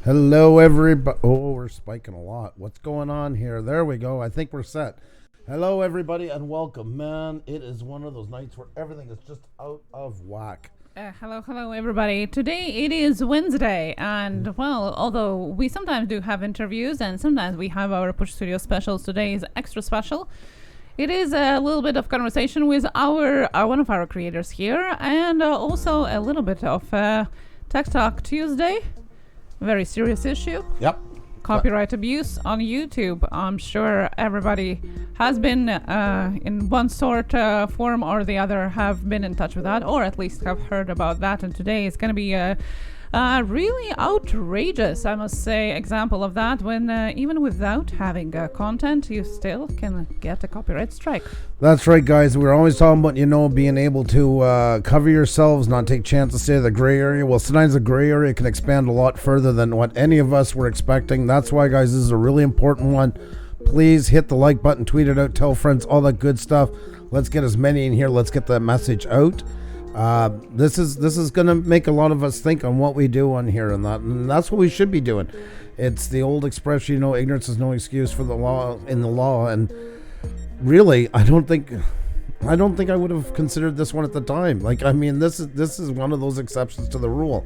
Hello, everybody. Oh, we're spiking a lot. What's going on here? There we go. I think we're set. Hello, everybody, and welcome. Man, it is one of those nights where everything is just out of whack. Hello, everybody. Today it is Wednesday, and well, although we sometimes do have interviews and sometimes we have our Push Studio specials, today is extra special. It is a little bit of conversation with our one of our creators here, and also a little bit of Tech Talk Tuesday. Very serious issue. Yep. Copyright abuse on YouTube. I'm sure everybody has been in one sort form or the other have been in touch with that, or at least have heard about that. And today is going to be a really outrageous, I must say, example of that, when even without having content, you still can get a copyright strike. That's right, guys. We're always talking about, being able to cover yourselves, not take chances, stay in the gray area. Well, sometimes the gray area can expand a lot further than what any of us were expecting. That's why, guys, this is a really important one. Please hit the like button, tweet it out, tell friends, all that good stuff. Let's get as many in here. Let's get the message out. This is going to make a lot of us think on what we do on here, and that's what we should be doing. It's the old expression, ignorance is no excuse for the law in the law. And really, I don't think I would have considered this one at the time. This is one of those exceptions to the rule.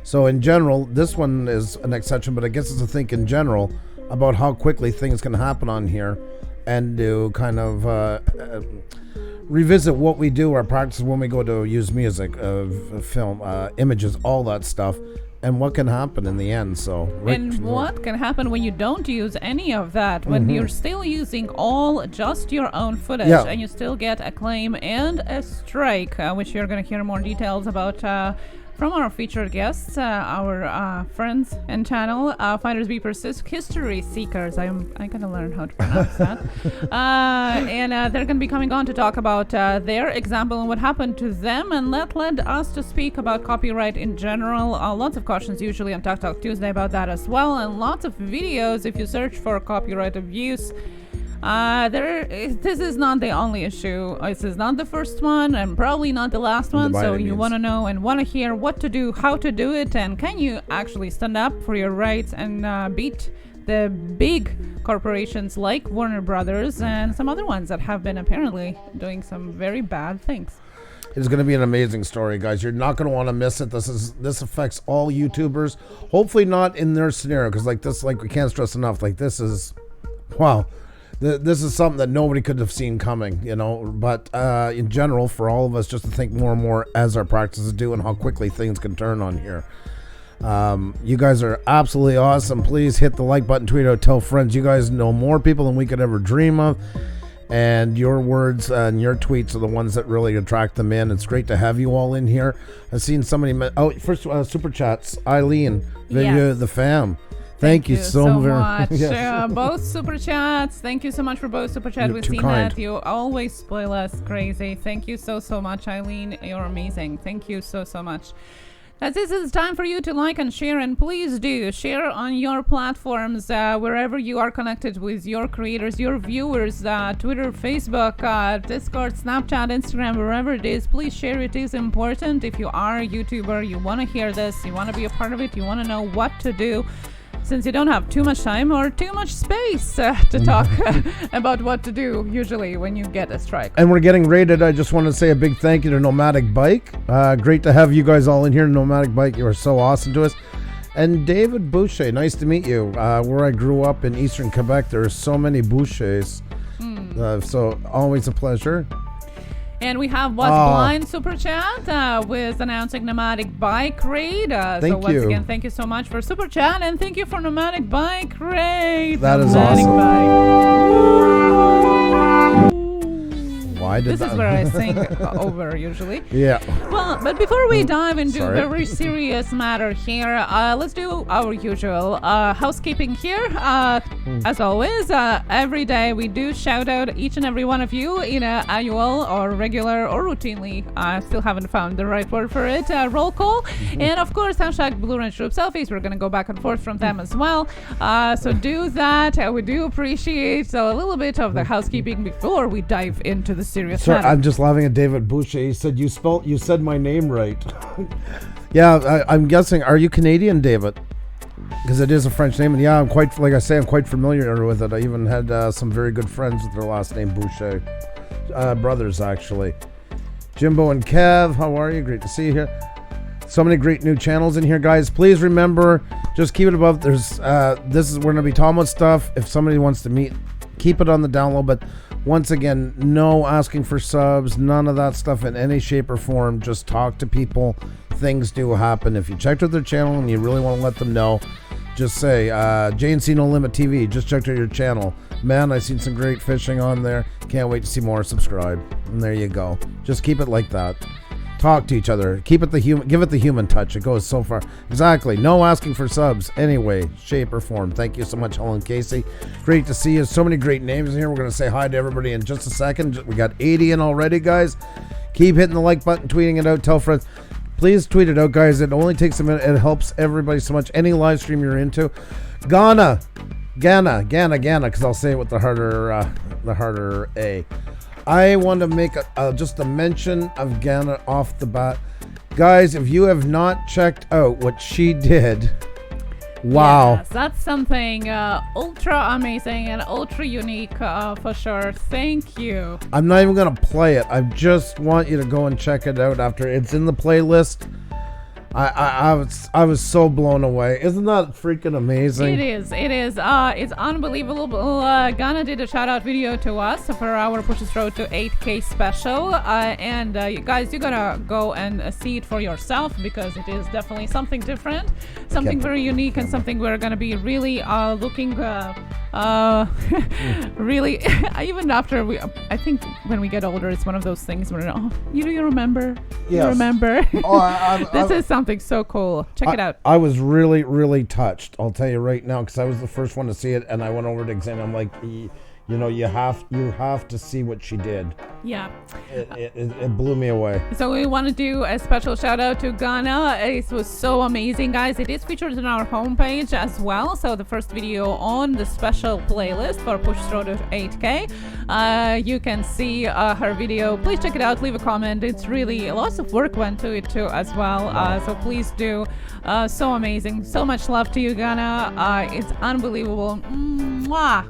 So in general, this one is an exception, but I guess it's a think in general about how quickly things can happen on here, and to kind of revisit what we do, our practices when we go to use music, film, images, all that stuff, and what can happen in the end. So, what can happen when you don't use any of that, when you're still using just your own footage, and you still get a claim and a strike, which you're going to hear more details about from our featured guests, our friends and channel, Finders, Beepers, History Seekers. I'm going to learn how to pronounce that. And they're going to be coming on to talk about their example and what happened to them. And that led us to speak about copyright in general. Lots of questions usually on Tech Talk Tuesday about that as well. And lots of videos if you search for copyright abuse. This is not the only issue. This is not the first one, and probably not the last one. So you want to know and want to hear what to do, how to do it, and can you actually stand up for your rights and beat the big corporations like Warner Brothers and some other ones that have been apparently doing some very bad things. It's going to be an amazing story, guys. You're not going to want to miss it. This affects all YouTubers. Hopefully not in their scenario, because we can't stress enough. This is, wow. This is something that nobody could have seen coming, but in general, for all of us, just to think more and more as our practices do and how quickly things can turn on here. You guys are absolutely awesome. Please hit the like button, tweet out, tell friends. You guys know more people than we could ever dream of, and your words and your tweets are the ones that really attract them in. It's great to have you all in here. I've seen somebody, first super chats, Eileen, the fam. Thank you so much. Yes. Both super chats. Thank you so much for both super chats. We've seen that. You always spoil us crazy. Thank you so much, Eileen. You're amazing. Thank you so much. As this is time for you to like and share, and please do share on your platforms wherever you are connected with your creators, your viewers, Twitter, Facebook, Discord, Snapchat, Instagram, wherever it is. Please share. It is important. If you are a YouTuber, you want to hear this, you want to be a part of it, you want to know what to do, since you don't have too much time or too much space to talk about what to do usually when you get a strike. And we're getting rated. I just want to say a big thank you to Nomadic Bike. Great to have you guys all in here. Nomadic Bike, you are so awesome to us. And David Boucher, nice to meet you. Where I grew up in Eastern Quebec, there are so many Bouchers. So always a pleasure. And we have What's Blind Super Chat with announcing Nomadic Bike Raid. So once again, thank you so much for Super Chat, and thank you for Nomadic Bike Raid. That is awesome. Why did this is where I sing over usually. Yeah. Well, but before we dive into a very serious matter here, let's do our usual housekeeping here. As always, every day we do shout out each and every one of you in an annual or regular or routinely, I still haven't found the right word for it, roll call. And of course, hashtag Blue Ranch Group Selfies. We're going to go back and forth from them as well. So do that. We do appreciate a little bit of the housekeeping before we dive into the serious Sorry, matter. I'm just laughing at David Boucher. He said you said my name right. Yeah, I'm guessing. Are you Canadian, David? Because it is a French name, and yeah, I'm quite familiar with it. I even had some very good friends with their last name Boucher, brothers actually. Jimbo and Kev, how are you? Great to see you here. So many great new channels in here, guys. Please remember, just keep it above. We're gonna be talking about stuff. If somebody wants to meet, keep it on the down low, but. Once again, no asking for subs, none of that stuff in any shape or form. Just talk to people. Things do happen. If you checked out their channel and you really want to let them know, just say, JNC No Limit TV, just checked out your channel. Man, I've seen some great fishing on there. Can't wait to see more. Subscribe. And there you go. Just keep it like that. Talk to each other. Keep it give it the human touch. It goes so far. Exactly. No asking for subs any way, shape, or form. Thank you so much, Helen Casey. Great to see you. So many great names in here. We're going to say hi to everybody in just a second. We got 80 in already, guys. Keep hitting the like button, tweeting it out. Tell friends. Please tweet it out, guys. It only takes a minute. It helps everybody so much. Any live stream you're into. Ghana, because I'll say it with the harder A. I want to make just a mention of Ghana off the bat. Guys, if you have not checked out what she did, wow. Yes, that's something ultra amazing and ultra unique for sure. Thank you. I'm not even going to play it. I just want you to go and check it out after it's in the playlist. I was so blown away. Isn't that freaking amazing? It is. It's unbelievable. Ghana did a shout out video to us for our Push's Road to 8K special. And you guys, you gotta go and see it for yourself, because it is definitely something different, something very unique, and something we're gonna be really looking really even after I think when we get older, it's one of those things where you remember. Yes. You remember. This is something so cool. Check it out. I was really, really touched. I'll tell you right now, because I was the first one to see it, and I went over to examine. I'm like, you have to see what she did. Yeah. It blew me away. So we want to do a special shout out to Ghana. It was so amazing, guys. It is featured on our homepage as well. So the first video on the special playlist for Push Road to 8K. You can see her video. Please check it out. Leave a comment. It's really lots of work went to it too as well. So please do. So amazing. So much love to you, Ghana. It's unbelievable. Mwah.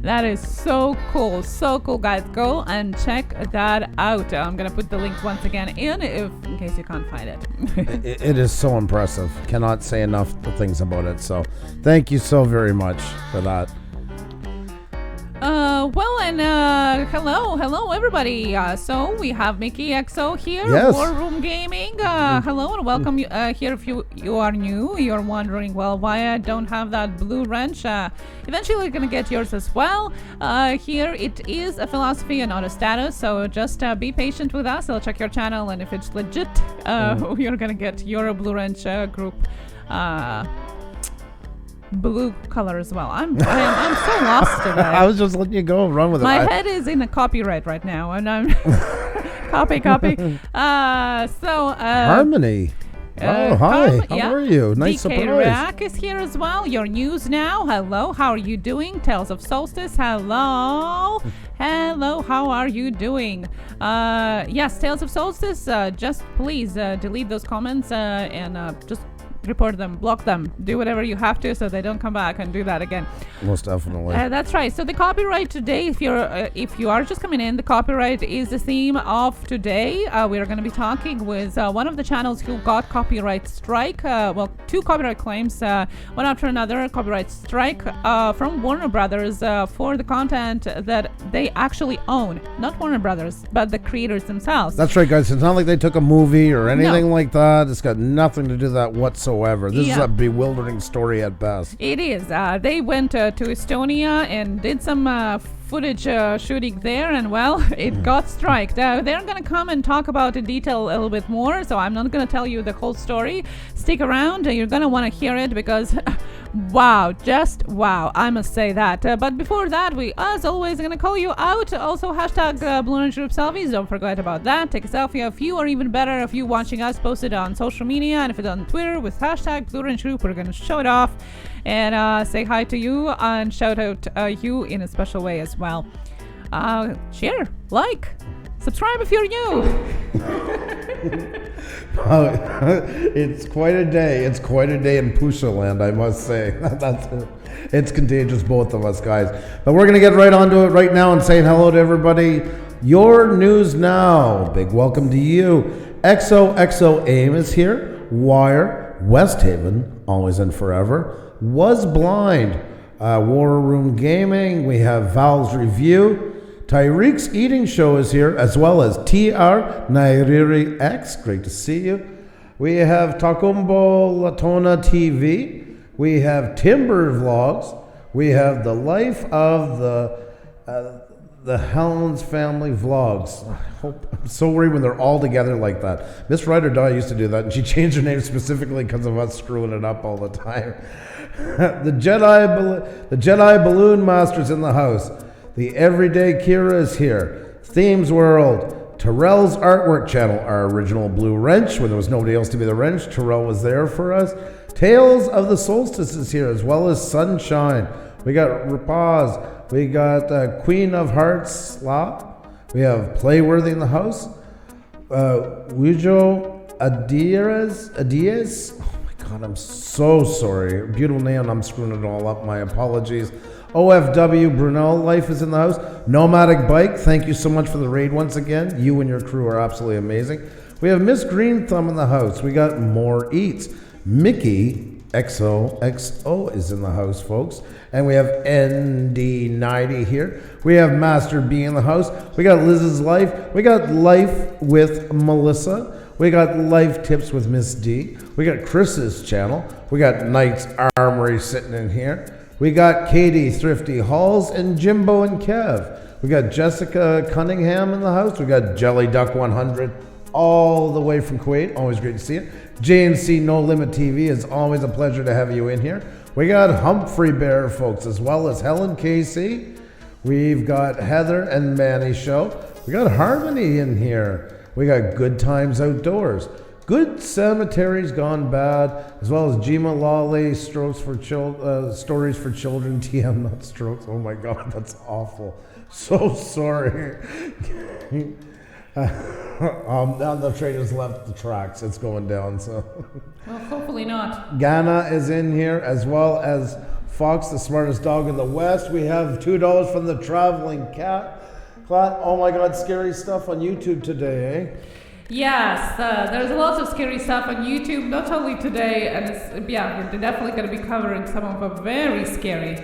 That is so cool. So cool, guys. Go and check that out. I'm gonna put the link once again in case you can't find it. It is so impressive. Cannot say enough things about it. So thank you so very much for that. Hello everybody. So we have Mickey XO here, yes. War Room Gaming. Hello and welcome here. If you are new, you're wondering, well, why I don't have that blue wrench. Eventually you're gonna get yours as well. Here it is a philosophy and not a status, so just be patient with us. I'll check your channel, and if it's legit, you're gonna get your blue wrench group blue color as well. I'm so lost today. I was just letting you go, run with it. My head is in a copyright right now, and I'm copy. So Harmony. Hi. How are you? Nice DK surprise. Rack is here as well. Your news now. Hello. How are you doing? Tales of Solstice. Hello. Hello. How are you doing? Yes, Tales of Solstice. Just please delete those comments and just report them, block them, do whatever you have to so they don't come back and do that again. Most definitely. That's right. So the copyright today, if you are just coming in, the copyright is the theme of today. We are going to be talking with one of the channels who got copyright strike. Two copyright claims, one after another. Copyright strike from Warner Brothers for the content that they actually own. Not Warner Brothers, but the creators themselves. That's right, guys. It's not like they took a movie or anything like that. It's got nothing to do with that whatsoever. This is a bewildering story at best. It is. They went to Estonia and did some footage shooting there, and well, it got striked. They're going to come and talk about in detail a little bit more, so I'm not going to tell you the whole story. Stick around. You're going to want to hear it because wow, just wow, I must say that. But before that, we, as always, are going to call you out. Also, hashtag Blue Orange Group Selfies. Don't forget about that. Take a selfie of you, or even better, if you watching us, post it on social media, and if it's on Twitter with hashtag Blue Orange Group, we're going to show it off and say hi to you and shout out you in a special way as well. Share, like, subscribe if you're new. It's quite a day. It's quite a day in Puša land, I must say. It's contagious, both of us, guys. But we're going to get right onto it right now and saying hello to everybody. Your news now. Big welcome to you. XOXO AIM is here. Wire, West Haven, always and forever. Was Blind, War Room Gaming. We have Val's Review. Tyreek's Eating Show is here, as well as TR Nairiri X. Great to see you. We have Takumbo Latona TV. We have Timber Vlogs. We have the Life of the Helens Family Vlogs. I'm so worried when they're all together like that. Miss Ryder Dye used to do that, and she changed her name specifically because of us screwing it up all the time. The Jedi Balloon Master's in the house. The Everyday Kira is here. Themes World. Terrell's Artwork Channel, our original Blue Wrench. When there was nobody else to be the wrench, Terrell was there for us. Tales of the Solstice is here, as well as Sunshine. We got Rapaz. We got Queen of Hearts Slop. We have Playworthy in the house. Wujo Adias. God, I'm so sorry. Beautiful name, I'm screwing it all up. My apologies. OFW Brunel Life is in the house. Nomadic Bike, thank you so much for the raid once again. You and your crew are absolutely amazing. We have Miss Green Thumb in the house. We got More Eats. Mickey XOXO is in the house, folks. And we have ND90 here. We have Master B in the house. We got Liz's Life. We got Life with Melissa. We got Life Tips with Miss D. We got Chris's channel. We got Knight's Armory sitting in here. We got Katie Thrifty Halls and Jimbo and Kev. We got Jessica Cunningham in the house. We got Jelly Duck 100 all the way from Kuwait. Always great to see it. JNC No Limit TV, is always a pleasure to have you in here. We got Humphrey Bear, folks, as well as Helen Casey. We've got Heather and Manny Show. We got Harmony in here. We got Good Times Outdoors. Good Cemeteries Gone Bad, as well as Jima Lawley, Stories for Children, TM, not Strokes. Oh my God, that's awful. So sorry. Now the train has left the tracks. It's going down, so. Well, hopefully not. Ghana is in here, as well as Fox, the smartest dog in the West. We have $2 from the Traveling Cat. Oh my God, scary stuff on YouTube today, eh? Yes, there's lots of scary stuff on YouTube, not only today, and we're definitely going to be covering some of a very scary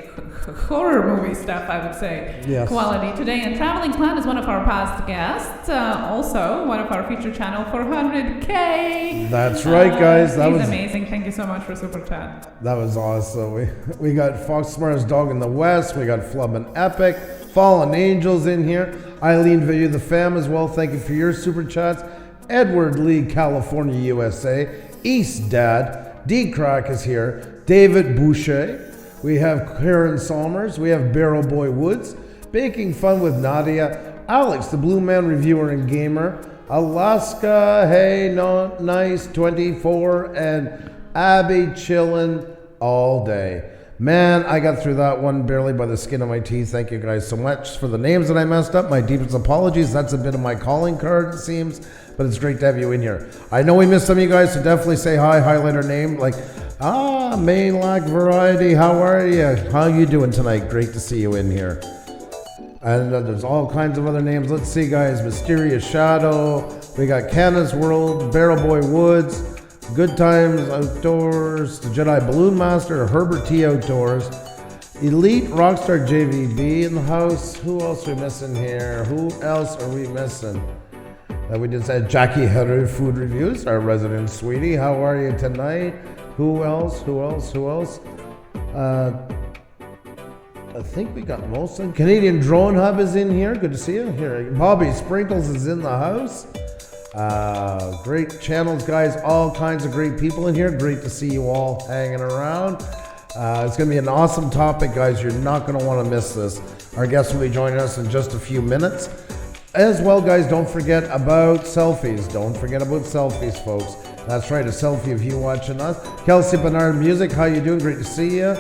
horror movie stuff, I would say, yes, quality today. And Traveling Clan is one of our past guests, also one of our feature channel, 400K. That's right, guys. That was amazing. Thank you so much for Super Chat. That was awesome. We got Fox Smartest Dog in the West. We got Flub and Epic. Fallen Angels in here. Eileen Video the Fam as well. Thank you for your Super Chats. Edward Lee, California, USA. East Dad. D-Crack is here. David Boucher. We have Karen Somers. We have Barrel Boy Woods. Baking Fun with Nadia. Alex, the Blue Man Reviewer and Gamer. Alaska, hey, no, nice 24, and Abby chillin' all day. Man, I got through that one barely by the skin of my teeth. Thank you guys so much for the names that I messed up. My deepest apologies. That's a bit of my calling card, it seems, but it's great to have you in here. I know we missed some of you guys, so definitely say hi, highlight our name. Like, Maylac Variety, how are you? How you doing tonight? Great to see you in here. And there's all kinds of other names. Let's see, guys. Mysterious Shadow. We got Candace World, Barrel Boy Woods, Good Times Outdoors, the Jedi Balloon Master, Herbert T Outdoors, Elite Rockstar JVB in the house. Who else are we missing here? Who else are we missing? We just had Jackie Heather Food Reviews, our resident sweetie. How are you tonight? Who else? I think we got most of them. Canadian Drone Hub is in here. Good to see you. Here, Bobby Sprinkles is in the house. Great channels, guys. All kinds of great people in here. Great to see you all hanging around. It's going to be an awesome topic, guys. You're not going to want to miss this. Our guest will be joining us in just a few minutes. As well, guys, don't forget about selfies. Don't forget about selfies, folks. That's right, a selfie of you watching us. Kelsey Bernard Music, how you doing? Great to see you.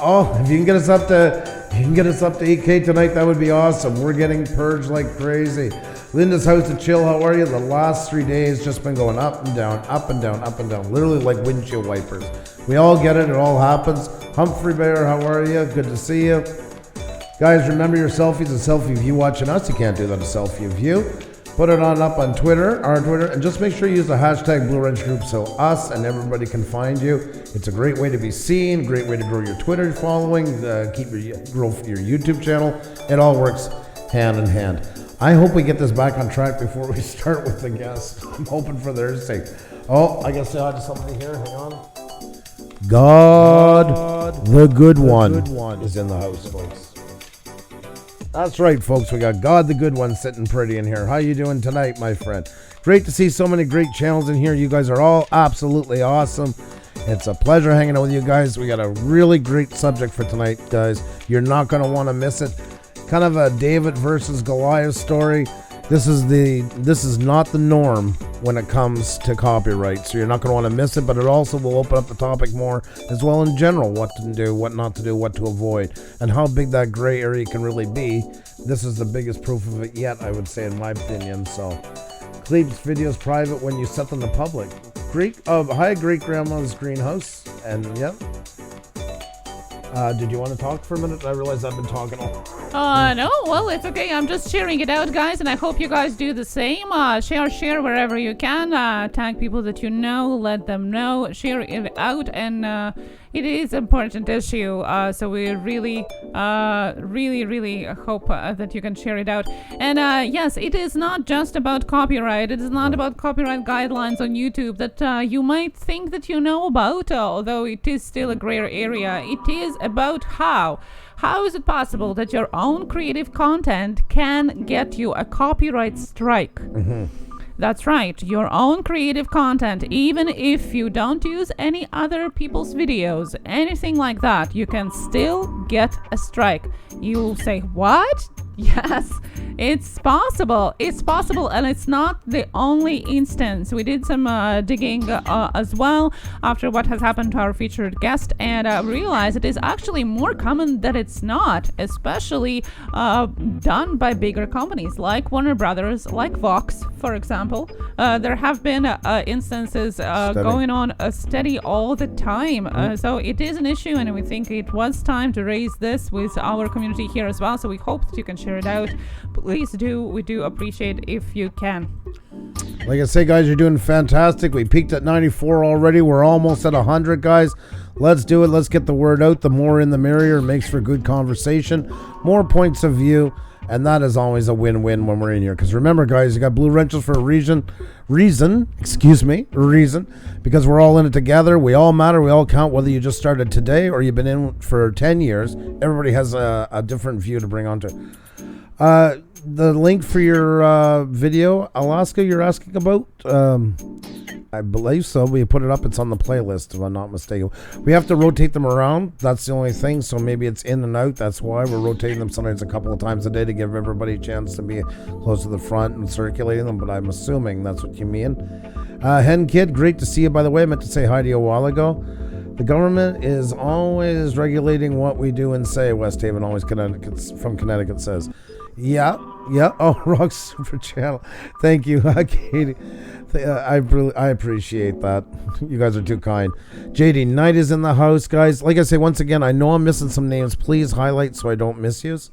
Oh, if you can get us up to 8K tonight, that would be awesome. We're getting purged like crazy. Linda's House of Chill, how are you? The last 3 days just been going up and down, up and down, up and down. Literally like windshield wipers. We all get it. It all happens. Humphrey Bear, how are you? Good to see you. Guys, remember your selfies. A selfie of you watching us. You can't do that. A selfie of you. Put it up on Twitter, and just make sure you use the hashtag Blue Wrench Group so us and everybody can find you. It's a great way to be seen, great way to grow your Twitter following, grow your YouTube channel. It all works hand in hand. I hope we get this back on track before we start with the guest. I'm hoping for their sake. Oh, I guess I have somebody here. Hang on. God, the good one is in the house, folks. That's right, folks. We got God the Good One sitting pretty in here. How you doing tonight, my friend? Great to see so many great channels in here. You guys are all absolutely awesome. It's a pleasure hanging out with you guys. We got a really great subject for tonight, guys. You're not going to want to miss it. Kind of a David versus Goliath story. This is not the norm when it comes to copyright, so you're not going to want to miss it, but it also will open up the topic more as well in general, what to do, what not to do, what to avoid, and how big that gray area can really be. This is the biggest proof of it yet, I would say, in my opinion. So, Cleve's videos private when you set them to public. Hi, Great Grandma's Greenhouse, and yep. Did you want to talk for a minute? I realize I've been talking all. No, well, it's okay. I'm just sharing it out, guys, and I hope you guys do the same. Share wherever you can. Tag people that you know, let them know, share it out, and it is an important issue. So we really hope that you can share it out. And yes, it is not just about copyright. It is not about copyright guidelines on YouTube that you might think that you know about, although it is still a gray area. It is about how is it possible that your own creative content can get you a copyright strike? Mm-hmm. That's right, your own creative content, even if you don't use any other people's videos, anything like that, you can still get a strike. You'll say, what? Yes, it's possible. It's possible, and it's not the only instance. We did some digging as well after what has happened to our featured guest, and realized it is actually more common than it's not, especially done by bigger companies like Warner Brothers, like Vox, for example. There have been instances going on steady all the time. So it is an issue, and we think it was time to raise this with our community here as well. So we hope that you can share it out. Please do. We do appreciate if you can. Like I say, guys, you're doing fantastic. We peaked at 94 already. We're almost at 100, guys. Let's do it. Let's get the word out. The more in the merrier. It makes for good conversation, more points of view, and that is always a win-win when we're in here. Because remember, guys, you got Blue Wrenches for a reason, because we're all in it together. We all matter. We all count, whether you just started today or you've been in for 10 years. Everybody has a different view to bring onto it. the link for your video, Alaska, you're asking about? I believe so. We put it up. It's on the playlist, if I'm not mistaken. We have to rotate them around. That's the only thing. So maybe it's in and out. That's why we're rotating them sometimes a couple of times a day to give everybody a chance to be close to the front and circulating them. But I'm assuming that's what you mean. Hen Kid, great to see you, by the way. I meant to say hi to you a while ago. The government is always regulating what we do and say, West Haven, always from Connecticut says. Yeah. Oh, Rock Super Channel. Thank you, Katie. I appreciate that. You guys are too kind. JD Knight is in the house, guys. Like I say, once again, I know I'm missing some names. Please highlight so I don't misuse.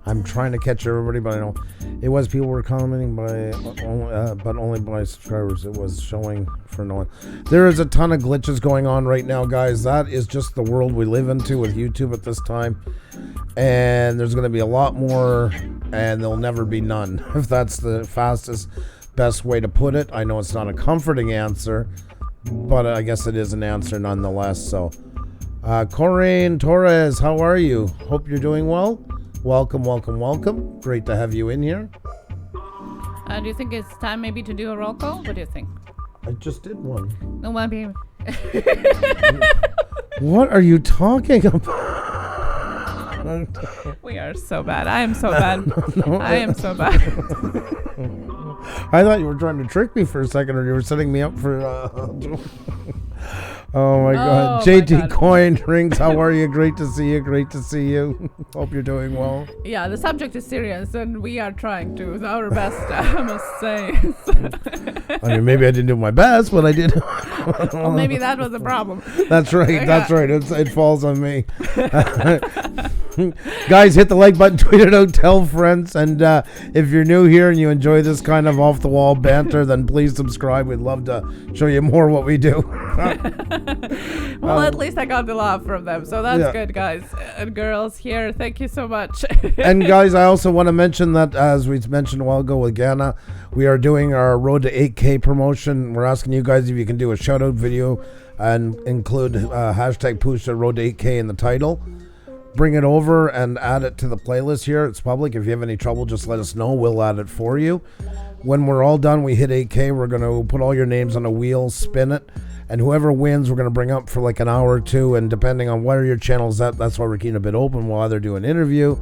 I'm trying to catch everybody, but I know it was people were commenting but only by subscribers. It was showing for no one. There is a ton of glitches going on right now, guys. That is just the world we live into with YouTube at this time. And there's going to be a lot more, and there'll never be none. If that's the fastest, best way to put it. I know it's not a comforting answer, but I guess it is an answer nonetheless. So, Corain Torres, how are you? Hope you're doing well. Welcome. Great to have you in here. Do you think it's time maybe to do a roll call? What do you think? I just did one. No, maybe. What are you talking about? We are so bad. I am so bad. No. I am so bad. I thought you were trying to trick me for a second, or you were setting me up for... Oh my God. JT Coin Rings, how are you? Great to see you. Hope you're doing well. Yeah, the subject is serious, and we are trying to with our best, I must say. I mean, maybe I didn't do my best, but I did. Well, maybe that was the problem. That's right. It falls on me. Guys, hit the like button, tweet it out, tell friends, and if you're new here and you enjoy this kind of off-the-wall banter, then please subscribe. We'd love to show you more what we do. Well, at least I got the love from them, so that's good, guys and girls here. Thank you so much. And guys, I also want to mention that, as we mentioned a while ago with Ghana, we are doing our Road to 8K promotion. We're asking you guys if you can do a shout-out video and include hashtag Pusa Road to 8K in the title. Bring it over and add it to the playlist here. It's public. If you have any trouble, just let us know. We'll add it for you. When we're all done, we hit 8K. We're going to put all your names on a wheel, spin it, and whoever wins, we're going to bring up for like an hour or two. And depending on where your channel's at, that's why we're keeping a bit open. We'll either do an interview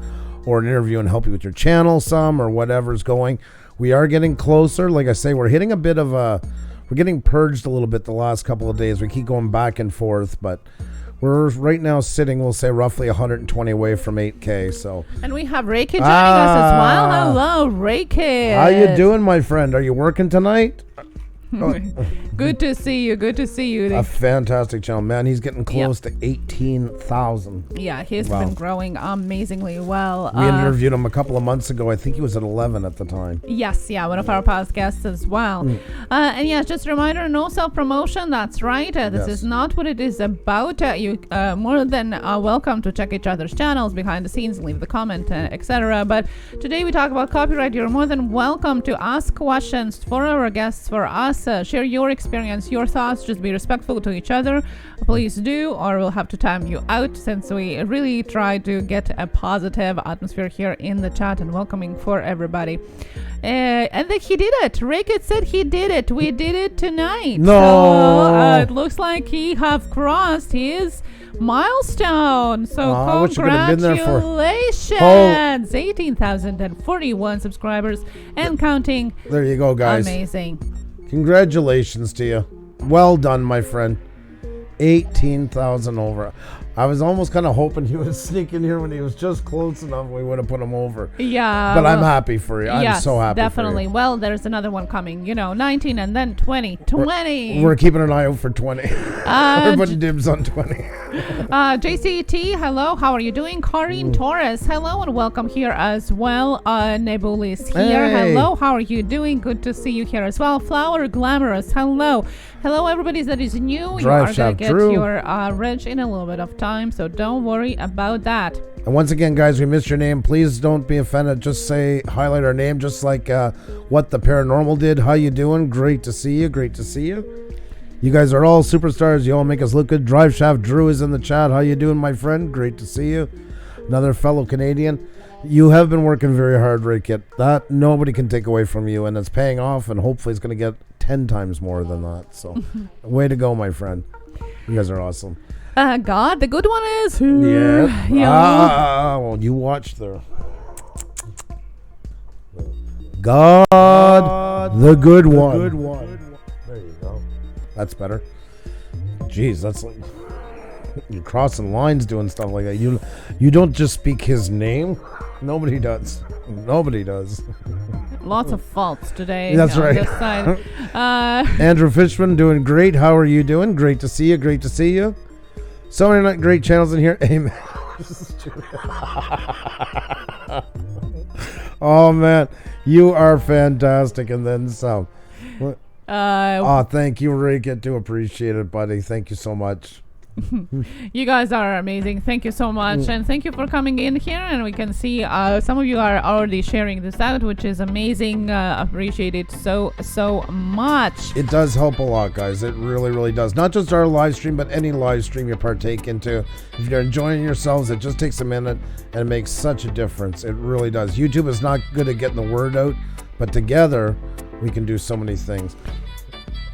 and help you with your channel some or whatever's going. We are getting closer. Like I say, we're hitting a bit of we're getting purged a little bit the last couple of days. We keep going back and forth, but we're right now sitting, we'll say, roughly 120 away from 8K. So, and we have Ray Kid joining us as well. Hello, Ray Kid. How you doing, my friend? Are you working tonight? Good to see you. A fantastic channel, man. He's getting close to 18,000. Yeah, he's been growing amazingly well. We interviewed him a couple of months ago. I think he was at 11 at the time. Yes, one of our past guests as well. And just a reminder, no self-promotion. That's right. This is not what it is about. You more than welcome to check each other's channels behind the scenes, leave the comment, etc. But today we talk about copyright. You're more than welcome to ask questions for our guests, for us. Share your experience, your thoughts. Just be respectful to each other. Please do, or we'll have to time you out, since we really try to get a positive atmosphere here in the chat and welcoming for everybody. And then he did it. Rickett said he did it. We did it tonight. No. So, it looks like he have crossed his milestone. So congratulations. 18,041 subscribers and counting. There you go, guys. Amazing. Congratulations to you. Well done, my friend. 18,000 over. I was almost kind of hoping he would sneak in here when he was just close enough. We would have put him over. Yeah. But I'm happy for you. I'm so happy definitely. for you. Well, there's another one coming. 19 and then 20. 20. We're keeping an eye out for 20. We're putting dibs on 20. JCT, hello. How are you doing? Karin Torres, hello and welcome here as well. Nebul is here. Hey. Hello. How are you doing? Good to see you here as well. Flower Glamorous, hello. Hello, everybody that is new. You are going to get your reg in a little bit of time, so don't worry about that. And once again, guys, we missed your name. Please don't be offended. Just highlight our name, just like what the paranormal did. How you doing? Great to see you. You guys are all superstars. You all make us look good. Drive Shaft Drew is in the chat. How you doing, my friend? Great to see you. Another fellow Canadian. You have been working very hard, Etiquette. That nobody can take away from you, and it's paying off, and hopefully it's going to get 10 times more than that. So, way to go, my friend. You guys are awesome. God, the good one is here. Yeah. Well, you watch there. God, the good one. There you go. That's better. Jeez, that's like you're crossing lines doing stuff like that. You don't just speak his name. Nobody does. Lots of faults today. That's on right. This side. Andrew Fishman doing great. How are you doing? Great to see you. So many great channels in here. Amen. Oh man, you are fantastic, and then some. Thank you, Rika. Do appreciate it, buddy. Thank you so much. You guys are amazing. Thank you so much, and thank you for coming in here. And we can see some of you are already sharing this out, which is amazing. Appreciate it so much. It does help a lot, guys. It really does. Not just our live stream, but any live stream you partake into. If you're enjoying yourselves, it just takes a minute and it makes such a difference. It really does. YouTube is not good at getting the word out, but together we can do so many things.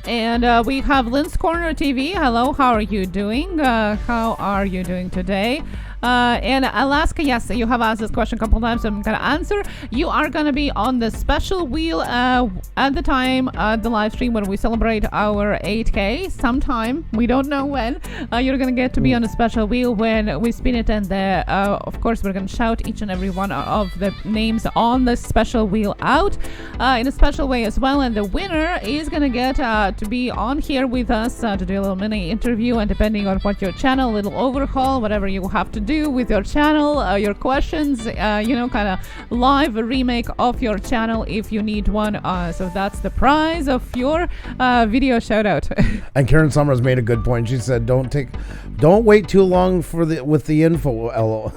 And we have Lynn's Corner TV. Hello, how are you doing? How are you doing today? And Alaska, yes, you have asked this question a couple times, so I'm going to answer. You are going to be on the special wheel at the time the live stream when we celebrate our 8K sometime. We don't know when. You're going to get to be on a special wheel when we spin it, and of course, we're going to shout each and every one of the names on the special wheel out in a special way as well. And the winner is going to get to be on here with us to do a little mini interview, and depending on what your channel, little overhaul, whatever you have to do with your channel, your questions, kind of live remake of your channel if you need one. So that's the prize of your video shout out. And Karen Summers made a good point. She said, don't wait too long with the info, Elo.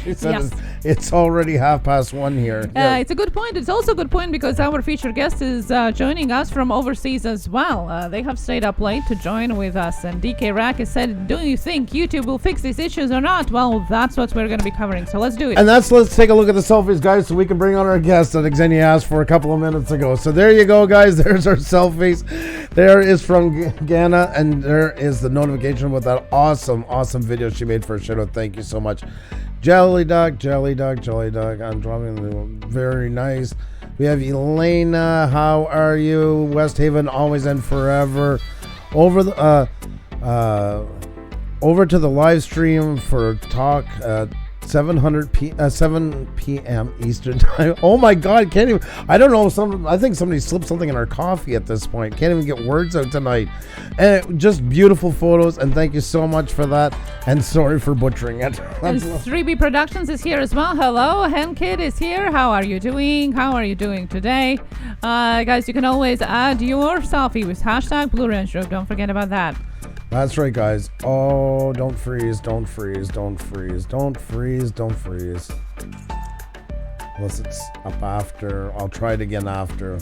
She said yes. It's already 1:30 here. Yes. It's a good point. It's also a good point because our featured guest is joining us from overseas as well. They have stayed up late to join with us. And DK Rack has said, do you think YouTube will fix these issues or not? Well, that's what we're going to be covering. So let's do it. And let's take a look at the selfies, guys, so we can bring on our guest that Xenia asked for a couple of minutes ago. So there you go, guys. There's our selfies. There is from Ghana, and there is the notification with that awesome video she made for a shout out. Thank you so much. Jelly Dog. I'm dropping very nice. We have Elena. How are you? West Haven, always and forever. Over to the live stream for talk at 7 p.m. Eastern time. Oh my God, can't even. I don't know. I think somebody slipped something in our coffee at this point. Can't even get words out tonight. And just beautiful photos, and thank you so much for that. And sorry for butchering it. And 3B Productions is here as well. Hello, Henkid is here. How are you doing? How are you doing today? Guys, you can always add your selfie with hashtag Blue Ranch Group. Don't forget about that. That's right, guys. Oh, don't freeze. Unless it's up after. I'll try it again after.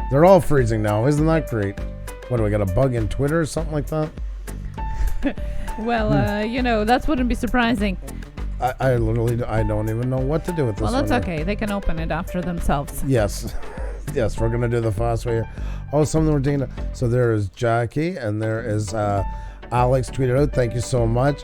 They're all freezing now. Isn't that great? What, do I got a bug in Twitter or something like that? Well, that wouldn't be surprising. I literally don't even know what to do with this. Well, that's okay. They can open it after themselves. Yes, we're going to do the fast way here. Oh, something we're doing. So there is Jackie, and there is Alex tweeted out. Thank you so much.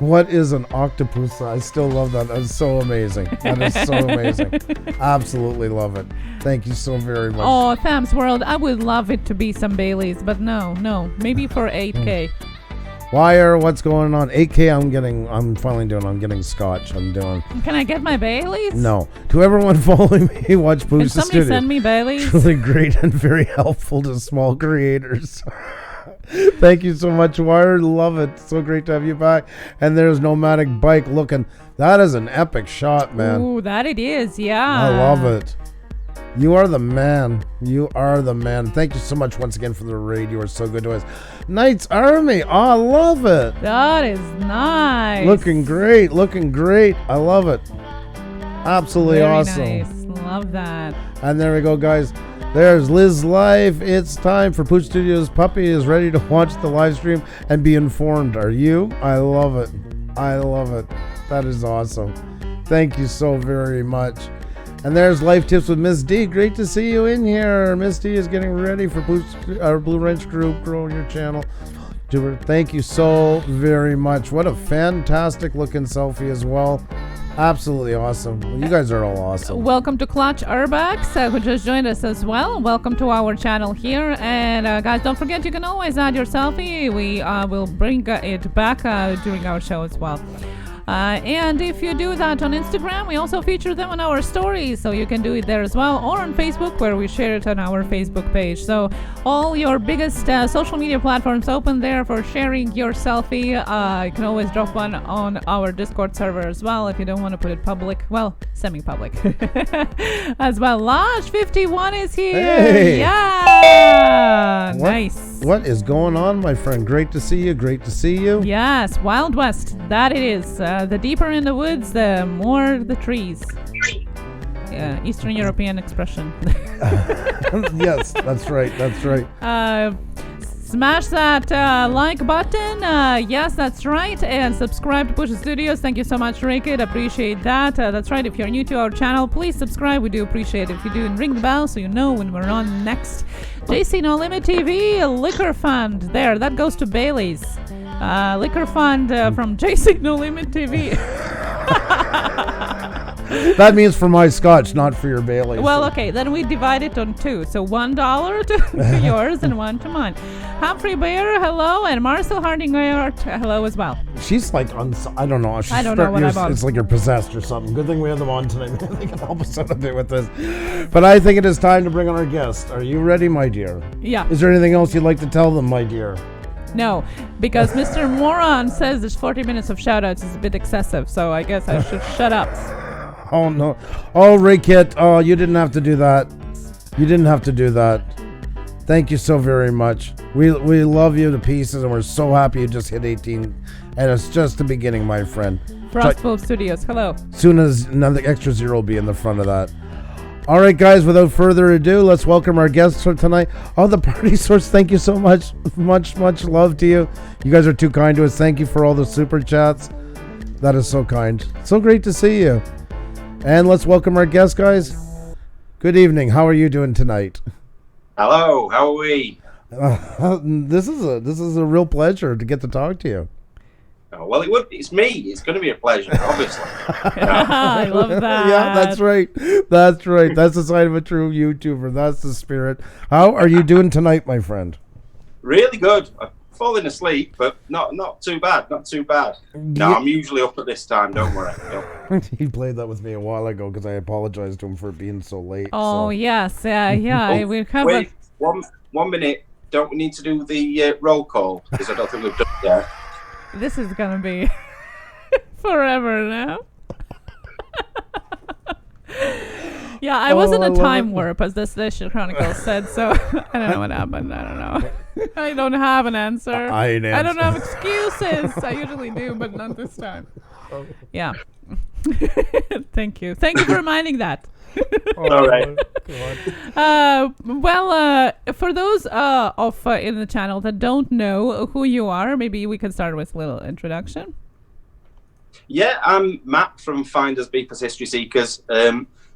What is an octopus? I still love that. That's so amazing. That is so amazing. Absolutely love it. Thank you so very much. Oh, Tham's World. I would love it to be some Baileys, but no. Maybe for 8K. Wire, what's going on? 8K, I'm getting scotch. Can I get my Baileys? No. To everyone following me, watch Pusa Can somebody Studios. send me Baileys? Truly great and very helpful to small creators. Thank you so much, Wire. Love it. So great to have you back. And there's Nomadic Bike looking. That is an epic shot, man. Ooh, that it is. Yeah. I love it. You are the man. Thank you so much once again for the raid. You are so good to us. Knights Army. Oh, I love it. That is nice. Looking great. I love it. Absolutely very awesome. Nice. Love that. And there we go, guys. There's Liz Live. It's time for Pusa Studios. Puppy is ready to watch the live stream and be informed. Are you? I love it. That is awesome. Thank you so very much. And there's Life Tips with Miss D. Great to see you in here. Miss D is getting ready for our Blue Wrench Group, growing your channel. Thank you so very much. What a fantastic looking selfie as well. Absolutely awesome. Well, you guys are all awesome. Welcome to Clutch Urbex, who just joined us as well. Welcome to our channel here. And guys, don't forget, you can always add your selfie. We will bring it back during our show as well. And if you do that on Instagram, we also feature them on our stories, so you can do it there as well, or on Facebook, where we share it on our Facebook page. So all your biggest social media platforms open there for sharing your selfie. You can always drop one on our Discord server as well if you don't want to put it public. Well, semi-public as well. Lodge51 is here. Hey. Yeah. Nice. What is going on, my friend? Great to see you. Great to see you. Yes, Wild West. That it is. The deeper in the woods, the more the trees. Eastern European expression. Yes, that's right. That's right. Smash that like button. Yes, that's right. And subscribe to Puša Studios. Thank you so much, Rickett. Appreciate that. That's right. If you're new to our channel, please subscribe. We do appreciate it if you do. And ring the bell so you know when we're on next. JC No Limit TV, Liquor Fund. There, that goes to Bailey's. Liquor Fund from JC No Limit TV. That means for my scotch, not for your Bailey. Well, okay, then we divide it on two. So $1 to yours and $1 to mine. Humphrey Bear, hello, and Marcel Harding-Art, hello as well. She's like, I don't know. I don't know what I'm on. It's like you're possessed or something. Good thing we have them on tonight. They can help us out a bit with this. But I think it is time to bring on our guest. Are you ready, my dear? Yeah. Is there anything else you'd like to tell them, my dear? No, because Mr. Moron says there's 40 minutes of shoutouts is a bit excessive, so I guess I should shut up. Oh, no. Oh, Rickett. Oh, you didn't have to do that. You didn't have to do that. Thank you so very much. We love you to pieces, and we're so happy you just hit 18. And it's just the beginning, my friend. Frostwolf Studios, hello. Soon as another extra zero will be in the front of that. All right, guys, without further ado, let's welcome our guests for tonight. Oh, the Party Source, thank you so much. Much love to you. You guys are too kind to us. Thank you for all the super chats. That is so kind. So great to see you. And let's welcome our guests, guys. Good evening. How are you doing tonight? Hello. How are we? This is a real pleasure to get to talk to you. Oh, well, it's me. It's going to be a pleasure, obviously. I love that. Yeah, that's right. That's right. That's the sign of a true YouTuber. That's the spirit. How are you doing tonight, my friend? Really good. I've fallen asleep, but not too bad. Not too bad. No, I'm usually up at this time. Don't worry. He played that with me a while ago because I apologized to him for being so late. Oh, so. Yes. Yeah. Oh, wait, one minute. Don't we need to do the roll call? Because I don't think we've done it yet. This is going to be forever now. Yeah, I was in a time warp, as this Chronicle said, so I don't know what happened. I don't know. I don't have an answer. I don't have excuses. I usually do, but not this time. Yeah. Thank you. Thank you for reminding that. All right. For those in the channel that don't know who you are, maybe we can start with a little introduction. Yeah, I'm Matt from Finders Beepers History Seekers.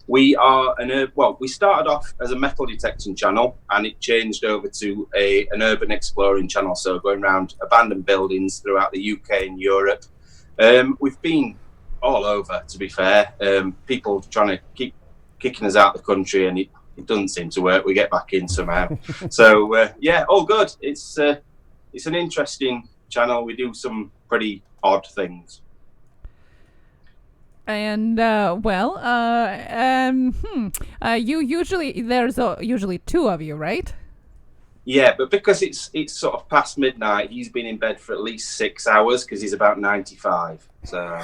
We are we started off as a metal detecting channel, and it changed over to an urban exploring channel, so going around abandoned buildings throughout the UK and Europe. We've been all over, to be fair. People trying to keep kicking us out of the country, and it doesn't seem to work. We get back in somehow. So yeah, all good. It's an interesting channel. We do some pretty odd things. And you usually there's usually two of you, right? Yeah, but because it's sort of past midnight, he's been in bed for at least 6 hours because he's about 95. So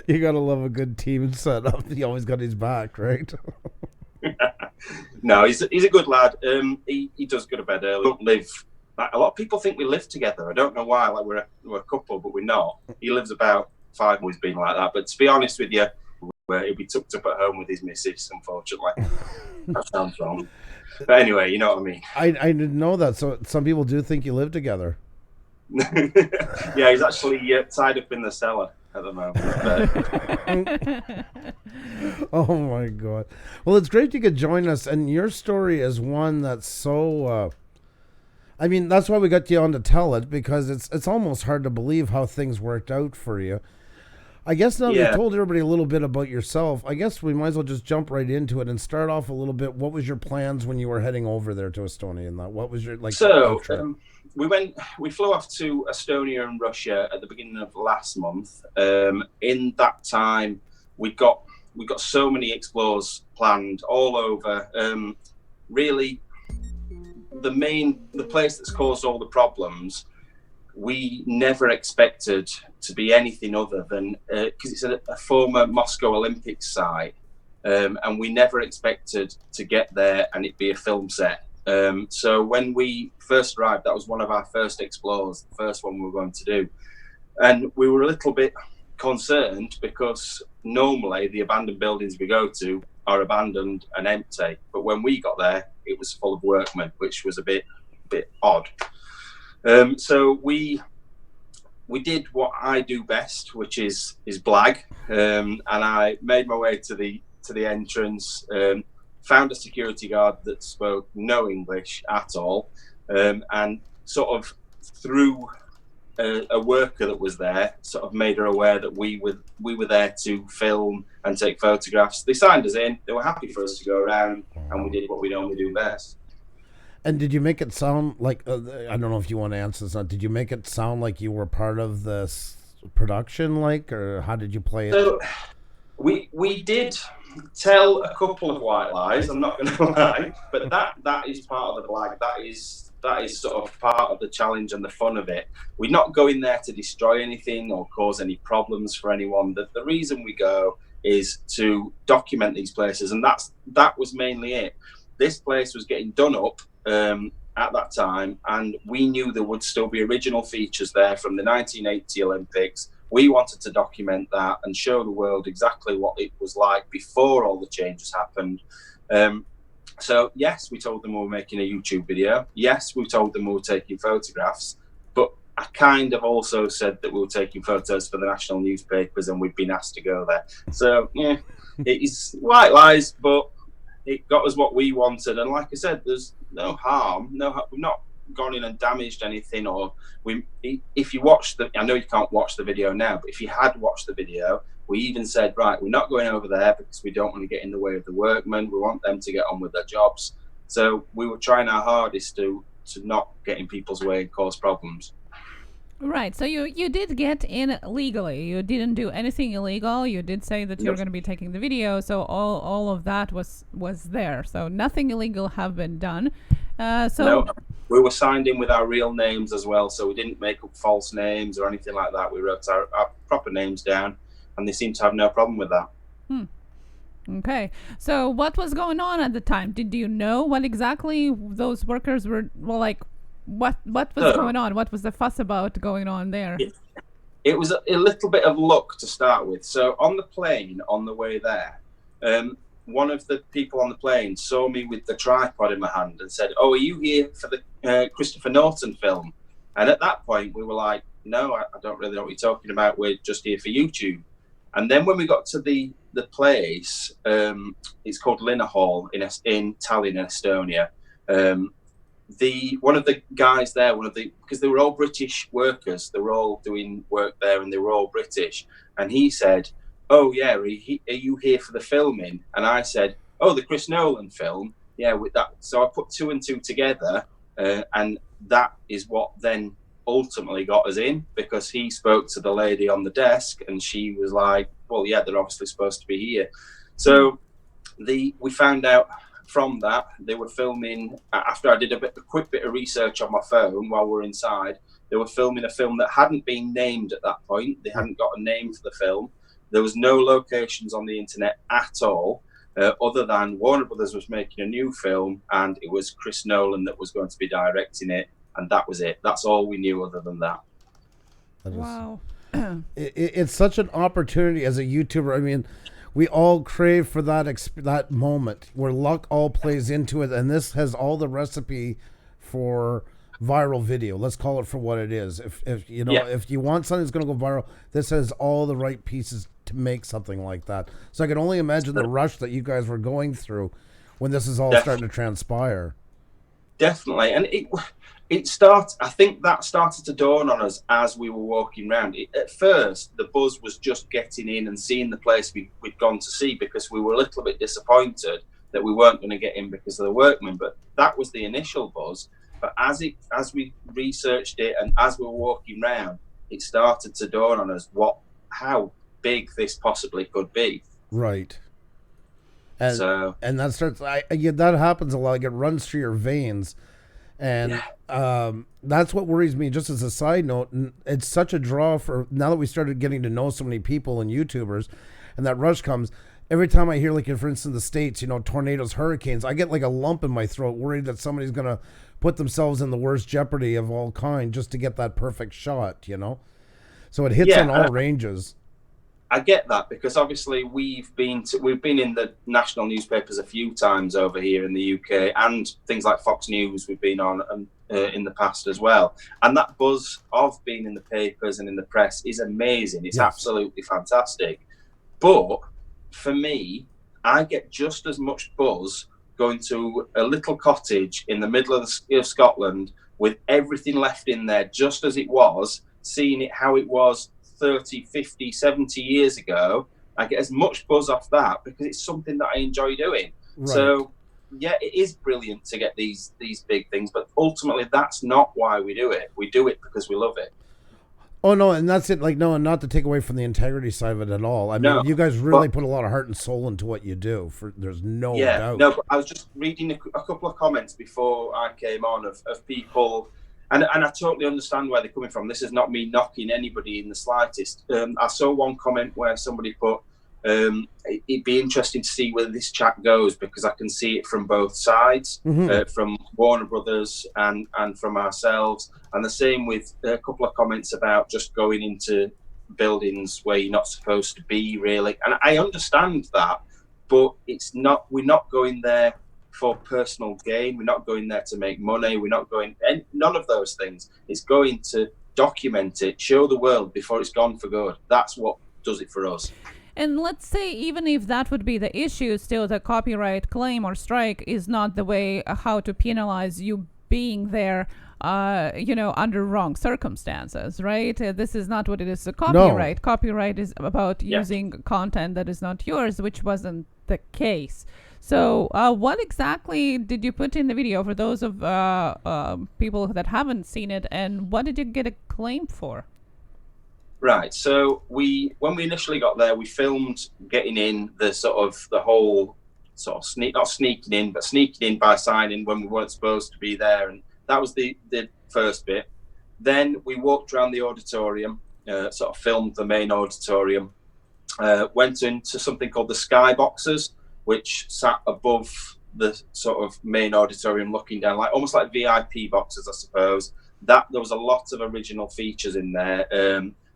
you gotta love a good team setup. He always got his back, right? No, he's a good lad. He does go to bed early. Don't live. Like, a lot of people think we live together. I don't know why. Like we're a couple, but we're not. He lives about 5. Always been like that. But to be honest with you, he'll be tucked up at home with his missus. Unfortunately, that sounds wrong. But anyway, you know what I mean. I didn't know that. So some people do think you live together. Yeah, he's actually tied up in the cellar. at the moment. But Oh my God. Well, it's great you could join us, and your story is one that's so I mean, that's why we got you on to tell it, because it's almost hard to believe how things worked out for you. I guess now you've told everybody a little bit about yourself, I guess we might as well just jump right into it and start off a little bit. What was your plans when you were heading over there to Estonia, and that? What was your we flew off to Estonia and Russia at the beginning of last month. In that time, we got so many explores planned all over. Really, the place that's caused all the problems, we never expected to be anything other than, because it's a former Moscow Olympics site, and we never expected to get there and it be a film set. So when we first arrived, that was one of our first explores, the first one we were going to do. And we were a little bit concerned because normally the abandoned buildings we go to are abandoned and empty. But when we got there, it was full of workmen, which was a bit odd. So we did what I do best, which is blag, and I made my way to the entrance, found a security guard that spoke no English at all, and sort of through a worker that was there, sort of made her aware that we were there to film and take photographs. They signed us in. They were happy for us to go around, and we did what we normally do best. And did you make it sound like, I don't know if you want to answer this, did you make it sound like you were part of this production, or how did you play it? So we did tell a couple of white lies, I'm not going to lie, but that is part of the blag. That is sort of part of the challenge and the fun of it. We're not going there to destroy anything or cause any problems for anyone. The reason we go is to document these places, and that was mainly it. This place was getting done up at that time, and we knew there would still be original features there from the 1980 Olympics. We wanted to document that and show the world exactly what it was like before all the changes happened. So yes, we told them we were making a YouTube video. Yes, we told them we were taking photographs, but I kind of also said that we were taking photos for the national newspapers and we'd been asked to go there. So yeah, it is white lies, but it got us what we wanted. And like I said, there's no harm. We've not gone in and damaged anything. Or if you watch I know you can't watch the video now, but if you had watched the video, we even said, right, we're not going over there because we don't want to get in the way of the workmen. We want them to get on with their jobs. So we were trying our hardest to not get in people's way and cause problems. Right. So you did get in legally. You didn't do anything illegal. You did say that you're going to be taking the video. So all of that was there. So nothing illegal have been done. No, we were signed in with our real names as well. So we didn't make up false names or anything like that. We wrote our proper names down, and they seemed to have no problem with that. Okay. So what was going on at the time? Did you know what exactly those workers were like? What was going on? What was the fuss about going on there? It was a little bit of luck to start with. So on the plane, on the way there, one of the people on the plane saw me with the tripod in my hand and said, "Oh, are you here for the Christopher Norton film?" And at that point, we were like, "No, I don't really know what you're talking about. We're just here for YouTube." And then when we got to the place, it's called Linna Hall in Tallinn, in Estonia. One of the guys there, because they were all British workers, they were all doing work there, and they were all British. And he said, "Oh yeah, are you here for the filming?" And I said, "Oh, the Chris Nolan film, yeah." With that, so I put two and two together, and that is what then ultimately got us in, because he spoke to the lady on the desk, and she was like, "Well, yeah, they're obviously supposed to be here." So we found out from that they were filming, after I did a quick bit of research on my phone while we were inside. They were filming a film that hadn't been named at that point. They hadn't got a name for the film. There was no locations on the internet at all, other than Warner Brothers was making a new film, and it was Chris Nolan that was going to be directing it, and that was it. That's all we knew other than that. Wow. It's such an opportunity as a YouTuber. I mean, we all crave for that moment where luck all plays into it, and this has all the recipe for viral video. Let's call it for what it is. If you know, Yeah. if you want something that's going to go viral, this has all the right pieces to make something like that. So I can only imagine the rush that you guys were going through when this is all starting to transpire. Definitely, and it starts. I think that started to dawn on us as we were walking around. At first, the buzz was just getting in and seeing the place we'd gone to see, because we were a little bit disappointed that we weren't going to get in because of the workmen. But that was the initial buzz. But as we researched it and as we were walking around, it started to dawn on us how big this possibly could be. Right. And that starts. That happens a lot. Like, it runs through your veins, and that's what worries me. Just as a side note, and it's such a draw for now that we started getting to know so many people and YouTubers, and that rush comes. Every time I hear, like, for instance, the States, tornadoes, hurricanes, I get like a lump in my throat, worried that somebody's gonna put themselves in the worst jeopardy of all kind just to get that perfect shot. So it hits on all ranges. I get that, because obviously we've been in the national newspapers a few times over here in the UK, and things like Fox News we've been on in the past as well. And that buzz of being in the papers and in the press is amazing. It's absolutely fantastic. But for me, I get just as much buzz going to a little cottage in the middle of Scotland with everything left in there just as it was, seeing it how it was 30, 50, 70 years ago. I get as much buzz off that because it's something that I enjoy doing. Right. So yeah, it is brilliant to get these big things, but ultimately that's not why we do it. We do it because we love it. Oh no, and that's it. Like, no, and not to take away from the integrity side of it at all. I mean, you guys really put a lot of heart and soul into what you do. There's no doubt. No, but I was just reading a couple of comments before I came on of people. And I totally understand where they're coming from. This is not me knocking anybody in the slightest. I saw one comment where somebody put, it'd be interesting to see where this chat goes, because I can see it from both sides, from Warner Brothers and from ourselves. And the same with a couple of comments about just going into buildings where you're not supposed to be, really. And I understand that, but we're not going there for personal gain. We're not going there to make money. We're not going, and none of those things. It's going to document it, show the world before it's gone for good. That's what does it for us. And let's say, even if that would be the issue, still the copyright claim or strike is not the way how to penalize you being there, under wrong circumstances, right? This is not what it is. Copyright. No. Copyright is about using content that is not yours, which wasn't the case. So what exactly did you put in the video for those of people that haven't seen it, and what did you get a claim for? Right. So when we initially got there, we filmed getting in the whole not sneaking in, but sneaking in by signing when we weren't supposed to be there. And that was the first bit. Then we walked around the auditorium, filmed the main auditorium, went into something called the sky boxes, which sat above the sort of main auditorium, looking down, like almost like VIP boxes, I suppose. There was a lot of original features in there.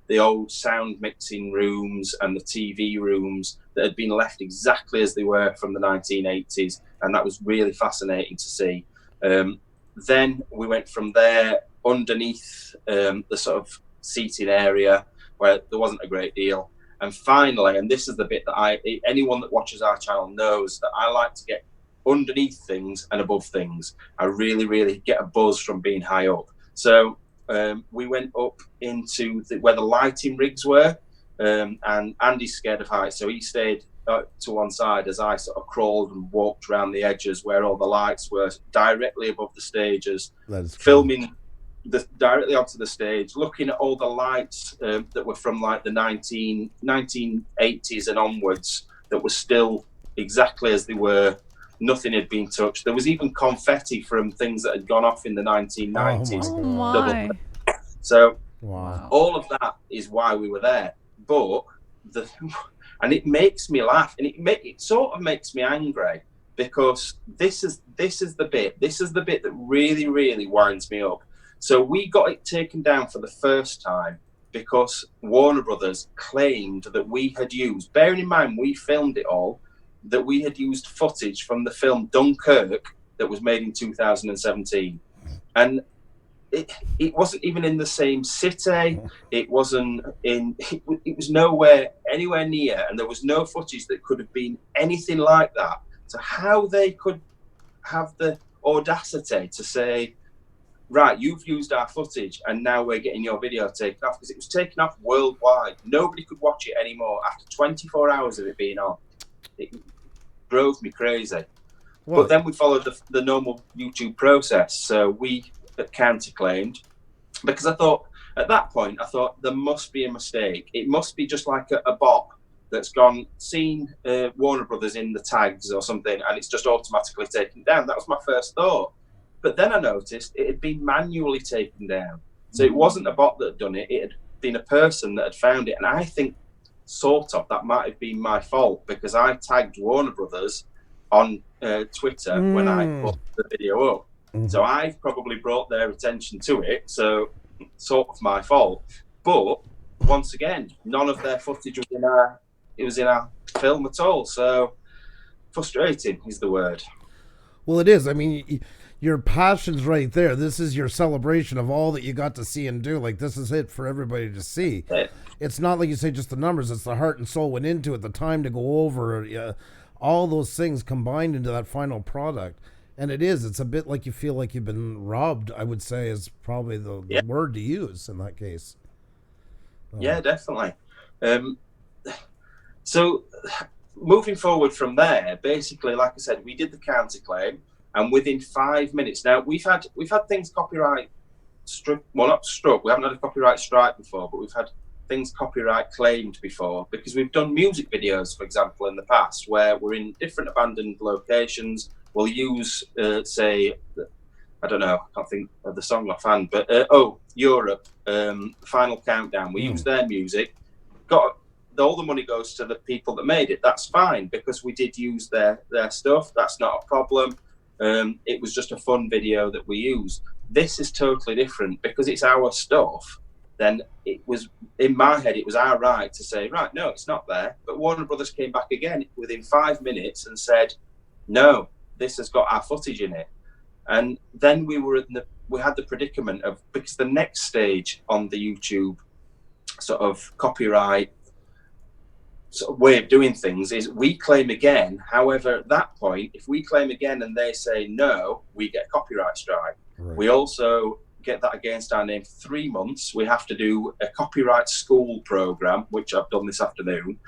The old sound mixing rooms and the TV rooms that had been left exactly as they were from the 1980s, and that was really fascinating to see. Then we went from there underneath the sort of seating area where there wasn't a great deal. And finally, and this is the bit that anyone that watches our channel knows, that I like to get underneath things and above things. I really, really get a buzz from being high up. So we went up into where the lighting rigs were, and Andy's scared of heights, so he stayed to one side as I sort of crawled and walked around the edges where all the lights were, directly above the stages, filming directly onto the stage, looking at all the lights that were from like the 1980s and onwards, that were still exactly as they were. Nothing had been touched. There was even confetti from things that had gone off in the 1990s. Oh my. So wow. All of that is why we were there. But and it makes me laugh, and it sort of makes me angry, because this is the bit that really, really winds me up. So we got it taken down for the first time because Warner Brothers claimed that we had used, bearing in mind we filmed it all, that we had used footage from the film Dunkirk that was made in 2017. And it wasn't even in the same city. It wasn't in. It was anywhere near, and there was no footage that could have been anything like that. So how they could have the audacity to say, right, you've used our footage and now we're getting your video taken off, because it was taken off worldwide. Nobody could watch it anymore after 24 hours of it being on. It drove me crazy. But then we followed the normal YouTube process. So we counterclaimed, because at that point, I thought there must be a mistake. It must be just like a bot that's seen Warner Brothers in the tags or something, and it's just automatically taken down. That was my first thought. But then I noticed it had been manually taken down. So it wasn't a bot that had done it. It had been a person that had found it. And I think that might have been my fault, because I tagged Warner Brothers on Twitter when I put the video up. So I've probably brought their attention to it. So sort of my fault. But once again, none of their footage was in our film at all. So frustrating is the word. Well, it is. I mean, your passion's right there. This is your celebration of all that you got to see and do. Like, this is it for everybody to see. Yeah. It's not like you say just the numbers. It's the heart and soul went into it, the time to go over, all those things combined into that final product. And it's a bit like you feel like you've been robbed, I would say, is probably the word to use in that case. Yeah, definitely. So moving forward from there, basically, like I said, we did the counterclaim, and within 5 minutes, now we've had things copyright struck. Well, not struck. We haven't had a copyright strike before, but we've had things copyright claimed before, because we've done music videos, for example, in the past, where we're in different abandoned locations. We'll use, say, I don't know, I can't think of the song offhand, but Europe, Final Countdown. We use their music. All the money goes to the people that made it. That's fine, because we did use their stuff. That's not a problem. It was just a fun video that we used. This is totally different, because it's our stuff. Then it was, in my head, it was our right to say, right, no, it's not there. But Warner Brothers came back again within 5 minutes and said, no, this has got our footage in it. And then we had the predicament of, because the next stage on the YouTube sort of copyright sort of way of doing things is we claim again. However, at that point, if we claim again and they say no, we get a copyright strike. Right. We also get that against our name for 3 months. We have to do a copyright school program, which I've done this afternoon.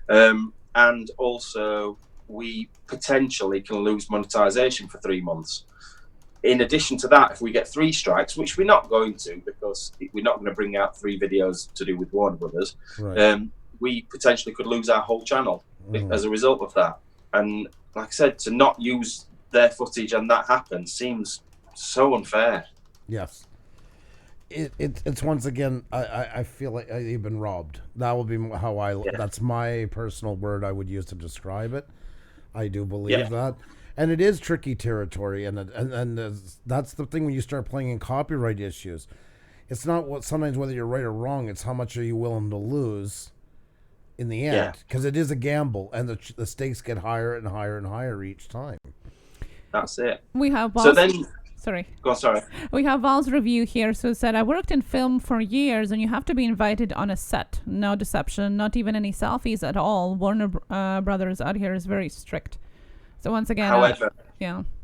And also we potentially can lose monetization for 3 months. In addition to that, if we get 3 strikes, which we're not going to, because we're not going to bring out 3 videos to do with Warner Brothers, right. We potentially could lose our whole channel as a result of that. And like I said, to not use their footage and that happen seems so unfair. Yes. It's once again, I feel like you've been robbed. That will be how that's my personal word I would use to describe it. I do believe that. And it is tricky territory, and that's the thing when you start playing in copyright issues. It's not sometimes whether you're right or wrong, it's how much are you willing to lose in the end, because it is a gamble, and the stakes get higher and higher and higher each time. That's it. We have Sorry. Go on, sorry. We have Val's review here. So it said, I worked in film for years, and you have to be invited on a set. No deception, not even any selfies at all. Warner Brothers out here is very strict. So once again, however,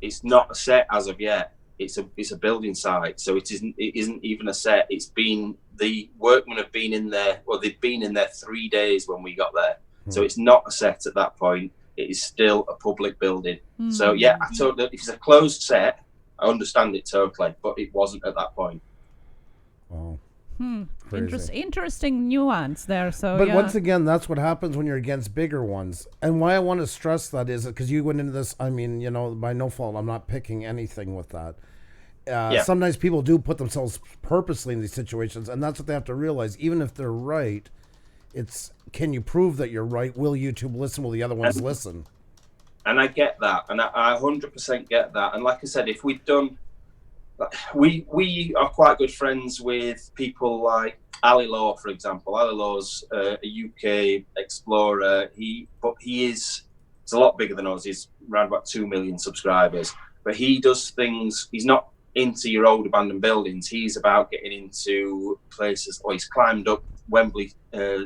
it's not a set as of yet. It's a building site, so it isn't even a set. It's been, the workmen have been in there, well, they've been in there 3 days when we got there. So it's not a set at that point. It is still a public building. So I totally, if it's a closed set, I understand it totally, but it wasn't at that point. Oh, interesting nuance there. So, but once again, that's what happens when you're against bigger ones. And why I want to stress that is because you went into this. I mean, by no fault, I'm not picking anything with that. Sometimes people do put themselves purposely in these situations, and that's what they have to realize. Even if they're right, it's, can you prove that you're right? Will YouTube listen? Will the other ones listen? And I get that, and I 100% get that. And like I said, if we'd done, we are quite good friends with people like Ali Law, for example. Ali Law's a UK explorer. He's a lot bigger than us. He's around about 2 million subscribers. But he does things. He's not into your old abandoned buildings. He's about getting into places. He's climbed up Wembley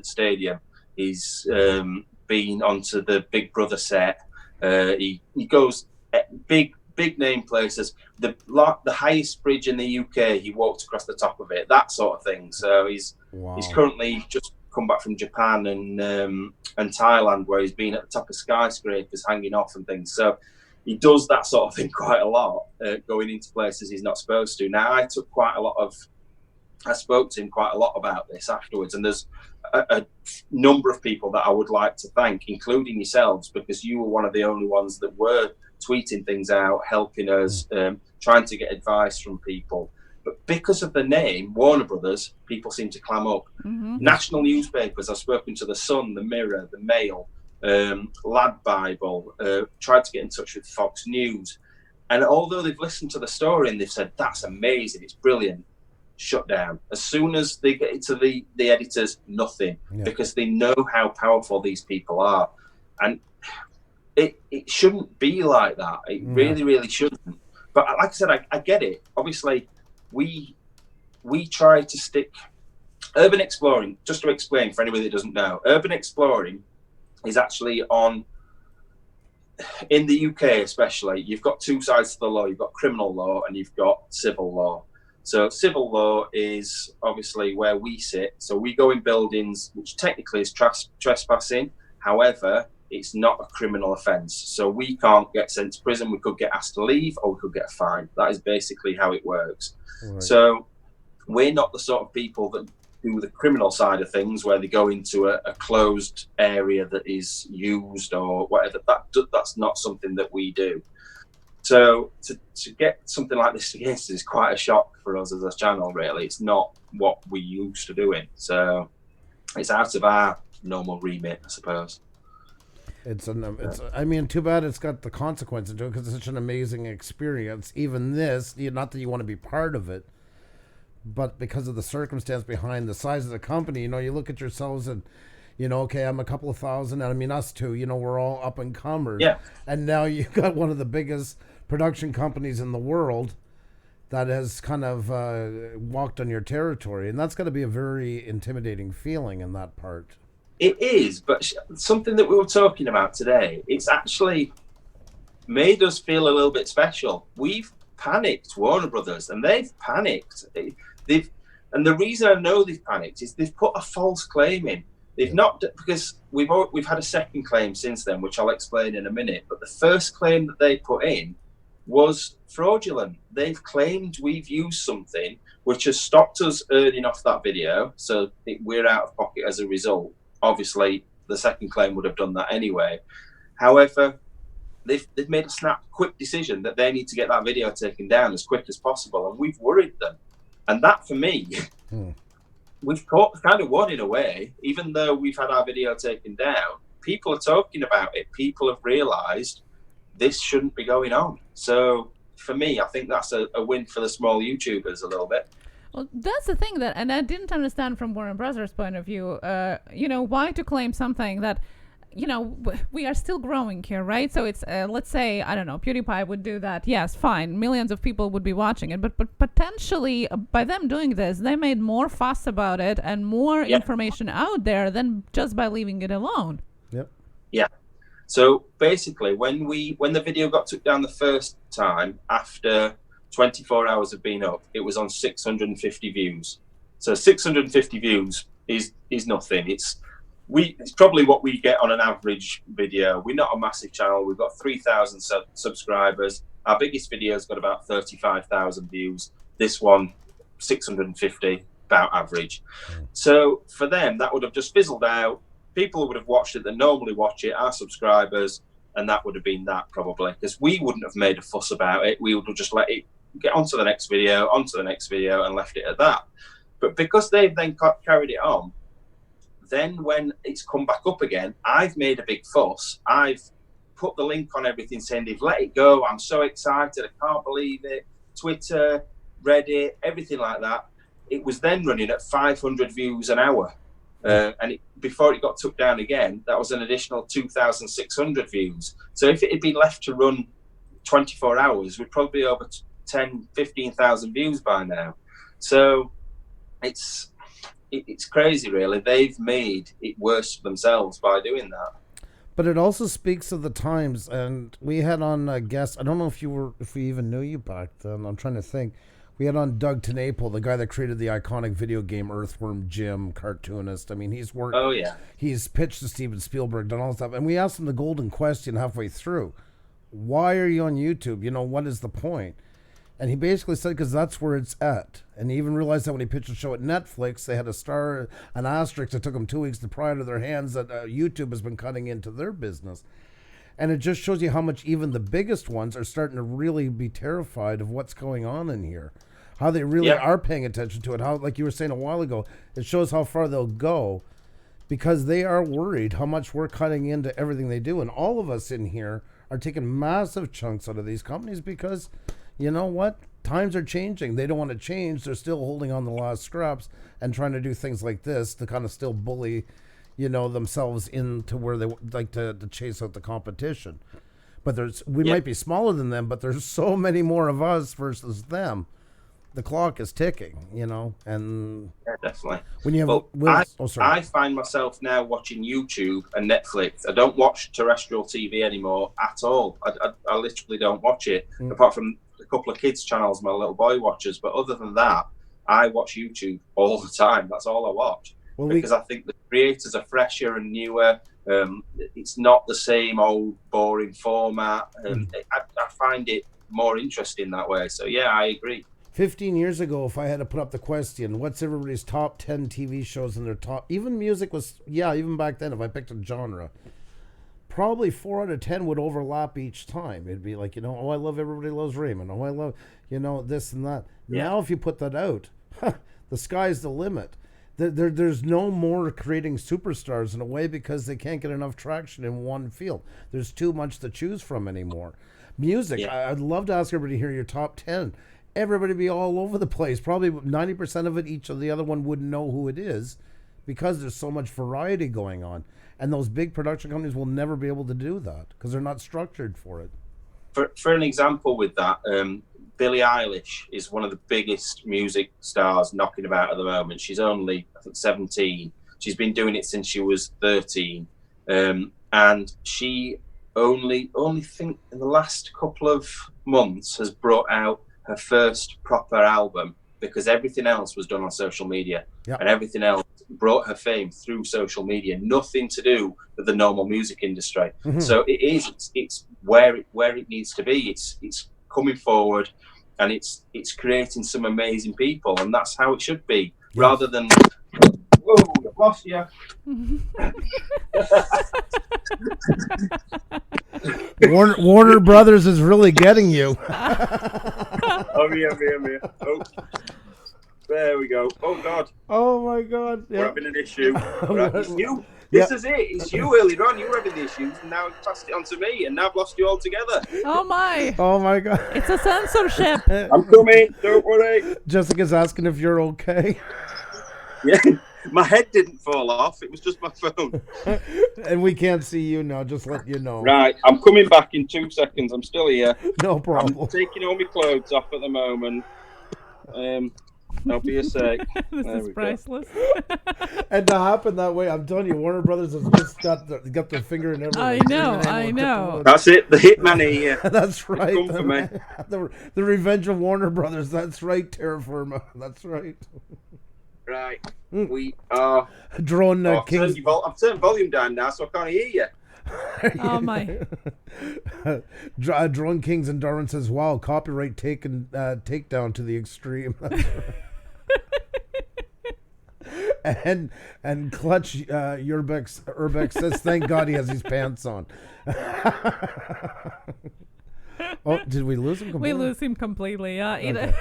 Stadium. He's been onto the Big Brother set. He goes big name places. The highest bridge in the UK, he walked across the top of it. That sort of thing. So he's currently just come back from Japan and Thailand, where he's been at the top of skyscrapers hanging off and things. So he does that sort of thing quite a lot, going into places he's not supposed to. Now, I spoke to him quite a lot about this afterwards, and there's a number of people that I would like to thank, including yourselves, because you were one of the only ones that were tweeting things out, helping us, trying to get advice from people. But because of the name, Warner Brothers, people seem to clam up. National newspapers, I've spoken to The Sun, The Mirror, The Mail, Lad Bible, tried to get in touch with Fox News. And although they've listened to the story and they've said, that's amazing, it's brilliant, shut down. As soon as they get into the editors, nothing, because they know how powerful these people are. And it shouldn't be like that. It really, really shouldn't. But like I said, I get it. Obviously, we try to stick urban exploring. Just to explain for anybody that doesn't know, urban exploring is actually in the UK especially, you've got two sides to the law. You've got criminal law and you've got civil law. So civil law is obviously where we sit. So we go in buildings, which technically is trespassing. However, it's not a criminal offence. So we can't get sent to prison. We could get asked to leave, or we could get a fine. That is basically how it works. Right. So we're not the sort of people that do the criminal side of things, where they go into a closed area that is used or whatever. That's not something that we do. So to get something like this against us is quite a shock for us as a channel, really. It's not what we used to doing. So it's out of our normal remit, I suppose. I mean, too bad it's got the consequences to it, because it's such an amazing experience. Even this, not that you want to be part of it, but because of the circumstance behind the size of the company, you look at yourselves and, okay, I'm a couple of thousand, and I mean, us too, we're all up and comers. Yeah. And now you've got one of the biggest production companies in the world that has kind of walked on your territory, and that's got to be a very intimidating feeling in that part. It is, but something that we were talking about today, it's actually made us feel a little bit special. We've panicked, Warner Brothers, and they've panicked. And the reason I know they've panicked is they've put a false claim in. They've not, because we've had a second claim since then, which I'll explain in a minute. But the first claim that they put in was fraudulent. They've claimed we've used something which has stopped us earning off that video, so we're out of pocket as a result. Obviously, the second claim would have done that anyway. However, they've made a quick decision that they need to get that video taken down as quick as possible, and we've worried them. And that, for me, we've kind of won in a way. Even though we've had our video taken down, people are talking about it. People have realised this shouldn't be going on. So, for me, I think that's a win for the small YouTubers a little bit. Well, that's the thing and I didn't understand from Warner Brothers' point of view, why to claim something that, we are still growing here, right? So it's, let's say, I don't know, PewDiePie would do that. Yes, fine. Millions of people would be watching it. But potentially, by them doing this, they made more fuss about it and more information out there than just by leaving it alone. Yep. Yeah. So basically, when the video got took down the first time, after 24 hours of being up, it was on 650 views. So 650 views is nothing. It's probably what we get on an average video. We're not a massive channel. We've got 3,000 subscribers. Our biggest video's got about 35,000 views. This one, 650, about average. So for them, that would have just fizzled out. People would have watched it that normally watch it, our subscribers, and that would have been that probably, because we wouldn't have made a fuss about it. We would have just let it get onto the next video, and left it at that. But because they've then carried it on, then when it's come back up again, I've made a big fuss. I've put the link on everything saying they've let it go. I'm so excited. I can't believe it. Twitter, Reddit, everything like that. It was then running at 500 views an hour. And before it got took down again, that was an additional 2,600 views. So if it had been left to run 24 hours, we'd probably be over 10, 15,000 views by now. So it's crazy, really. They've made it worse for themselves by doing that. But it also speaks of the times, and we had on a guest. I don't know if we even knew you back then. I'm trying to think. We had on Doug Tenaple, the guy that created the iconic video game Earthworm Jim, cartoonist. I mean, he's worked. Oh yeah. He's pitched to Steven Spielberg, done all this stuff, and we asked him the golden question halfway through: why are you on YouTube? What is the point? And he basically said, because that's where it's at. And he even realized that when he pitched a show at Netflix, they had an asterisk that took them 2 weeks to pry out of their hands that YouTube has been cutting into their business. And it just shows you how much even the biggest ones are starting to really be terrified of what's going on in here. How they really are paying attention to it. How, like you were saying a while ago, it shows how far they'll go because they are worried how much we're cutting into everything they do. And all of us in here are taking massive chunks out of these companies because... you know what? Times are changing. They don't want to change. They're still holding on the last scraps and trying to do things like this to kind of still bully, themselves into where they like to chase out the competition. But we might be smaller than them, but there's so many more of us versus them. The clock is ticking, and yeah, definitely. When you have, I find myself now watching YouTube and Netflix. I don't watch terrestrial TV anymore at all. I literally don't watch it, apart from a couple of kids' channels my little boy watches. But other than that, I watch YouTube all the time. That's all I watch because I think the creators are fresher and newer. It's not the same old boring format. I find it more interesting that way. So yeah, I agree. 15 years ago, if I had to put up the question, what's everybody's top 10 TV shows in their top... Even music was... Yeah, even back then, if I picked a genre, probably 4 out of 10 would overlap each time. It'd be like, oh, I love Everybody Loves Raymond. Oh, I love, this and that. Yeah. Now, if you put that out, the sky's the limit. There's no more creating superstars in a way because they can't get enough traction in one field. There's too much to choose from anymore. Music, I'd love to ask everybody to hear your top 10. Everybody be all over the place. Probably 90% of it, each of the other one wouldn't know who it is because there's so much variety going on. And those big production companies will never be able to do that because they're not structured for it. For an example with that, Billie Eilish is one of the biggest music stars knocking about at the moment. She's only, I think, 17. She's been doing it since she was 13. And she only think in the last couple of months has brought out her first proper album because everything else was done on social media and everything else brought her fame through social media, nothing to do with the normal music industry. So it's where it needs to be. It's coming forward and it's creating some amazing people, and that's how it should be rather than whoa, I've lost you. Warner Brothers is really getting you. I'm here. Oh, there we go. Oh God. Oh my God. We're having an issue. It's you. This is it. It's you earlier on. You were having the issues, and now you've passed it on to me, and now I've lost you altogether. Oh my. Oh my God. It's a censorship. I'm coming. Don't worry. Jessica's asking if you're okay. Yeah. My head didn't fall off. It was just my phone. And we can't see you now, just let you know. Right, I'm coming back in 2 seconds. I'm still here. No problem. I'm taking all my clothes off at the moment. I'll be a sec. This is priceless. And to happen that way, I'm telling you, Warner Brothers has just got their finger in everything. I know. That's it, the hitman here. That's right. Come for me. The revenge of Warner Brothers. That's right, Terra Firma. That's right. Right, we are... Drone Kings. I've turned volume down now, so I can't hear you. Oh, my. Drone Kings and Darwin says, wow, copyright takedown to the extreme. and Clutch Urbex says, thank God he has his pants on. Oh, did we lose him completely? We lose him completely, yeah. Okay.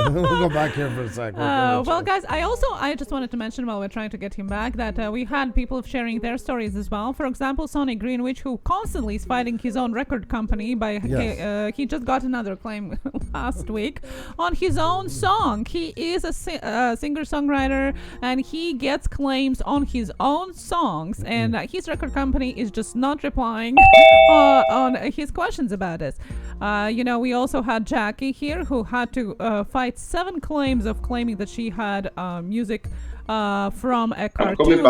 We'll go back here for a sec. Well, guys, I just wanted to mention while we're trying to get him back that we had people sharing their stories as well. For example, Sonny Greenwich, who constantly is fighting his own record company by he just got another claim last week on his own song. He is a singer-songwriter, and he gets claims on his own songs, and his record company is just not replying on his questions about this. We also had Jackie here, who had to fight 7 claims of claiming that she had music from a cartoon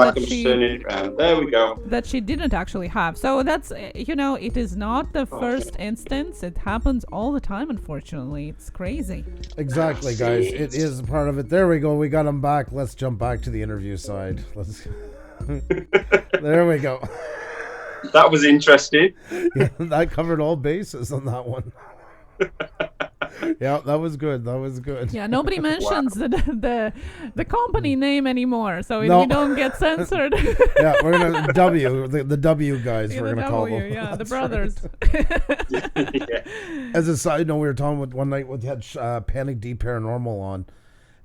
there we go. that she didn't actually have. So that's, it is not the first instance. It happens all the time, unfortunately. It's crazy. Exactly, guys. It is part of it. There we go. We got him back. Let's jump back to the interview side. There we go. That was interesting. Yeah, that covered all bases on that one. Yeah, that was good. Yeah, nobody mentions the company name anymore, so we don't get censored. Yeah, we're gonna the W guys. Yeah, we're gonna call them. Yeah, the brothers. Yeah. As a side note, we were talking with one night we had Panic D Paranormal on,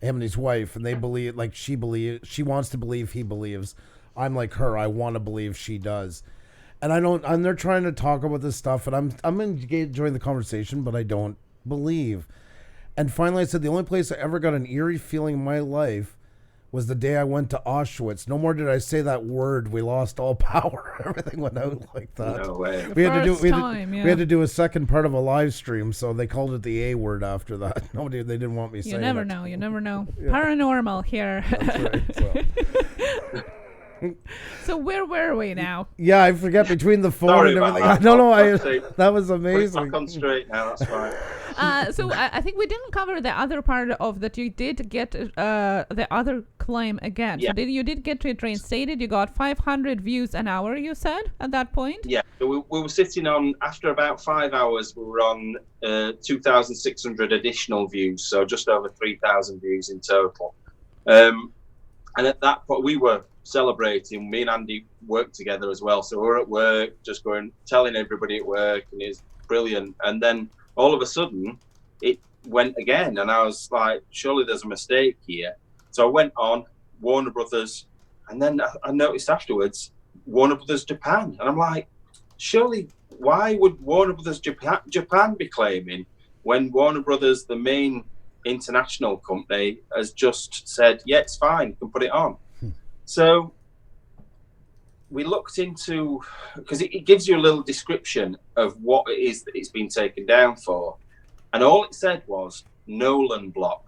him and his wife, and they believe, like, she wants to believe he believes. I'm like her. I want to believe she does. And I don't. And they're trying to talk about this stuff, and I'm enjoying the conversation, but I don't believe. And finally, I said the only place I ever got an eerie feeling in my life was the day I went to Auschwitz. No more did I say that word. We lost all power. Everything went out like that. No way. We had to do a second part of a live stream, so they called it the A word after that. They didn't want me saying it. You never know. Yeah. Paranormal here. That's right. So where were we now? Yeah, I forget between the phone and everything. That was amazing. Back on straight now, that's fine. So I think we didn't cover the other part of that. You did get the other claim again. Yeah. So you did get it reinstated. You got 500 views an hour, you said, at that point? Yeah. So we were sitting on, after about 5 hours, we were on 2,600 additional views. So just over 3,000 views in total. And at that point, we were celebrating. Me and Andy worked together as well, so we're at work just telling everybody at work, and it's brilliant. And then all of a sudden it went again, and I was like, surely there's a mistake here. So I went on Warner Brothers, and then I noticed afterwards Warner Brothers Japan, and I'm like, surely why would Warner Brothers Japan be claiming when Warner Brothers, the main international company, has just said, yeah, it's fine, you can put it on. So we looked into, because it gives you a little description of what it is that it's been taken down for. And all it said was Nolan block.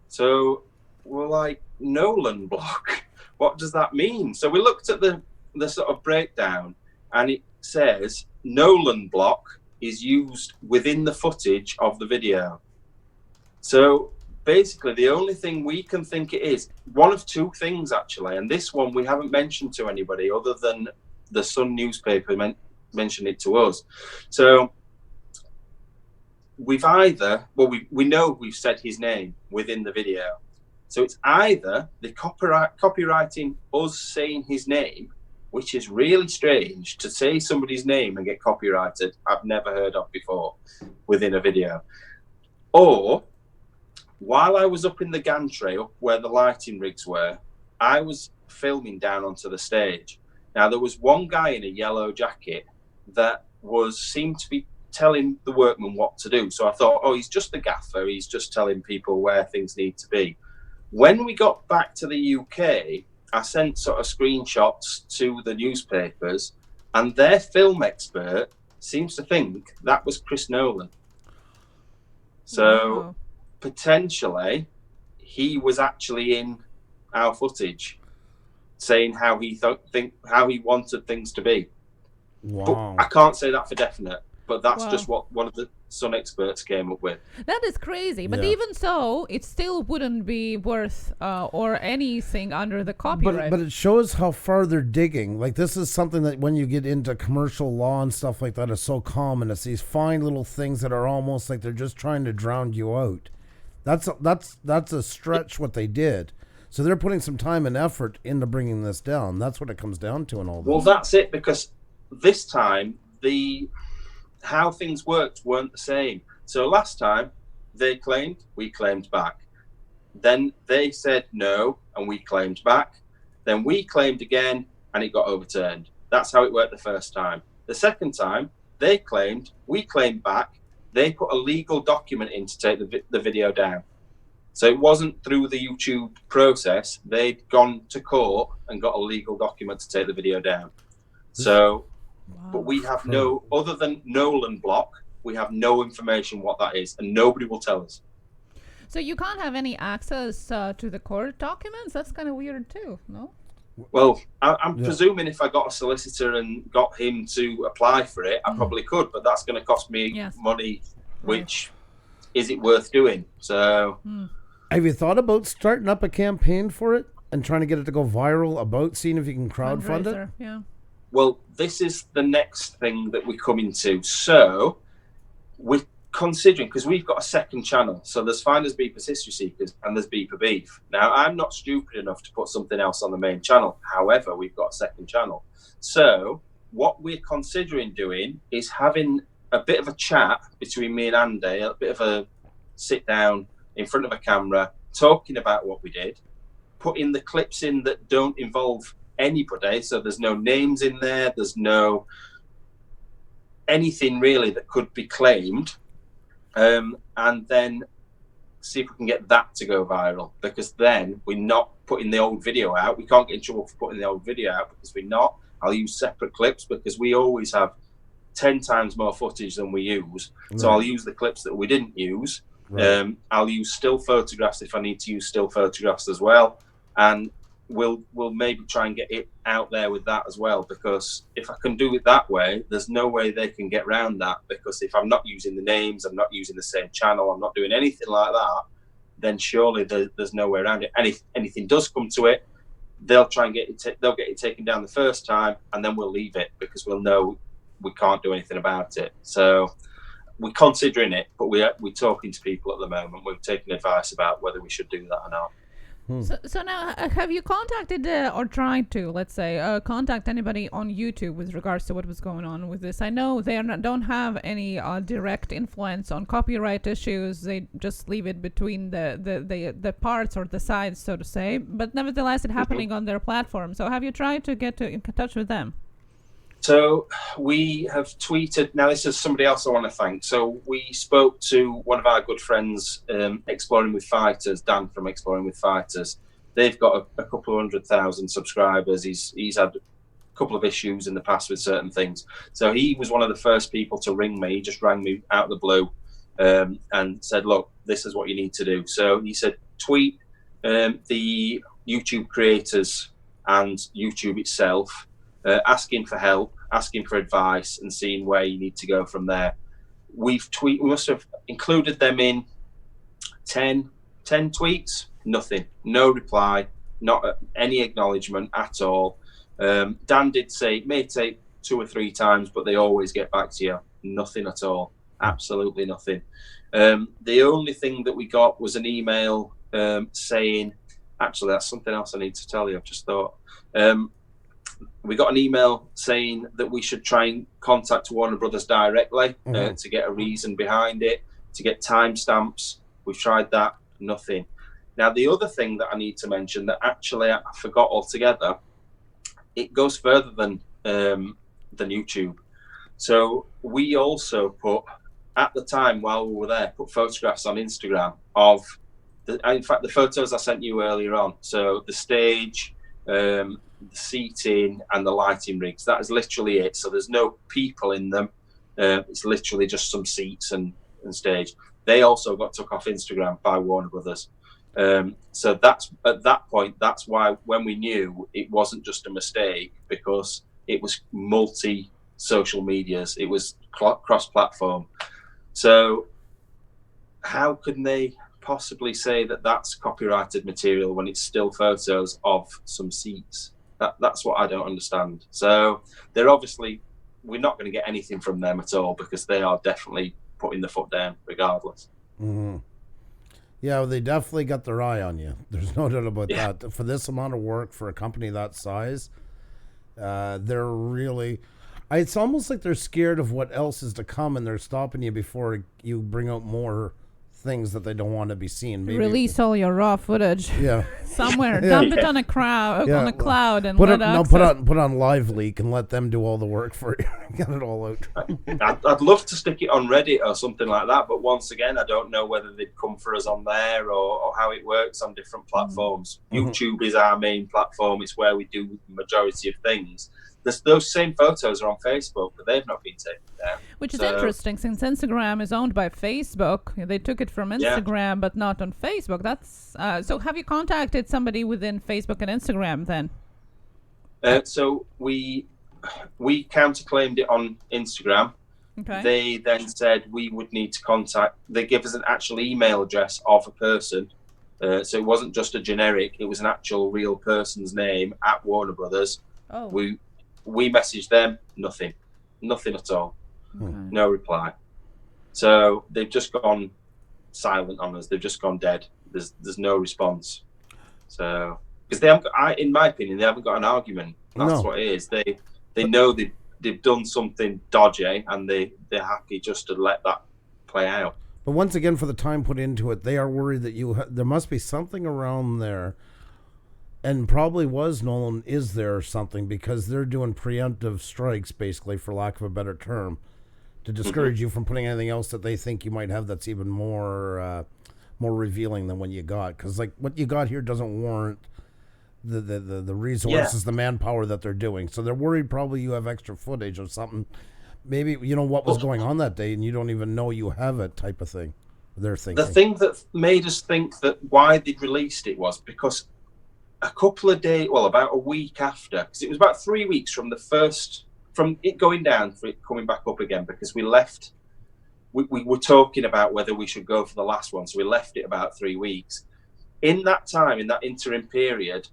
So we're like, Nolan block? What does that mean? So we looked at the sort of breakdown, and it says Nolan block is used within the footage of the video. So basically, the only thing we can think it is, one of two things, actually, and this one we haven't mentioned to anybody other than the Sun newspaper mentioned it to us. So we've either, we know we've said his name within the video. So it's either the copywriting us saying his name, which is really strange to say somebody's name and get copyrighted. I've never heard of before within a video. Or while I was up in the gantry, up where the lighting rigs were, I was filming down onto the stage. Now, there was one guy in a yellow jacket that seemed to be telling the workmen what to do. So I thought, oh, he's just the gaffer. He's just telling people where things need to be. When we got back to the UK, I sent sort of screenshots to the newspapers, and their film expert seems to think that was Chris Nolan. So... Wow. Potentially, he was actually in our footage, saying how he how he wanted things to be. Wow! But I can't say that for definite, but that's just what one of the Sun experts came up with. That is crazy, but even so, it still wouldn't be worth or anything under the copyright. But it shows how far they're digging. Like, this is something that when you get into commercial law and stuff like that is so common. It's these fine little things that are almost like they're just trying to drown you out. That's a stretch what they did. So they're putting some time and effort into bringing this down. That's what it comes down to in all this. Well, that's it, because this time how things worked weren't the same. So last time They claimed, we claimed back. Then they said no, and we claimed back. Then we claimed again, and it got overturned. That's how it worked the first time. The second time, they claimed, we claimed back. They put a legal document in to take the video down. So it wasn't through the YouTube process. They'd gone to court and got a legal document to take the video down. So, but we have no, other than Nolan block, we have no information what that is, and nobody will tell us. So you can't have any access to the court documents? That's kind of weird too, no? Well, I'm presuming if I got a solicitor and got him to apply for it, I probably could, but that's going to cost me money, which is it worth doing? So, have you thought about starting up a campaign for it and trying to get it to go viral, about seeing if you can crowdfund it? Yeah. Well, this is the next thing that we come into. So, we're considering, because we've got a second channel. So there's Finders Beepers History Seekers and there's Beeper Beef. Now, I'm not stupid enough to put something else on the main channel. However, we've got a second channel. So what we're considering doing is having a bit of a chat between me and Andy, a bit of a sit down in front of a camera, talking about what we did, putting the clips in that don't involve anybody. So there's no names in there. There's no anything really that could be claimed. And then see if we can get that to go viral, because then we're not putting the old video out. We can't get in trouble for putting the old video out because we're not. I'll use separate clips because we always have 10 times more footage than we use. Right. So I'll use the clips that we didn't use. Right. I'll use still photographs if I need to use still photographs as well. And we'll maybe try and get it out there with that as well, because if I can do it that way, there's no way they can get around that, because if I'm not using the names, I'm not using the same channel, I'm not doing anything like that, then surely there's no way around it. And if anything does come to it, they'll try and get it taken down the first time, and then we'll leave it because we'll know we can't do anything about it. So we're considering it, but we're talking to people at the moment. We're taking advice about whether we should do that or not. So now, have you contacted or tried to, let's say, contact anybody on YouTube with regards to what was going on with this? I know they don't have any direct influence on copyright issues. They just leave it between the parts or the sides, so to say. But nevertheless, it's happening on their platform. So have you tried to get in touch with them? So we have tweeted. Now, this is somebody else I want to thank. So we spoke to one of our good friends, Exploring with Fighters, Dan from Exploring with Fighters. They've got a couple of 100,000 subscribers. He's had a couple of issues in the past with certain things. So he was one of the first people to ring me. He just rang me out of the blue and said, look, this is what you need to do. So he said, tweet the YouTube creators and YouTube itself, asking for help, asking for advice, and seeing where you need to go from there. We must have included them in 10 tweets. Nothing, no reply, not any acknowledgement at all. Dan did say it may take 2 or 3 times, but they always get back to you. Nothing at all, absolutely nothing. The only thing that we got was an email saying, actually, that's something else I need to tell you. I've just thought. We got an email saying that we should try and contact Warner Brothers directly to get a reason behind it, to get timestamps. We've tried that, nothing. Now, the other thing that I need to mention that actually I forgot altogether, it goes further than YouTube. So we also put, at the time while we were there, put photographs on Instagram of, in fact, the photos I sent you earlier on. So the stage, the seating and the lighting rigs. That is literally it. So there's no people in them. It's literally just some seats and stage. They also got took off Instagram by Warner Brothers. So that's at that point, that's why when we knew it wasn't just a mistake, because it was multi social medias, it was cross-platform. So how can they possibly say that that's copyrighted material when it's still photos of some seats? That's what I don't understand. So they're obviously, we're not going to get anything from them at all, because they are definitely putting the foot down regardless. Mm-hmm. Yeah, well, they definitely got their eye on you. There's no doubt about that. For this amount of work for a company that size, they're really, it's almost like they're scared of what else is to come, and they're stopping you before you bring out more things that they don't want to be seen. Maybe Release all your raw footage. Yeah. Somewhere, dump it on a cloud, Yeah. on a cloud, and put let put on Live Leak and let them do all the work for you. Get it all out. I'd love to stick it on Reddit or something like that, but once again, I don't know whether they'd come for us on there or how it works on different platforms. YouTube is our main platform. It's where we do the majority of things. Those same photos are on Facebook, but they've not been taken down. Which is interesting, since Instagram is owned by Facebook. They took it from Instagram, but not on Facebook. That's so. Have you contacted somebody within Facebook and Instagram then? So we counterclaimed it on Instagram. Okay. They then said we would need to contact. They give us an actual email address of a person. So it wasn't just a generic. It was an actual real person's name at Warner Brothers. Oh. We messaged them, nothing at all, Okay. no reply. So they've just gone silent on us. They've just gone dead. There's no response. So because they haven't got, in my opinion, they haven't got an argument. That's what it is. They know they've done something dodgy, and they're happy just to let that play out. But once again, for the time put into it, they are worried that there must be something around there. And probably Nolan is there or something, because they're doing preemptive strikes, basically, for lack of a better term, to discourage you from putting anything else that they think you might have that's even more revealing than what you got. Because like what you got here doesn't warrant the resources, the manpower that they're doing. So they're worried probably you have extra footage of something. Maybe you know what was going on that day, and you don't even know you have it, type of thing. They're thinking. The thing that made us think that why they'd released it was because a couple of days, well, about a week after, because it was about 3 weeks from it going down for it coming back up again, because we left, we were talking about whether we should go for the last one, so we left it about 3 weeks. In that time, in that interim period,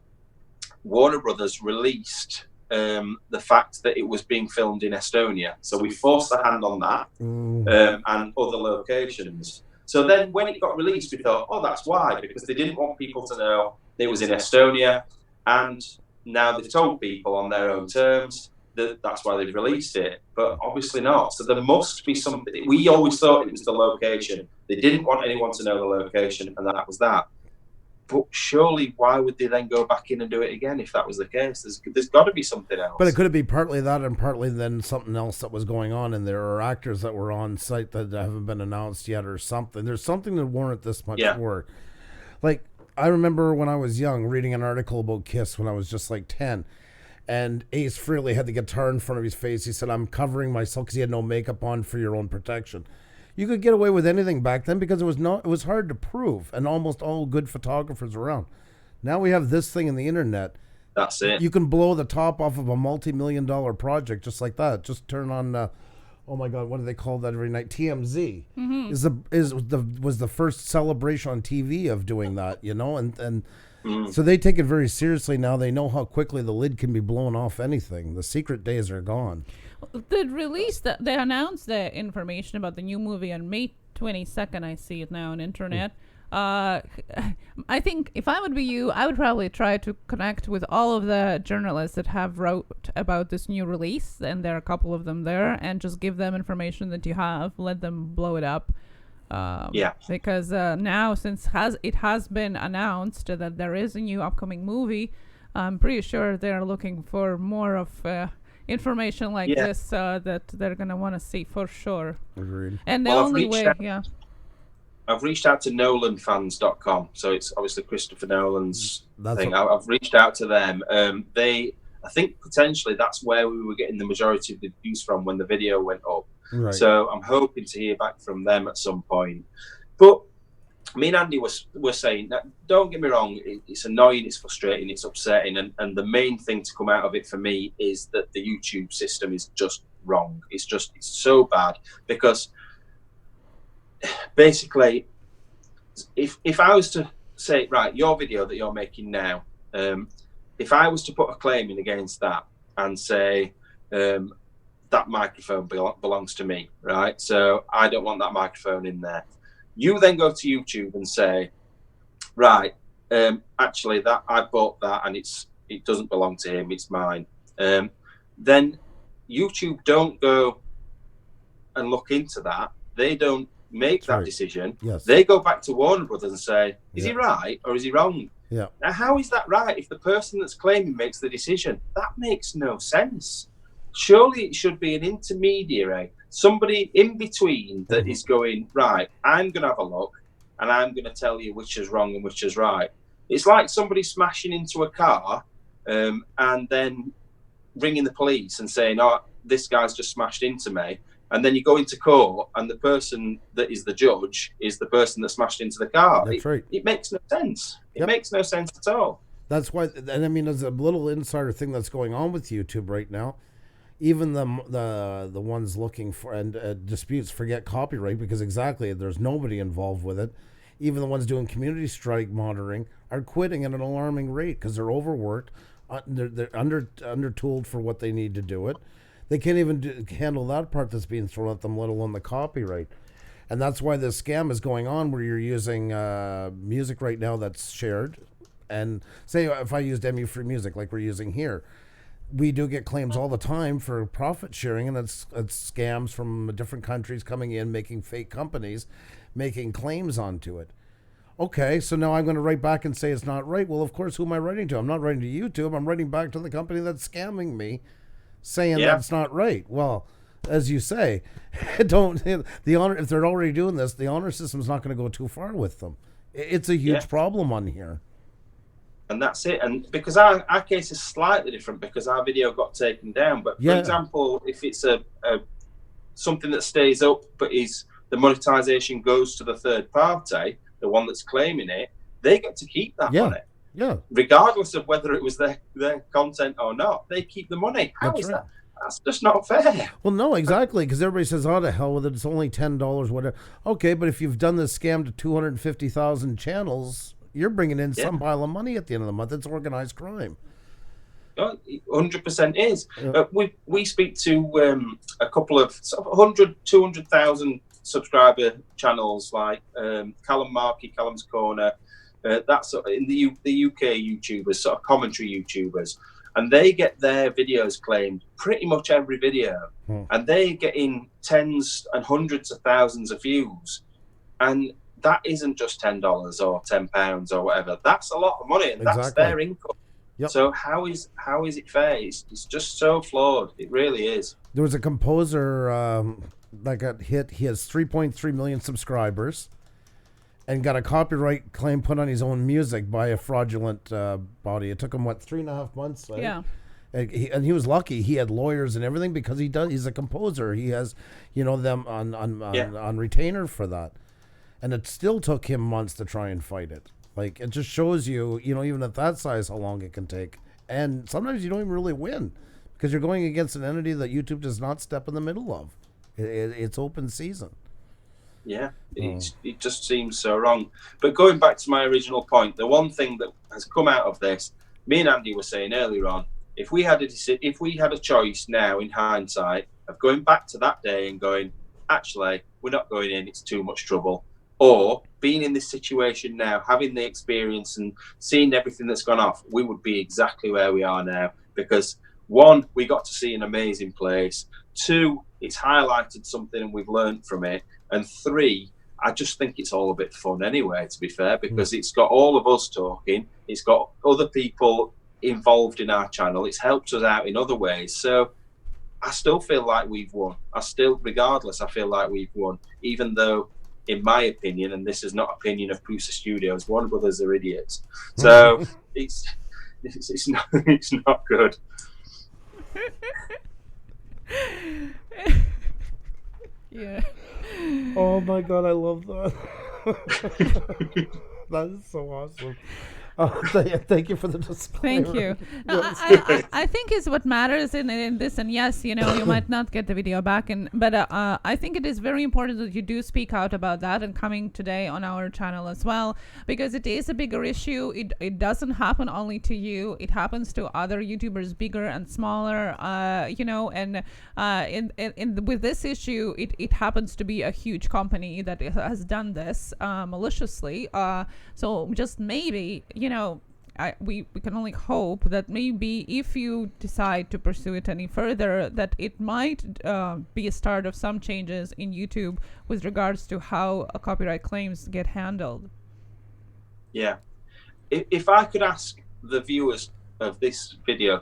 Warner Brothers released the fact that it was being filmed in Estonia, so we forced the hand on that and other locations. So then when it got released, we thought, oh, that's why, because they didn't want people to know it was in Estonia, and now they've told people on their own terms that that's why they've released it, but obviously not. So there must be something. We always thought it was the location. They didn't want anyone to know the location, and that was that. But surely, why would they then go back in and do it again if that was the case? There's got to be something else. But it could be partly that, and partly then something else that was going on, and there are actors that were on site that haven't been announced yet, or something. There's something to warrant this much work. Like, I remember when I was young reading an article about Kiss when I was just like 10, and Ace Frehley had the guitar in front of his face. He said, "I'm covering myself," because he had no makeup on, for your own protection. You could get away with anything back then because it was hard to prove, and almost all good photographers around. Now we have this thing in the internet. That's it. You can blow the top off of a multi-million-dollar project just like that. Just turn on oh my God, what do they call that every night? TMZ was the first celebration on TV of doing that, you know, and so they take it very seriously now. They know how quickly the lid can be blown off anything. The secret days are gone. They announced the information about the new movie on May 22nd. I see it now on internet. I think if I would be you, I would probably try to connect with all of the journalists that have wrote about this new release, and there are a couple of them there, and just give them information that you have, let them blow it up. Because now, since it has been announced that there is a new upcoming movie, I'm pretty sure they're looking for more of information like this that they're going to want to see for sure. Agreed. And the only way, I've reached out to NolanFans.com, so it's obviously Christopher Nolan's thing. I've reached out to them. I think potentially that's where we were getting the majority of the views from when the video went up. Right. So I'm hoping to hear back from them at some point. But me and Andy were saying that, don't get me wrong, it's annoying, it's frustrating, it's upsetting, and the main thing to come out of it for me is that the YouTube system is just wrong. It's so bad, because basically, if I was to say, right, your video that you're making now, if I was to put a claim in against that and say that microphone belongs to me, right? So I don't want that microphone in there. You then go to YouTube and say, right, actually, that I bought that and it doesn't belong to him, it's mine. Then YouTube don't go and look into that. They don't make that decision. Yes. They go back to Warner Brothers and say, is he right or is he wrong? Yeah. Now, how is that right if the person that's claiming makes the decision? That makes no sense. Surely it should be an intermediary, somebody in between that is going, right, I'm going to have a look and I'm going to tell you which is wrong and which is right. It's like somebody smashing into a car and then ringing the police and saying, oh, this guy's just smashed into me. And then you go into court and the person that is the judge is the person that smashed into the car. That's right. It makes no sense. It makes no sense at all. That's why, and I mean, there's a little insider thing that's going on with YouTube right now. Even the ones looking for and disputes forget copyright because exactly there's nobody involved with it. Even the ones doing community strike monitoring are quitting at an alarming rate because they're overworked. They're under-tooled for what they need to do it. They can't even handle that part that's being thrown at them, let alone the copyright. And that's why this scam is going on where you're using music right now that's shared. And say if I used MU Free Music like we're using here, we do get claims all the time for profit sharing, and it's scams from different countries coming in, making fake companies, making claims onto it. Okay, so now I'm going to write back and say it's not right. Well, of course, who am I writing to? I'm not writing to YouTube. I'm writing back to the company that's scamming me, saying that's not right. Well, as you say, the honor, if they're already doing this, the honor system's not going to go too far with them. It's a huge problem on here. And that's it. And because our case is slightly different because our video got taken down. But for example, if it's a something that stays up, but the monetization goes to the third party, the one that's claiming it, they get to keep that money. Yeah. Regardless of whether it was their content or not, they keep the money. How is that? That's just not fair. Well, no, exactly, because everybody says, oh, to hell with it, it's only $10, whatever. Okay, but if you've done this scam to 250,000 channels, you're bringing in some pile of money at the end of the month. It's organized crime. 100% is. We speak to a couple of 100, 200,000 subscriber channels like Callum Markey, Callum's Corner, that's in the UK YouTubers, sort of commentary YouTubers. And they get their videos claimed pretty much every video. And they get in tens and hundreds of thousands of views. And that isn't just $10 or £10 or whatever. That's a lot of money, and that's their income. Yep. So how is it fair? It's just so flawed. It really is. There was a composer that got hit. He has 3.3 million subscribers and got a copyright claim put on his own music by a fraudulent body. It took him, 3.5 months? Yeah. And he was lucky. He had lawyers and everything because he's a composer. He has, them on retainer for that. And it still took him months to try and fight it. Like, it just shows you, even at that size, how long it can take. And sometimes you don't even really win because you're going against an entity that YouTube does not step in the middle of. It's open season. Yeah, it just seems so wrong. But going back to my original point, the one thing that has come out of this, me and Andy were saying earlier on, if we had a choice now in hindsight of going back to that day and going, actually, we're not going in, it's too much trouble, or being in this situation now, having the experience and seeing everything that's gone off, we would be exactly where we are now. Because 1, we got to see an amazing place. 2, it's highlighted something and we've learned from it. And 3, I just think it's all a bit fun anyway, to be fair, because it's got all of us talking. It's got other people involved in our channel. It's helped us out in other ways. So I still feel like we've won. Regardless, I feel like we've won, even though, in my opinion, and this is not opinion of Pusa Studios, Warner Brothers are idiots. So it's not good. Yeah. Oh my God, I love that. That is so awesome. Thank you for the disclaimer. Thank you. No, I think is what matters in this, and yes, you might not get the video back, but I think it is very important that you do speak out about that and coming today on our channel as well, because it is a bigger issue. It doesn't happen only to you. It happens to other YouTubers, bigger and smaller, and with this issue, it happens to be a huge company that has done this maliciously. So just maybe, we can only hope that maybe if you decide to pursue it any further, that it might be a start of some changes in YouTube with regards to how copyright claims get handled. Yeah. If I could ask the viewers of this video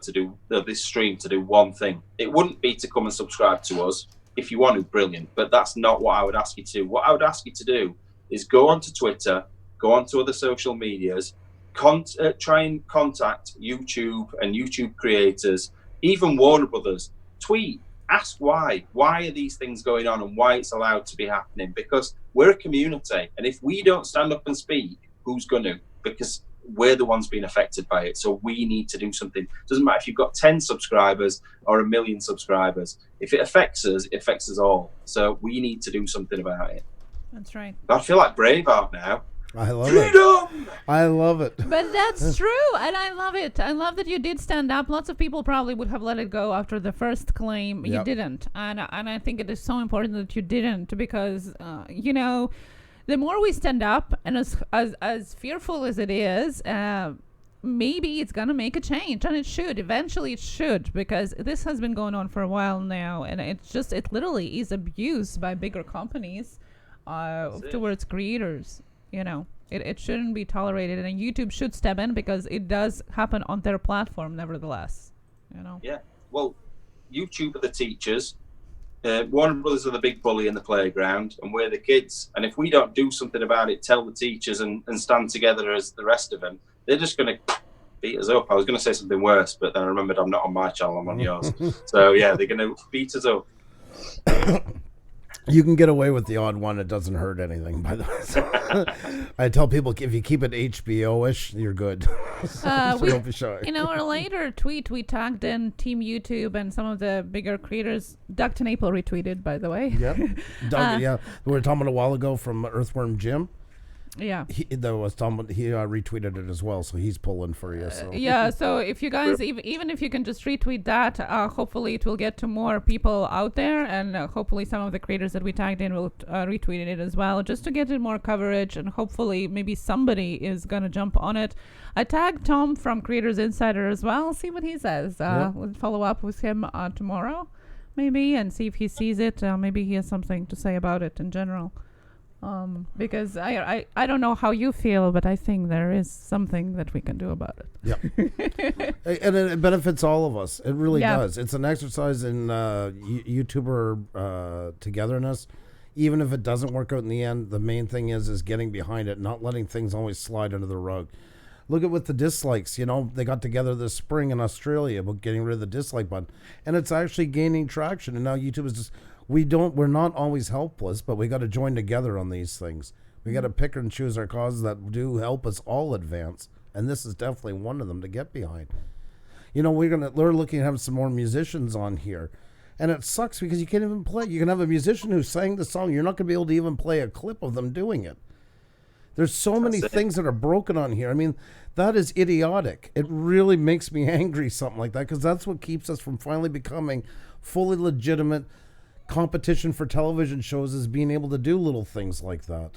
this stream to do one thing, it wouldn't be to come and subscribe to us. If you want to, brilliant, but that's not what I would ask you to. What I would ask you to do is go onto Twitter, go onto other social medias, try and contact YouTube and YouTube creators, even Warner Brothers. Tweet, ask why are these things going on and why it's allowed to be happening, because we're a community, and if we don't stand up and speak, who's going to? Because we're the ones being affected by it. So we need to do something. Doesn't matter if you've got 10 subscribers or 1 million subscribers. If it affects us, it affects us all. So we need to do something about it. That's right. I feel like Braveheart now. I love Freedom! it. I love it. But that's true, and I love it. I love that you did stand up. Lots of people probably would have let it go after the first claim. You didn't, and I think it is so important that you didn't, because the more we stand up, and as fearful as it is, maybe it's gonna make a change, and it should. Eventually it should, because this has been going on for a while now, and it literally is abuse by bigger companies towards creators. It shouldn't be tolerated, and YouTube should step in, because it does happen on their platform nevertheless. Yeah, well, YouTube are the teachers, Warner Brothers are the big bully in the playground, and we're the kids. And if we don't do something about it, tell the teachers and stand together as the rest of them, they're just going to beat us up. I was going to say something worse, but then I remembered I'm not on my channel, I'm on yours. So yeah, they're going to beat us up. You can get away with the odd one. It doesn't hurt anything, by the way. I tell people, if you keep it HBO-ish, you're good. So don't be shy. In our later tweet, we tagged in Team YouTube and some of the bigger creators. Doug Tenaple retweeted, by the way. Yep. Doug, we were talking about a while ago from Earthworm Jim. Yeah. He retweeted it as well, so he's pulling for you. So. So if you guys, even if you can just retweet that, hopefully it will get to more people out there, and hopefully some of the creators that we tagged in will retweet it as well, just to get it more coverage, and hopefully maybe somebody is going to jump on it. I tagged Tom from Creators Insider as well, see what he says. We'll follow up with him tomorrow, maybe, and see if he sees it. Maybe he has something to say about it in general. Because I don't know how you feel, but I think there is something that we can do about it. Yeah. And it benefits all of us. It really does. It's an exercise in YouTuber togetherness. Even if it doesn't work out in the end, the main thing is getting behind it, not letting things always slide under the rug. Look at with the dislikes. They got together this spring in Australia about getting rid of the dislike button, and it's actually gaining traction. And now YouTube is just... We're not always helpless, but we got to join together on these things. We got to pick and choose our causes that do help us all advance, and this is definitely one of them to get behind. We're looking at having some more musicians on here, and it sucks because you can't even play. You can have a musician who sang the song. You're not going to be able to even play a clip of them doing it. There's so many things that are broken on here. I mean, that is idiotic. It really makes me angry, something like that, because that's what keeps us from finally becoming fully legitimate competition for television shows, is being able to do little things like that.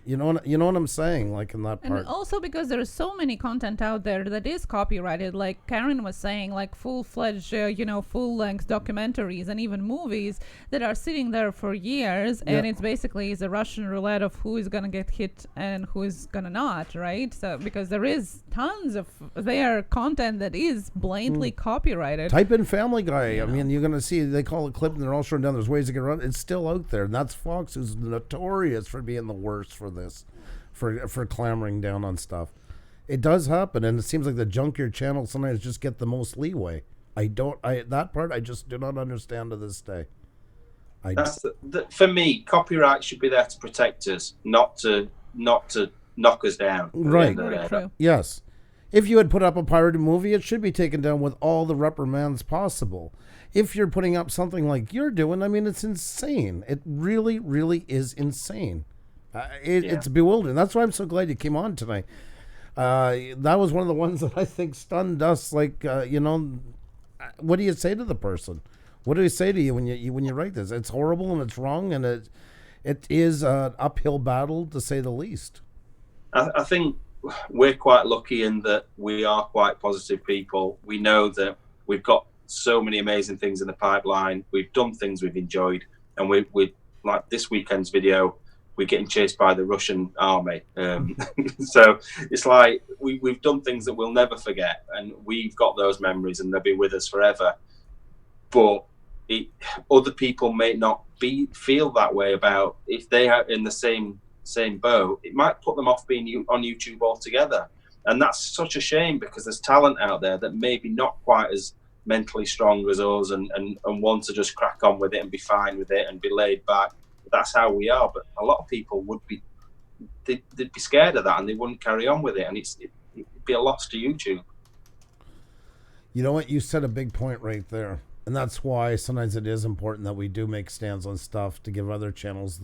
You know what I'm saying, like in that part. And also because there is so many content out there that is copyrighted, like Karen was saying, like full-fledged, full-length documentaries and even movies that are sitting there for years, and it's basically a Russian roulette of who is going to get hit and who is going to not, right? So because there is tons of their content that is blatantly copyrighted. Type in Family Guy. I mean, you're going to see, they call it clip and they're all showing down. There's ways to get around. It's still out there, and that's Fox, who's notorious for being the worst for this, for clamoring down on stuff. It does happen, and it seems like the junkier channels sometimes just get the most leeway. That part I just do not understand to this day. For me, copyright should be there to protect us, not to knock us down. Right. Very true. Yes. If you had put up a pirated movie, it should be taken down with all the reprimands possible. If you're putting up something like you're doing, I mean, it's insane. It really, really is insane. It's bewildering. That's why I'm so glad you came on tonight. That was one of the ones that I think stunned us. Like, what do you say to the person? What do you say to you when you write this? It's horrible and it's wrong, and it is an uphill battle, to say the least. I think we're quite lucky in that we are quite positive people. We know that we've got so many amazing things in the pipeline. We've done things we've enjoyed, and we like this weekend's video, we're getting chased by the Russian army. So it's like we've done things that we'll never forget, and we've got those memories, and they'll be with us forever. But other people may not feel that way about, if they are in the same boat, it might put them off being on YouTube altogether. And that's such a shame, because there's talent out there that maybe not quite as mentally strong as us and want to just crack on with it and be fine with it and be laid back. That's how we are. But a lot of people they'd be scared of that, and they wouldn't carry on with it, and it'd be a loss to YouTube. You know what? You said a big point right there. And that's why sometimes it is important that we do make stands on stuff to give other channels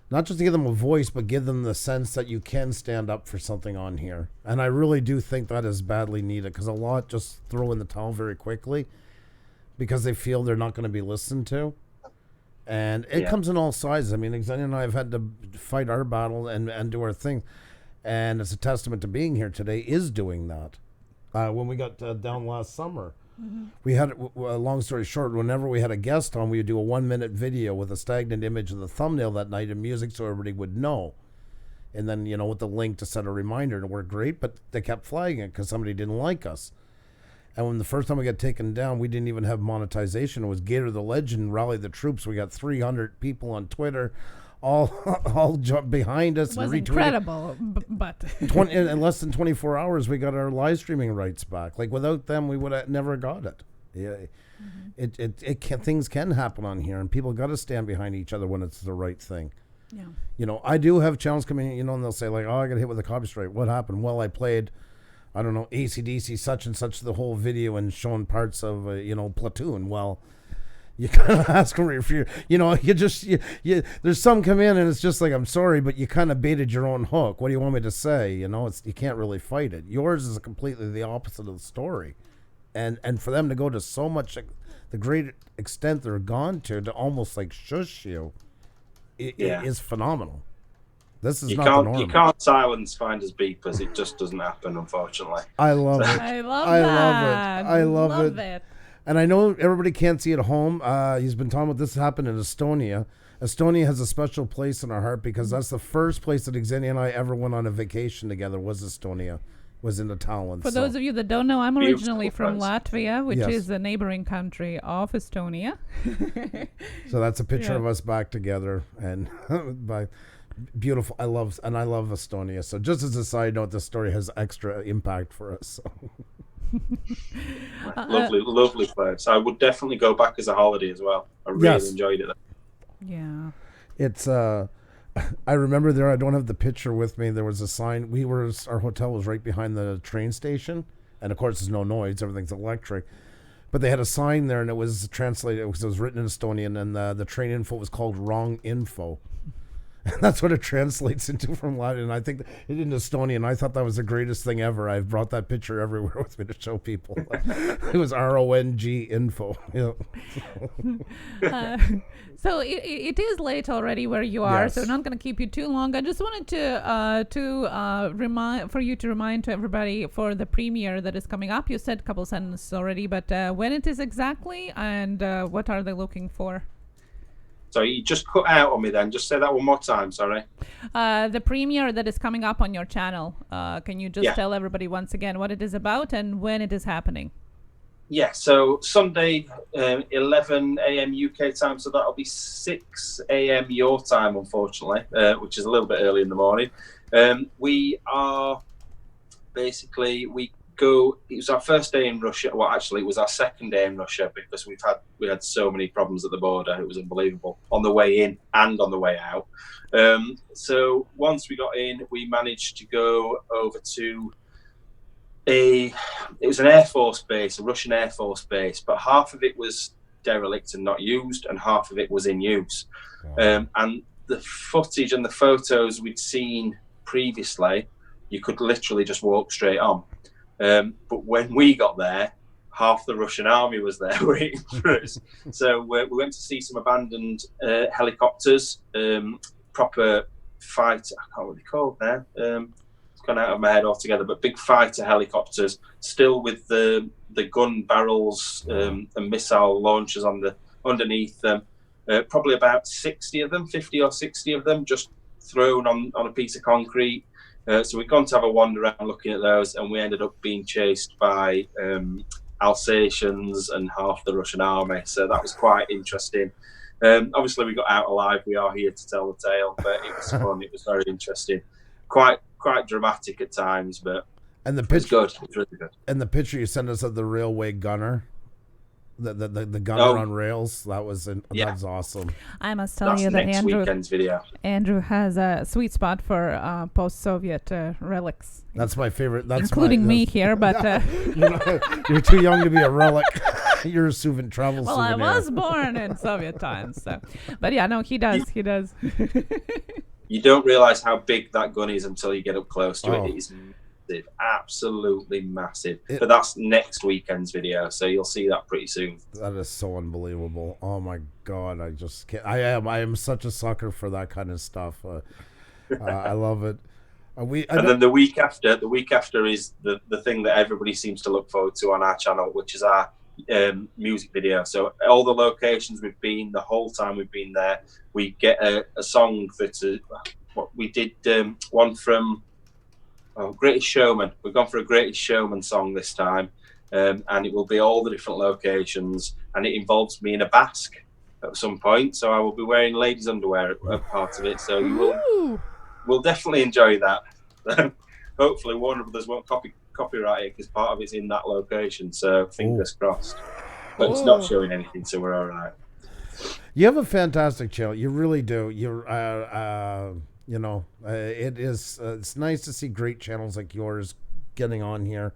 not just to give them a voice, but give them the sense that you can stand up for something on here. And I really do think that is badly needed, because a lot just throw in the towel very quickly because they feel they're not going to be listened to. And it comes in all sizes. I mean, Xenia and I have had to fight our battle and do our thing. And it's a testament to being here today is doing that. When we got down last summer, we had, long story short, whenever we had a guest on, we would do a 1-minute video with a stagnant image of the thumbnail that night and music so everybody would know. And then, with the link to set a reminder, and it worked great, but they kept flagging it because somebody didn't like us. And when the first time we got taken down, we didn't even have monetization. It was Gator the Legend, Rally the Troops. We got 300 people on Twitter, all jumped behind us. It was and retweeted. incredible, but In less than 24 hours, we got our live streaming rights back. Like, without them, we would have never got it. Yeah, things can happen on here, and people got to stand behind each other when it's the right thing. Yeah. I do have channels coming in, and they'll say, like, oh, I got hit with a copy strike. What happened? Well, I played, I don't know, AC/DC such and such the whole video and showing parts of, Platoon. Well, you kind of ask them if there's some come in and it's just like, I'm sorry, but you kind of baited your own hook. What do you want me to say? You can't really fight it. Yours is completely the opposite of the story. And for them to go to so much, the great extent they're gone to almost like shush you, is phenomenal. This is not the norm. You can't silence finders beepers. It just doesn't happen, unfortunately. I love it. I love it. And I know everybody can't see at home. He's been talking about this happened in Estonia. Estonia has a special place in our heart because that's the first place that Xenia and I ever went on a vacation together was Estonia, was in the Tallinn. For those of you that don't know, I'm originally from place. Latvia, which is the neighboring country of Estonia. So that's a picture of us back together, and by beautiful. I love Estonia. So just as a side note, this story has extra impact for us. So. Lovely place. I would definitely go back as a holiday as well. I really enjoyed it. Yeah. It's I remember there, I don't have the picture with me. There was a sign. Our hotel was right behind the train station, and of course there's no noise, everything's electric. But they had a sign there, and it was translated because it was written in Estonian, and the train info was called Wrong Info. And that's what it translates into from Latin. And I think it in Estonian. I thought that was the greatest thing ever. I've brought that picture everywhere with me to show people. It was RONG info. So it is late already where you are, so I'm not going to keep you too long. I just wanted to remind to everybody for the premiere that is coming up. You said a couple sentences already, but when it is exactly, and what are they looking for? So you just cut out on me then. Just say that one more time, sorry. The premiere that is coming up on your channel. Can you just tell everybody once again what it is about and when it is happening? Yeah, so Sunday, 11 a.m. UK time, so that'll be 6 a.m. your time, unfortunately, which is a little bit early in the morning. We are basically, it was our first day in Russia. Well, actually, it was our second day in Russia because we had so many problems at the border. It was unbelievable on the way in and on the way out. So once we got in, we managed to go over to it was an Air Force base, a Russian Air Force base, but half of it was derelict and not used, and half of it was in use. Wow. And the footage and the photos we'd seen previously, you could literally just walk straight on. But when we got there, half the Russian army was there waiting for us. So we went to see some abandoned helicopters, proper fight. I can't remember what they're called now. gone out of my head altogether, but big fighter helicopters, still with the gun barrels and missile launchers underneath them. Probably about 50 or 60 of them, just thrown on a piece of concrete. So we've gone to have a wander around looking at those, and we ended up being chased by Alsatians and half the Russian army. So that was quite interesting. Obviously, we got out alive. We are here to tell the tale, but it was fun. It was very interesting. Quite dramatic at times, but it was good. It was really good. And the picture you sent us of the railway gunner, the gunner on rails, that was awesome. I must tell you that next weekend's video. Andrew has a sweet spot for post-Soviet relics. That's my favorite. Including me here, but you're too young to be a relic. You're a travel souvenir. I was born in Soviet times, so. But yeah, no, he does. He does. You don't realize how big that gun is until you get up close to it. It is massive, absolutely massive. But that's next weekend's video, so you'll see that pretty soon. That is so unbelievable. Oh my God, I just can't. I am such a sucker for that kind of stuff. I love it. Then the week after is the thing that everybody seems to look forward to on our channel, which is our music video. So all the locations we've been, the whole time we've been there, we get a song that what we did one from Greatest Showman. We've gone for a Greatest Showman song this time, and it will be all the different locations, and it involves me in a basque at some point, so I will be wearing ladies' underwear at part of it, so you will definitely enjoy that. Hopefully Warner Brothers won't copyright it, because part of it's in that location, so fingers crossed. But it's not showing anything, so we're all right. You have a fantastic channel. You really do. You're it is it's nice to see great channels like yours getting on here,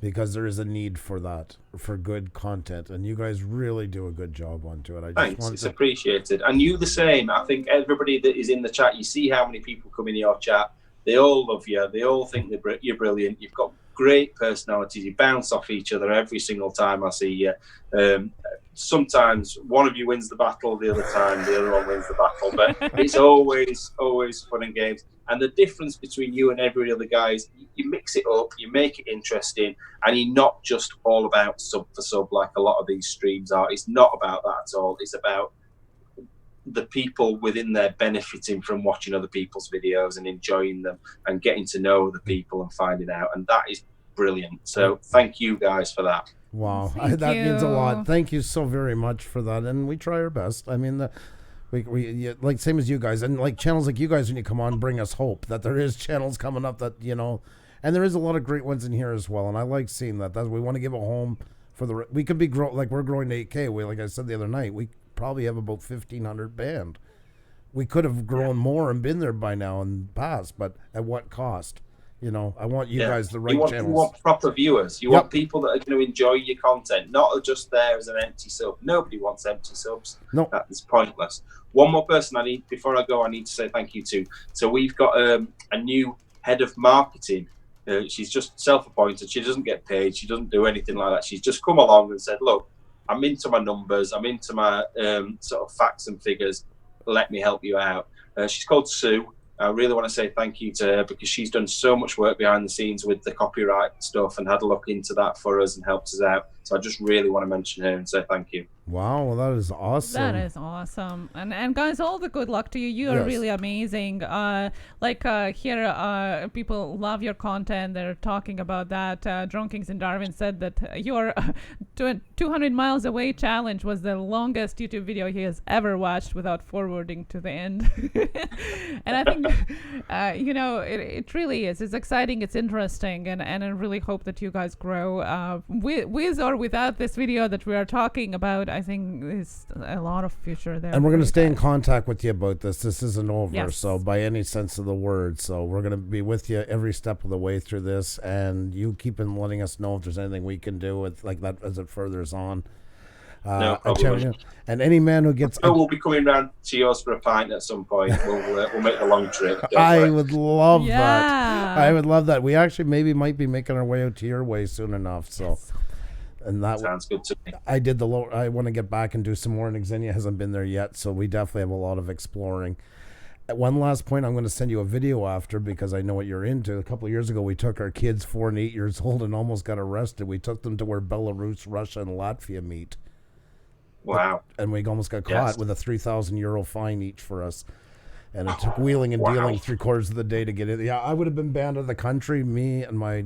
because there is a need for that, for good content, and you guys really do a good job onto it. Thanks, it's appreciated. And you the same. I think everybody that is in the chat, you see how many people come in your chat. They all love you. They all think you're brilliant. You've got great personalities. You bounce off each other every single time I see you. Sometimes one of you wins the battle, the other time the other one wins the battle. But it's always fun and games. And the difference between you and every other guy is you mix it up, you make it interesting, and you're not just all about sub for sub like a lot of these streams are. It's not about that at all. It's about the people within there benefiting from watching other people's videos and enjoying them and getting to know the people and finding out, and that is brilliant. So thank you guys for that. Wow, that means a lot. Thank you so very much for that, and we try our best. I mean, we like same as you guys, and like channels like you guys when you come on bring us hope that there is channels coming up that and there is a lot of great ones in here as well, and I like seeing that. We want to give a home for we could be we're growing to 8K. Like I said the other night, we probably have about 1,500 band. We could have grown more and been there by now and past, but at what cost? I want you guys the right channels. You want proper viewers. You want people that are going to enjoy your content, not just there as an empty sub. Nobody wants empty subs. No, that's pointless. One more person I need to say thank you to. So we've got a new head of marketing. She's just self-appointed. She doesn't get paid. She doesn't do anything like that. She's just come along and said, look, I'm into my numbers. I'm into my sort of facts and figures. Let me help you out. She's called Sue. I really want to say thank you to her, because she's done so much work behind the scenes with the copyright stuff and had a look into that for us and helped us out. So I just really want to mention her and say thank you. Wow, well, that is awesome. That is awesome. And guys, all the good luck to you. You are really amazing. Here, people love your content. They're talking about that. Drunkings in Darwin said that your 200 miles away challenge was the longest YouTube video he has ever watched without forwarding to the end. And I think, it really is. It's exciting. It's interesting. And I really hope that you guys grow with or without this video that we are talking about. I think there's a lot of future there. And we're going to stay in contact with you about this. This isn't over, so by any sense of the word. So we're going to be with you every step of the way through this, and you keep on letting us know if there's anything we can do with like that as it furthers on. No problem. And any man who gets... we'll be coming round to yours for a pint at some point. We'll make the long trip. I would love that. I would love that. We actually might be making our way out to your way soon enough. So. Yes. And that sounds good to me. I want to get back and do some more, and Xenia hasn't been there yet, so we definitely have a lot of exploring. one last point, I'm going to send you a video after because I know what you're into. A couple of years ago, we took our kids, 4 and 8 years old, and almost got arrested. We took them to where Belarus, Russia, and Latvia meet. Wow. And we almost got caught with a €3,000 fine each for us. And it took wheeling and dealing 3/4 of the day to get in. Yeah, I would have been banned out of the country, me and my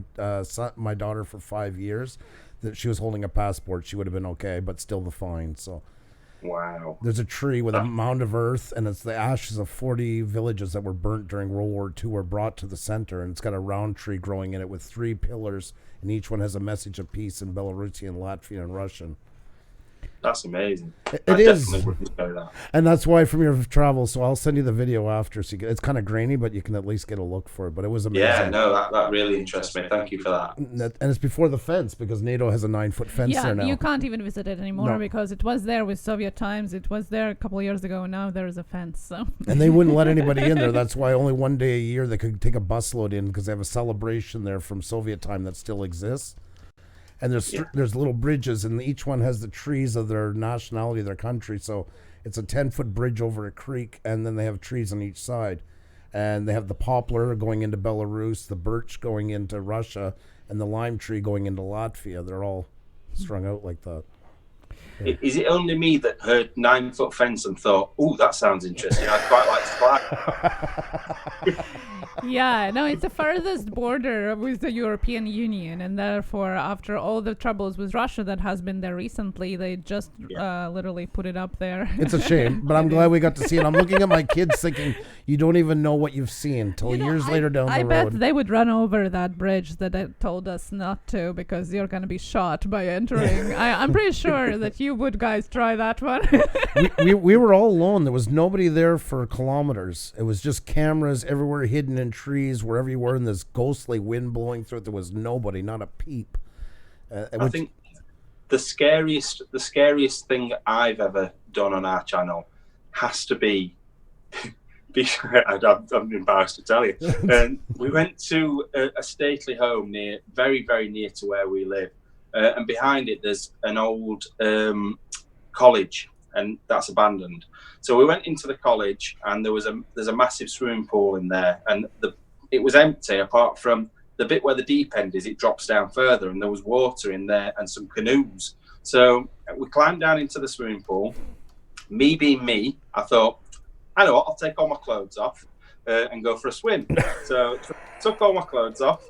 my daughter, for 5 years. That she was holding a passport, she would have been okay, but still the fine. So, wow. There's a tree with a mound of earth, and it's the ashes of 40 villages that were burnt during World War II were brought to the center, and it's got a round tree growing in it with 3 pillars, and each one has a message of peace in Belarusian, Latvian, and Russian. That's amazing. It is. And that's why from your travels, so I'll send you the video after. So it's kind of grainy, but you can at least get a look for it. But it was amazing. Yeah, no, that really interests me. Thank you for that. And it's before the fence because NATO has a 9-foot fence there now. You can't even visit it anymore because it was there with Soviet times. It was there a couple of years ago. Now there is a fence. So. And they wouldn't let anybody in there. That's why only one day a year they could take a busload in because they have a celebration there from Soviet time that still exists. And there's little bridges, and each one has the trees of their nationality, their country. So it's a 10-foot bridge over a creek, and then they have trees on each side. And they have the poplar going into Belarus, the birch going into Russia, and the lime tree going into Latvia. They're all strung out like that. Yeah. Is it only me that heard 9-foot fence and thought, "Oh, that sounds interesting. I'd quite like to fly"? Yeah, no, it's the farthest border with the European Union, and therefore, after all the troubles with Russia that has been there recently, they just literally put it up there. It's a shame, but I'm glad we got to see it. I'm looking at my kids thinking, you don't even know what you've seen till years later down the road. I bet they would run over that bridge that they told us not to because you're going to be shot by entering. I'm pretty sure that you would guys try that one. we were all alone. There was nobody there for kilometers. It was just cameras everywhere hidden in trees, wherever you were, and this ghostly wind blowing through it. There was nobody, not a peep. I think the scariest thing I've ever done on our channel has to be I'm embarrassed to tell you. We went to a stately home very, very near to where we live. And behind it, there's an old college, and that's abandoned. So we went into the college, and there's a massive swimming pool in there, and it was empty apart from the bit where the deep end is. It drops down further, and there was water in there and some canoes. So we climbed down into the swimming pool. Me being me, I thought, I know what, I'll take all my clothes off and go for a swim. So took all my clothes off,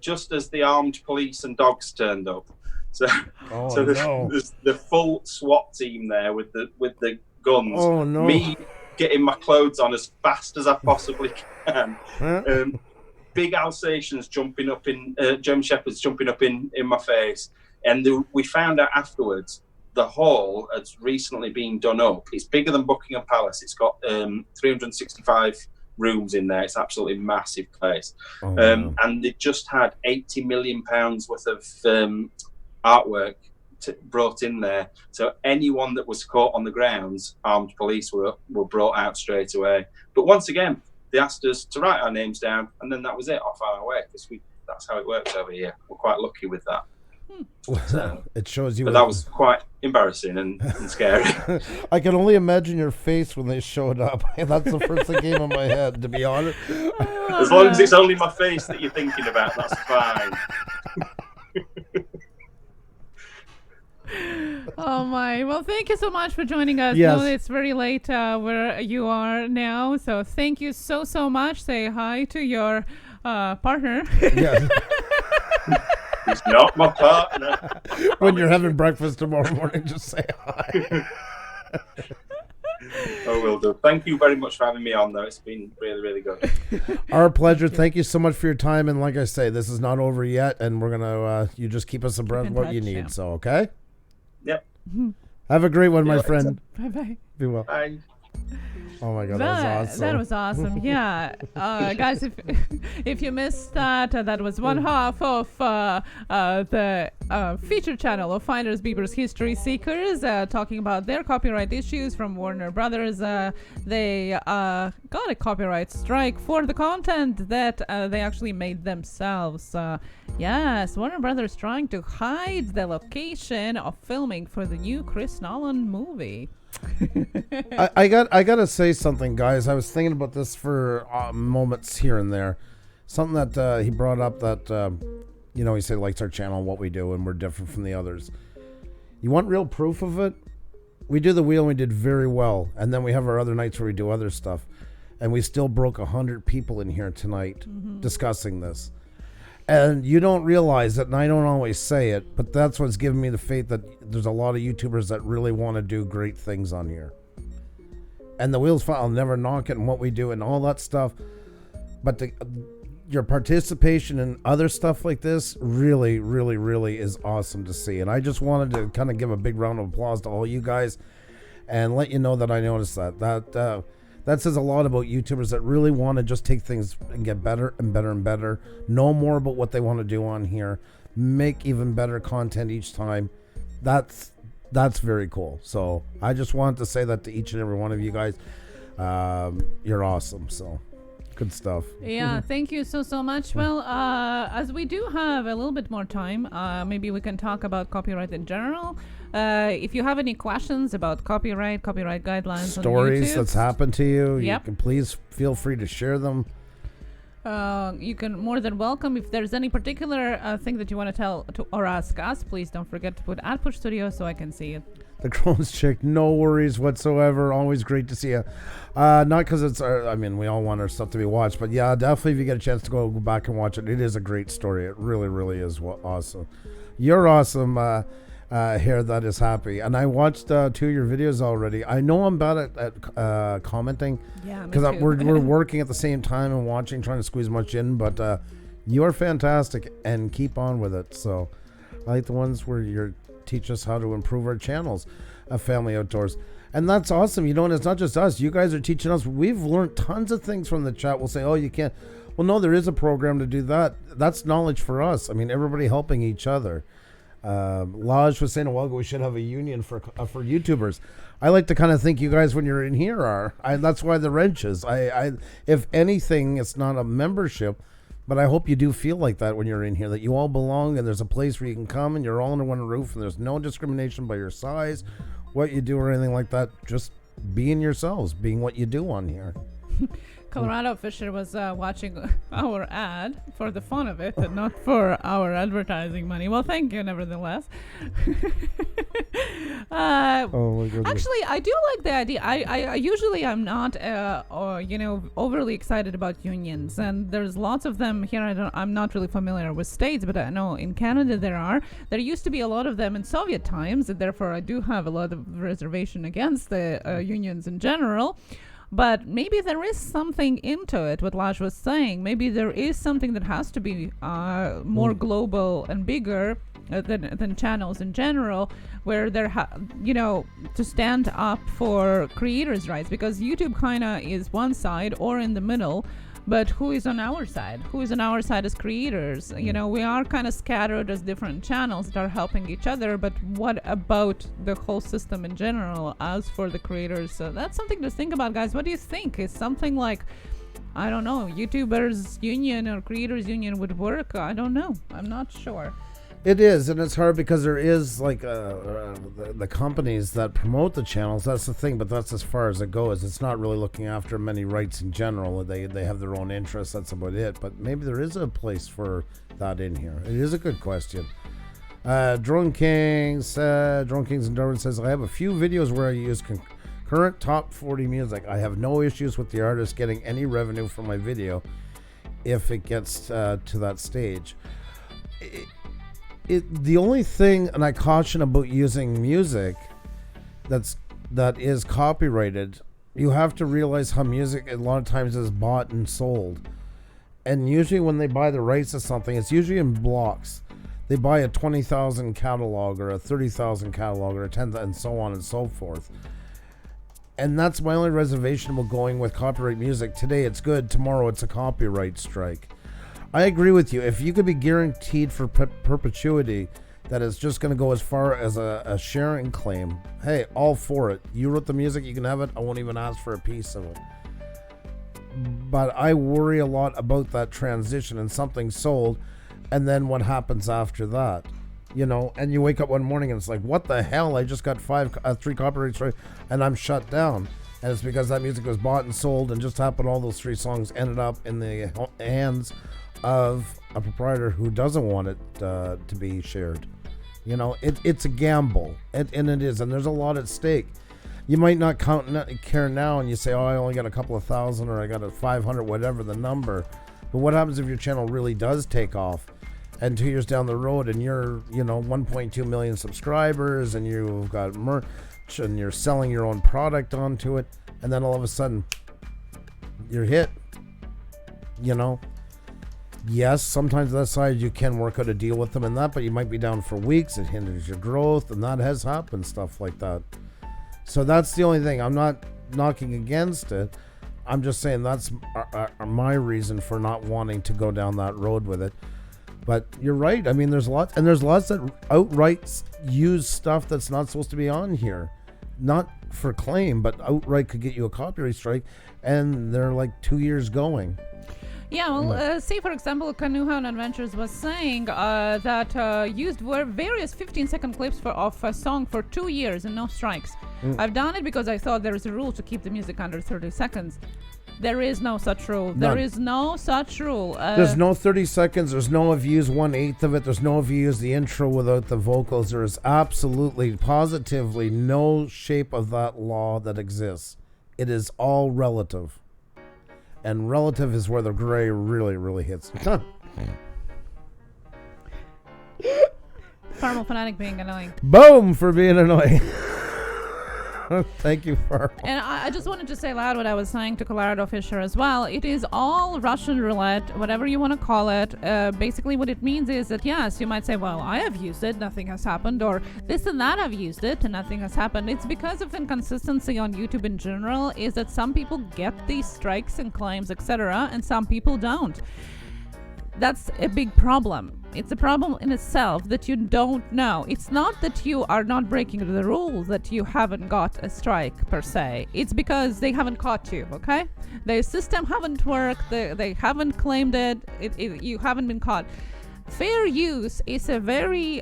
just as the armed police and dogs turned up. So there's the full SWAT team there with the guns. Oh no! Me getting my clothes on as fast as I possibly can. Big Alsatians jumping up in German Shepherds jumping up in my face, and we found out afterwards the hall has recently been done up. It's bigger than Buckingham Palace. It's got 365 rooms in there. It's an absolutely massive place. And it just had £80 million worth of artwork brought in there. So anyone that was caught on the grounds, armed police were brought out straight away. But once again, they asked us to write our names down, and then that was it, off our way, because that's how it works over here. We're quite lucky with that. So, it shows you. But that was quite embarrassing and scary. I can only imagine your face when they showed up. That's the first thing came in my head, to be honest. As long as it's only my face that you're thinking about, that's fine. Oh my! Well, thank you so much for joining us. Yes. No, it's very late where you are now, so thank you so much. Say hi to your partner. Yes. He's not my partner. When you're having breakfast tomorrow morning, just say hi. Oh, will do. Thank you very much for having me on, though. It's been really, really good. Our pleasure. Thank you so much for your time. And like I say, this is not over yet, and we're gonna you just keep us abreast of what you need. Yeah. So okay. Yep. Have a great one, my friend. Bye bye. Be well. Bye. Oh my God, that was awesome. That was awesome. Yeah, guys, if you missed that, that was one half of the feature channel of Finders Beepers History Seekers, talking about their copyright issues from Warner Brothers. They got a copyright strike for the content that they actually made themselves. Yes, Warner Brothers trying to hide the location of filming for the new Chris Nolan movie. I gotta say something, guys. I was thinking about this for moments here and there. Something that he brought up that, he said likes our channel and what we do, and we're different from the others. You want real proof of it? We do the wheel and we did very well. And then we have our other nights where we do other stuff. And we still broke 100 people in here tonight discussing this. And you don't realize it, and I don't always say it, but that's what's given me the faith that there's a lot of YouTubers that really want to do great things on here. And the wheel's fine. I'll never knock it and what we do and all that stuff. But your participation in other stuff like this really, really, really is awesome to see. And I just wanted to kind of give a big round of applause to all you guys and let you know that I noticed that. That says a lot about YouTubers that really want to just take things and get better and better and better. Know more about what they want to do on here. Make even better content each time. That's very cool. So I just wanted to say that to each and every one of you guys. You're awesome. So good stuff. Yeah, thank you so much. Well, as we do have a little bit more time, maybe we can talk about copyright in general. If you have any questions about copyright guidelines, stories on YouTube, that's happened to you, yep. You can please feel free to share them. You can more than welcome. If there's any particular thing that you want to tell or ask us, please don't forget to put @Push Studio so I can see it. The Crohn's chick, no worries whatsoever. Always great to see you. Not because it's we all want our stuff to be watched, but yeah, definitely if you get a chance to go back and watch it, it is a great story. It really, really is awesome. You're awesome. Hair that is happy, and I watched 2 of your videos already. I know I'm bad at commenting, because we're working at the same time and watching, trying to squeeze much in. But you are fantastic, and keep on with it. So I like the ones where you teach us how to improve our channels, Family Outdoors, and that's awesome. And it's not just us. You guys are teaching us. We've learned tons of things from the chat. We'll say, oh, you can't. Well, no, there is a program to do that. That's knowledge for us. Everybody helping each other. Laj was saying a while ago we should have a union for YouTubers. I like to kind of think you guys when you're in here that's why the wrenches. I if anything, it's not a membership, but I hope you do feel like that when you're in here, that you all belong and there's a place where you can come and you're all under one roof and there's no discrimination by your size, what you do or anything like that. Just being yourselves, being what you do on here. Colorado Fisher was watching our ad for the fun of it and not for our advertising money. Well, thank you, nevertheless. Oh my goodness. Actually, I do like the idea. I usually I'm not overly excited about unions, and there's lots of them here. I'm not really familiar with states, but I know in Canada there used to be a lot of them in Soviet times, and therefore I do have a lot of reservation against the unions in general. But maybe there is something into it, what Laj was saying. Maybe there is something that has to be more global and bigger than channels in general, where they're, to stand up for creators' rights. Because YouTube kind of is one side or in the middle. But who is on our side? Who is on our side as creators? We are kind of scattered as different channels that are helping each other. But what about the whole system in general as for the creators? So that's something to think about, guys. What do you think? Is something like, I don't know, YouTubers Union or Creators Union would work? I don't know. I'm not sure. It is, and it's hard because there is the companies that promote the channels. That's the thing, but that's as far as it goes. It's not really looking after many rights in general. They have their own interests. That's about it. But maybe there is a place for that in here. It is a good question. Drone Kings in Darwin says, I have a few videos where I use current top 40 music. I have no issues with the artist getting any revenue from my video if it gets to that stage. The only thing, and I caution about using music that is copyrighted, you have to realize how music a lot of times is bought and sold. And usually when they buy the rights to something, it's usually in blocks. They buy a 20,000 catalog or a 30,000 catalog or a 10,000 and so on and so forth. And that's my only reservation about going with copyright music. Today it's good, tomorrow it's a copyright strike. I agree with you. If you could be guaranteed for perpetuity that it's just going to go as far as a sharing claim, hey, all for it. You wrote the music, you can have it. I won't even ask for a piece of it. But I worry a lot about that transition and something sold, and then what happens after that. And you wake up one morning and it's like, what the hell? I just got 3 copyright strikes and I'm shut down. And it's because that music was bought and sold, and just happened all those 3 songs ended up in the hands of a proprietor who doesn't want it to be shared. You know, it's a gamble, and it is, and there's a lot at stake. You might not care now, and you say, oh, I only got a couple of thousand, or I got a 500, whatever the number. But what happens if your channel really does take off, and 2 years down the road, and you're, 1.2 million subscribers, and you've got merch, and you're selling your own product onto it, and then all of a sudden, you're hit. Yes, sometimes that side you can work out a deal with them and that, but you might be down for weeks. It hinders your growth, and that has happened, stuff like that. So that's the only thing. I'm not knocking against it. I'm just saying that's my reason for not wanting to go down that road with it. But you're right. I mean, there's lots that outright use stuff that's not supposed to be on here. Not for claim, but outright could get you a copyright strike, and they're like 2 years going. Yeah, well, say for example, Canoehound Adventures was saying that used were various 15-second clips of a song for 2 years and no strikes. I've done it because I thought there is a rule to keep the music under 30 seconds. There is no such rule. None. There is no such rule. There's no 30 seconds. There's no if you use 1/8 of it. There's no if you use the intro without the vocals. There is absolutely, positively no shape of that law that exists. It is all relative. And relative is where the gray really, really hits. Farmal Fanatic being annoying. Boom for being annoying. Thank you, Farmal. And I just wanted to say loud what I was saying to Colorado Fisher as well. It is all Russian roulette, whatever you want to call it. Basically what it means is that, yes, you might say, well, I have used it, nothing has happened, or this and that, I've used it, and nothing has happened. It's because of inconsistency on YouTube in general, is that some people get these strikes and claims, etc., and some people don't. That's a big problem. It's a problem in itself that you don't know. It's not that you are not breaking the rules that you haven't got a strike per se. It's because they haven't caught you, okay? The system haven't worked. They haven't claimed it. You haven't been caught. Fair use is a very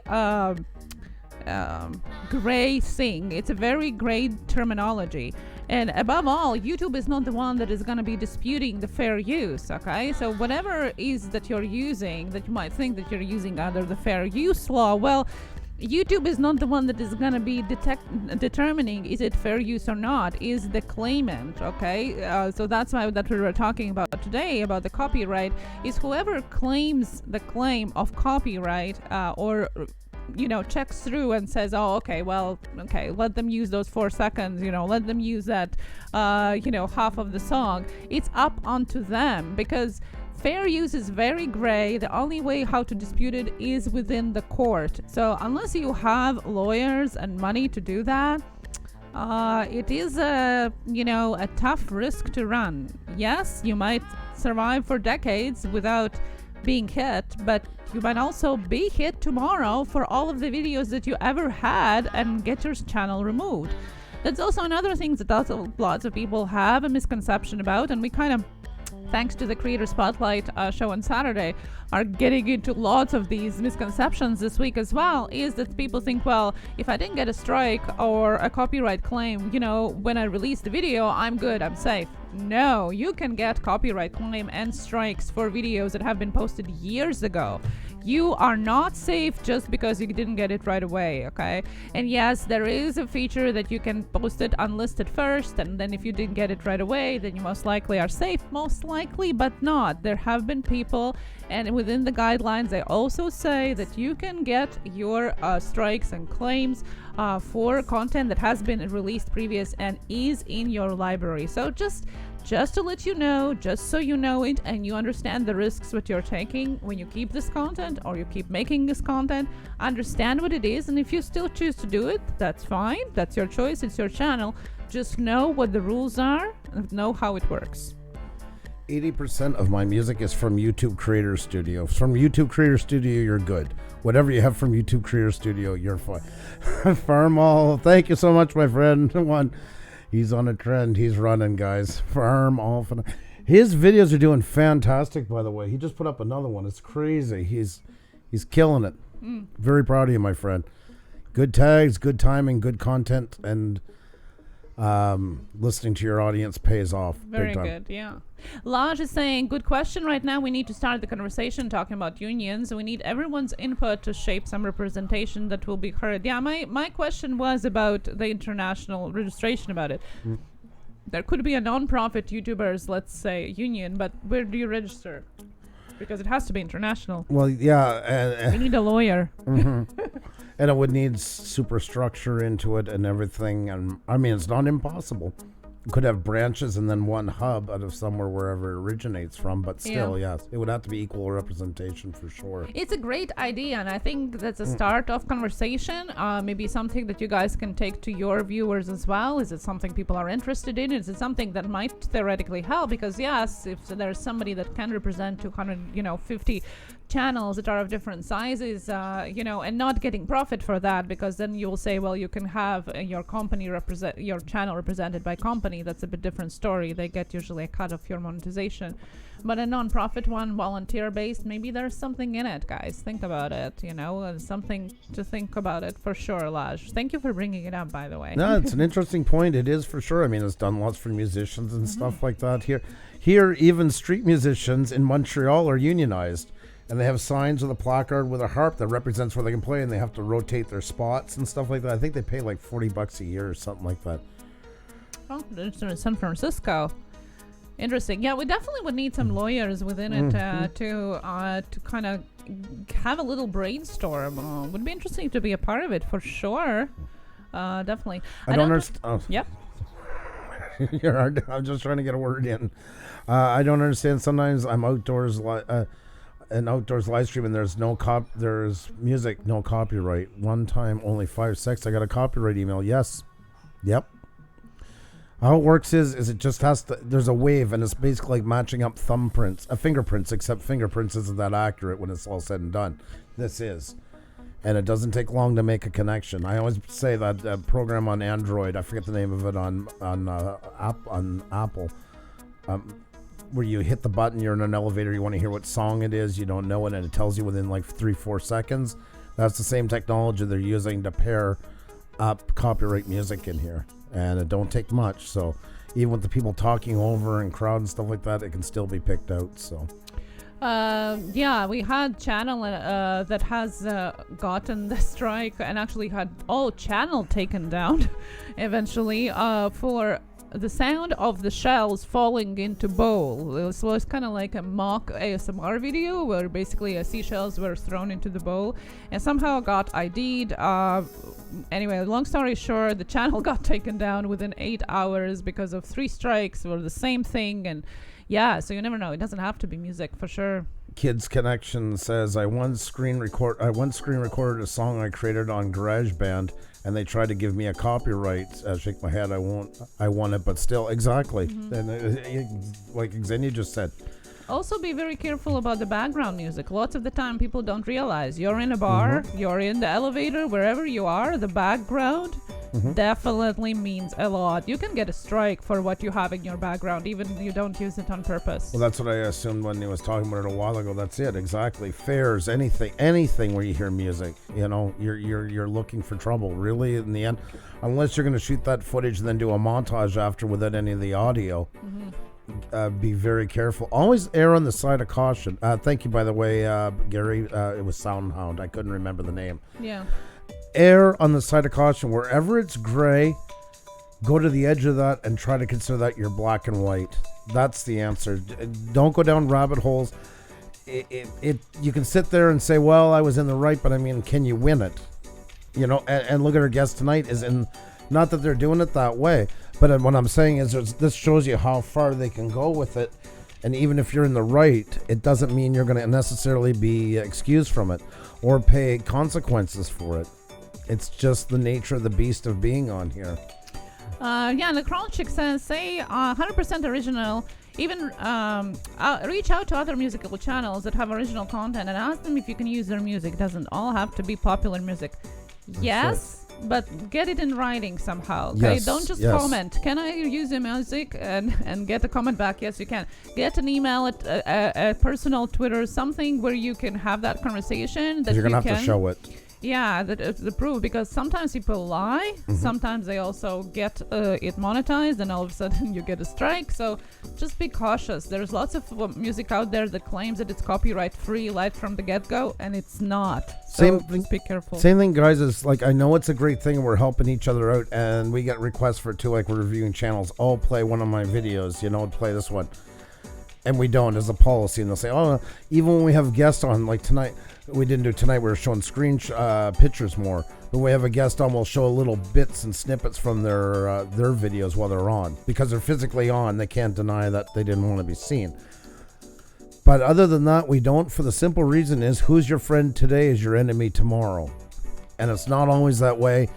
gray thing. It's a very gray terminology. And above all, YouTube is not the one that is going to be disputing the fair use, okay? So whatever is that you're using, that you might think that you're using under the fair use law, well, YouTube is not the one that is going to be determining is it fair use or not, is the claimant, okay? So that's why that we were talking about today, about the copyright, is whoever claims the claim of copyright or checks through and says, oh, okay, let them use those 4 seconds, let them use that, half of the song. It's up onto them, because fair use is very gray. The only way how to dispute it is within the court. So unless you have lawyers and money to do that, it is a tough risk to run. Yes, you might survive for decades without being hit, but you might also be hit tomorrow for all of the videos that you ever had and get your channel removed. That's also another thing that lots of people have a misconception about, and we kind of, thanks to the Creator Spotlight show on Saturday, are getting into lots of these misconceptions this week as well, is that people think, well, if I didn't get a strike or a copyright claim, when I release the video, I'm good, I'm safe. No, you can get copyright claim and strikes for videos that have been posted years ago. You are not safe just because you didn't get it right away, okay? And yes, there is a feature that you can post it unlisted first, and then if you didn't get it right away, then you most likely are safe. Most likely, but not. There have been people, and within the guidelines, they also say that you can get your strikes and claims for content that has been released previous and is in your library. So just to let you know, just so you know it and you understand the risks that you're taking when you keep this content or you keep making this content, understand what it is, and if you still choose to do it, that's fine. That's your choice. It's your channel. Just know what the rules are and know how it works. 80% of my music is from YouTube Creator Studio. From YouTube Creator Studio, you're good. Whatever you have from YouTube Creator Studio, you're fine. Farmal, thank you so much, my friend. He's on a trend. He's running, guys. Farmal. His videos are doing fantastic, by the way. He just put up another one. It's crazy. He's killing it. Very proud of you, my friend. Good tags, good timing, good content, and listening to your audience pays off. Very good, yeah. Laj is saying, good question. Right now we need to start the conversation talking about unions. We need everyone's input to shape some representation that will be heard. Yeah, my question was about the international registration about it. There could be a non-profit YouTubers, let's say, union, but where do you register? Because it has to be international. Well, yeah. We need a lawyer. And it would need superstructure into it and everything. And I mean, it's not impossible. You could have branches and then one hub out of somewhere wherever it originates from. But still, yes, it would have to be equal representation for sure. It's a great idea. And I think that's a start of conversation. Maybe something that you guys can take to your viewers as well. Is it something people are interested in? Is it something that might theoretically help? Because yes, if there's somebody that can represent 250 channels that are of different sizes, and not getting profit for that, because then you'll say, well, you can have your company your channel represented by company. That's a bit different story. They get usually a cut of your monetization. But a non-profit one, volunteer-based, maybe there's something in it, guys. Think about it, something to think about it for sure, Laj. Thank you for bringing it up, by the way. No, it's an interesting point. It is for sure. I mean, it's done lots for musicians and stuff like that here. Here, even street musicians in Montreal are unionized. And they have signs with a placard with a harp that represents where they can play, and they have to rotate their spots and stuff like that. I think they pay like $40 a year or something like that. Oh, it's in San Francisco. Interesting. Yeah, we definitely would need some lawyers within it to kind of have a little brainstorm. Would be interesting to be a part of it for sure. Definitely. I don't understand. Yep. You're hard. I'm just trying to get a word in. I don't understand. Sometimes I'm outdoors. An outdoors live stream and there's music, no copyright. One time, only 5 seconds, I got a copyright email. Yes. Yep. How it works is it just has to, there's a wave, and it's basically like matching up fingerprints, except fingerprints isn't that accurate when it's all said and done. This is. And it doesn't take long to make a connection. I always say that program on Android, I forget the name of it on Apple, where you hit the button, you're in an elevator, you want to hear what song it is, you don't know it, and it tells you within like 3-4 seconds. That's the same technology they're using to pair up copyright music in here, and it don't take much. So even with the people talking over and crowd and stuff like that, it can still be picked out. So we had channel that has gotten the strike and actually had all channel taken down eventually for the sound of the shells falling into bowl. So it's kind of like a mock ASMR video where basically seashells were thrown into the bowl and somehow got ID'd. Anyway, long story short, the channel got taken down within 8 hours because of 3 strikes or the same thing. And yeah, so you never know. It doesn't have to be music for sure. Kids Connection says, I once screen recorded a song I created on GarageBand, and they tried to give me a copyright. Shake my head, I want it, but still, exactly. And like Xenia just said. Also be very careful about the background music. Lots of the time people don't realize you're in a bar, you're in the elevator, wherever you are, the background definitely means a lot. You can get a strike for what you have in your background, even if you don't use it on purpose. Well, that's what I assumed when he was talking about it a while ago. That's it, exactly. Fairs, anything where you hear music, you're looking for trouble, really, in the end. Unless you're going to shoot that footage and then do a montage after without any of the audio. Be very careful. Always err on the side of caution. Thank you, by the way, Gary. It was Soundhound. I couldn't remember the name. Yeah. Err on the side of caution. Wherever it's gray, go to the edge of that and try to consider that your black and white. That's the answer. Don't go down rabbit holes. You can sit there and say, well, I was in the right, but I mean, can you win it? And look at our guest tonight is in, not that they're doing it that way, but what I'm saying is this shows you how far they can go with it. And even if you're in the right, it doesn't mean you're going to necessarily be excused from it or pay consequences for it. It's just the nature of the beast of being on here. The Crown Chick says, say 100% original. Even reach out to other musical channels that have original content and ask them if you can use their music. It doesn't all have to be popular music. Yes, but get it in writing somehow. Okay, don't just comment. Can I use your music and get a comment back? Yes, you can. Get an email at a personal Twitter, something where you can have that conversation. That you're gonna have to show it. Yeah, the proof, because sometimes people lie, sometimes they also get it monetized, and all of a sudden you get a strike. So just be cautious. There's lots of music out there that claims that it's copyright free right from the get-go, and it's not. So just be careful. Same thing, guys, is like, I know it's a great thing and we're helping each other out, and we get requests for it too, like we're reviewing channels. I'll play one of my videos, play this one. And we don't, as a policy, and they'll say, oh, even when we have guests on, like tonight, we didn't do tonight, we were showing screen pictures more. When we have a guest on, we'll show little bits and snippets from their videos while they're on. Because they're physically on, they can't deny that they didn't want to be seen. But other than that, we don't, for the simple reason is, who's your friend today is your enemy tomorrow. And it's not always that way,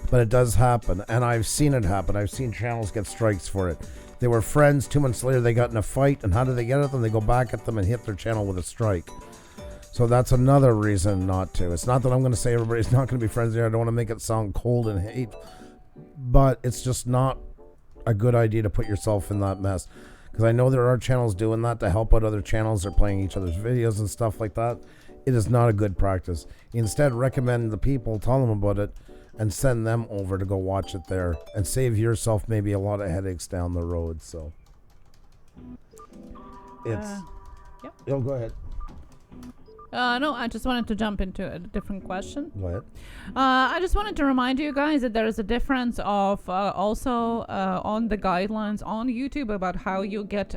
but it does happen. And I've seen it happen. I've seen channels get strikes for it. They were friends, 2 months later they got in a fight, and how do they get at them? They go back at them and hit their channel with a strike. So that's another reason not to. It's not that I'm going to say everybody's not going to be friends here. I don't want to make it sound cold and hate, but it's just not a good idea to put yourself in that mess. Because I know there are channels doing that to help out other channels. They're playing each other's videos and stuff like that. It is not a good practice. Instead, recommend the people, tell them about it, and send them over to go watch it there, and save yourself maybe a lot of headaches down the road. So it's yep. Yo, go ahead. No, I just wanted to jump into a different question. Go ahead. I just wanted to remind you guys that there is a difference of also on the guidelines on YouTube about how you get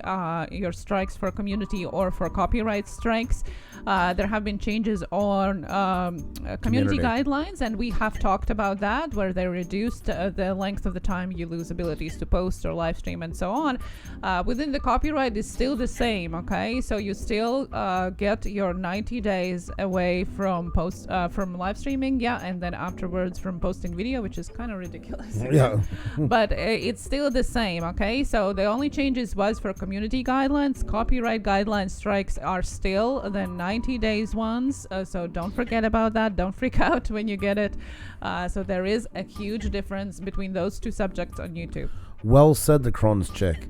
your strikes for community or for copyright strikes. There have been changes on community guidelines, and we have talked about that, where they reduced the length of the time you lose abilities to post or live stream and so on. Within the copyright is still the same, okay? So you still get your 90 days away from from live streaming, and then afterwards from posting video, which is kind of ridiculous. Yeah. But it's still the same, okay? So the only changes was for community guidelines. Copyright guideline strikes are still the 90 days ones, so don't forget about that. Don't freak out when you get it. So there is a huge difference between those two subjects on YouTube. Well said, the Crohn's chick.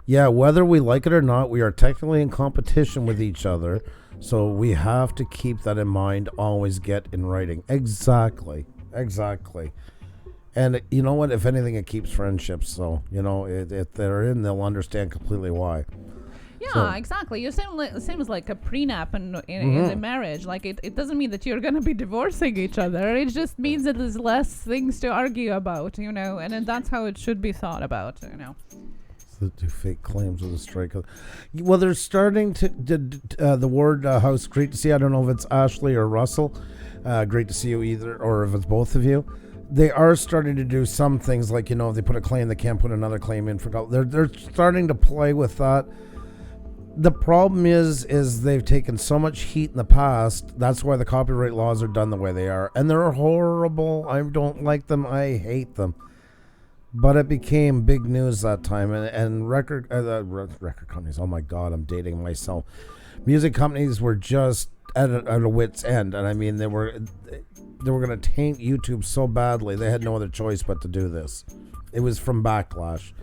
Yeah, whether we like it or not, we are technically in competition with each other. So we have to keep that in mind, always get in writing. Exactly. And you know what? If anything, it keeps friendships. So, if they're in, they'll understand completely why. Yeah, So, exactly. Same as like a prenup in a marriage. Like it doesn't mean that you're going to be divorcing each other. It just means that there's less things to argue about, and then that's how it should be thought about, do fake claims with a strike. Well, they're starting to the word house. Great to see. I don't know if it's Ashley or Russell. Great to see you either, or if it's both of you. They are starting to do some things, like if they put a claim, they can't put another claim in for. They're starting to play with that. The problem is they've taken so much heat in the past. That's why the copyright laws are done the way they are, and they're horrible. I don't like them. I hate them. But it became big news that time, and record companies. Oh my God, I'm dating myself. Music companies were just at a wit's end, and I mean they were going to taint YouTube so badly they had no other choice but to do this. It was from backlash,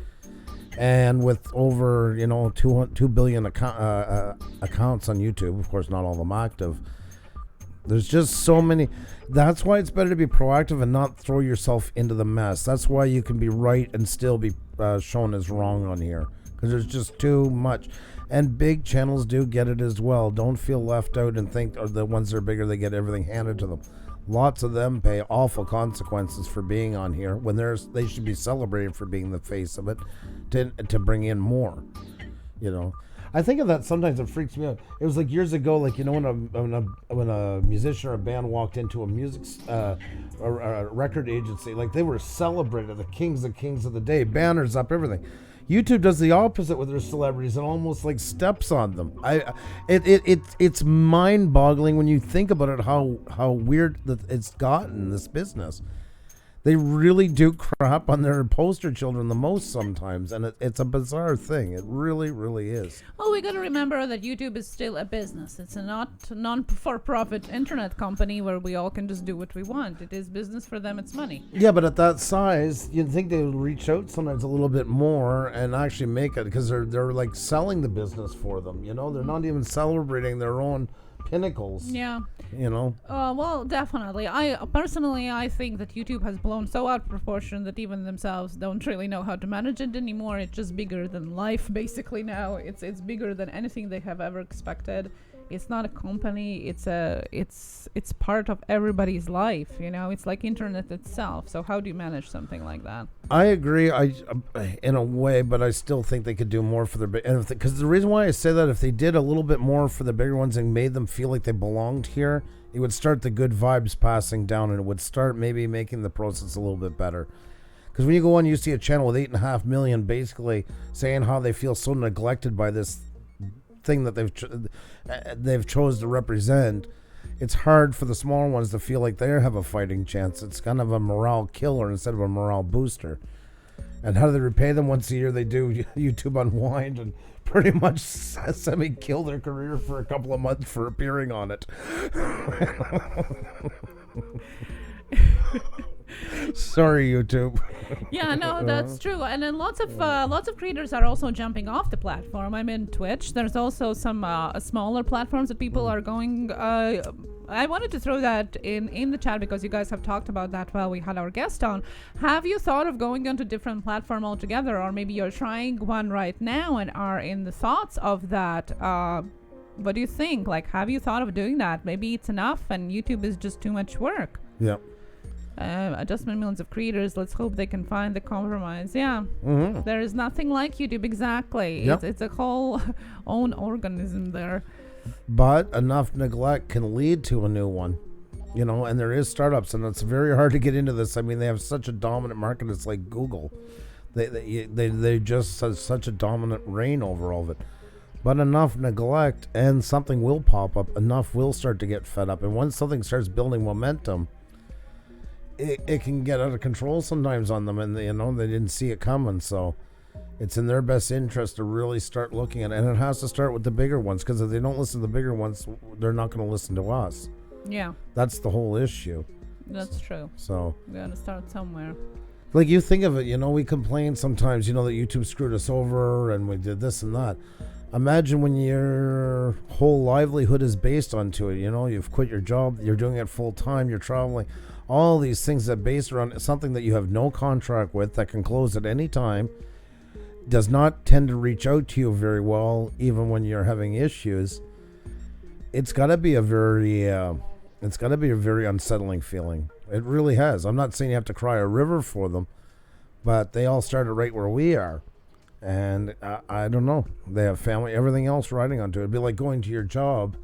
and with over 2 billion accounts on YouTube, of course not all of them active. There's just so many. That's why it's better to be proactive and not throw yourself into the mess. That's why you can be right and still be shown as wrong on here, because there's just too much. And big channels do get it as well. Don't feel left out and think the ones that are bigger, they get everything handed to them. Lots of them pay awful consequences for being on here when they should be celebrated for being the face of it to bring in more. I think of that sometimes. It freaks me out. It was like years ago, like when a musician or a band walked into a music a record agency, like they were celebrated, the kings of the day, banners up, everything. YouTube does the opposite with their celebrities and almost like steps on them. It's mind-boggling when you think about it, how weird that it's gotten, this business. They really do crap on their poster children the most sometimes, and it's a bizarre thing. It really, really is. Well, we got to remember that YouTube is still a business. It's a non-for-profit internet company where we all can just do what we want. It is business for them. It's money. Yeah, but at that size, you'd think they would reach out sometimes a little bit more and actually make it, because they're like selling the business for them. They're not even celebrating their own pinnacles. Yeah. You know. Well, definitely. I think that YouTube has blown so out of proportion that even themselves don't really know how to manage it anymore. It's just bigger than life, basically. Now it's bigger than anything they have ever expected. It's not a company. It's part of everybody's life. You know, it's like internet itself. So how do you manage something like that? I agree. In a way, but I still think they could do more for their because the reason why I say that, if they did a little bit more for the bigger ones and made them feel like they belonged here, it would start the good vibes passing down, and it would start maybe making the process a little bit better. Because when you go on, you see a channel with 8.5 million basically saying how they feel so neglected by this thing that they've chose to represent. It's hard for the smaller ones to feel like they have a fighting chance. It's kind of a morale killer instead of a morale booster. And how do they repay them? Once a year they do YouTube Unwind and pretty much semi-kill their career for a couple of months for appearing on it. Sorry, YouTube. Yeah, no, that's true. And then lots of creators are also jumping off the platform. I'm in Twitch. There's also some smaller platforms that people are going. I wanted to throw that in the chat because you guys have talked about that while we had our guest on. Have you thought of going onto different platform altogether, or maybe you're trying one right now and are in the thoughts of that? What do you think? Like, have you thought of doing that? Maybe it's enough and YouTube is just too much work. Yep. Adjustment millions of creators. Let's hope they can find the compromise. Yeah. Mm-hmm. There is nothing like YouTube. Exactly. Yep. It's a whole own organism there. But enough neglect can lead to a new one, you know, and there is startups, and it's very hard to get into this. I mean, they have such a dominant market. It's like Google. They just have such a dominant reign over all of it. But enough neglect and something will pop up. Enough will start to get fed up. And once something starts building momentum, it can get out of control sometimes on them, and they didn't see it coming. So it's in their best interest to really start looking at it, and it has to start with the bigger ones, because if they don't listen to the bigger ones, they're not going to listen to us. Yeah, that's the whole issue. That's true. So we got to start somewhere. Like, you think of it, we complain sometimes, that YouTube screwed us over and we did this and that. Imagine when your whole livelihood is based onto it. You've quit your job, you're doing it full time, you're traveling. All these things that are based around something that you have no contract with, that can close at any time, does not tend to reach out to you very well, even when you're having issues. It's got to be a very unsettling feeling. It really has. I'm not saying you have to cry a river for them, but they all started right where we are. And I don't know. They have family, everything else riding onto it. It'd be like going to your job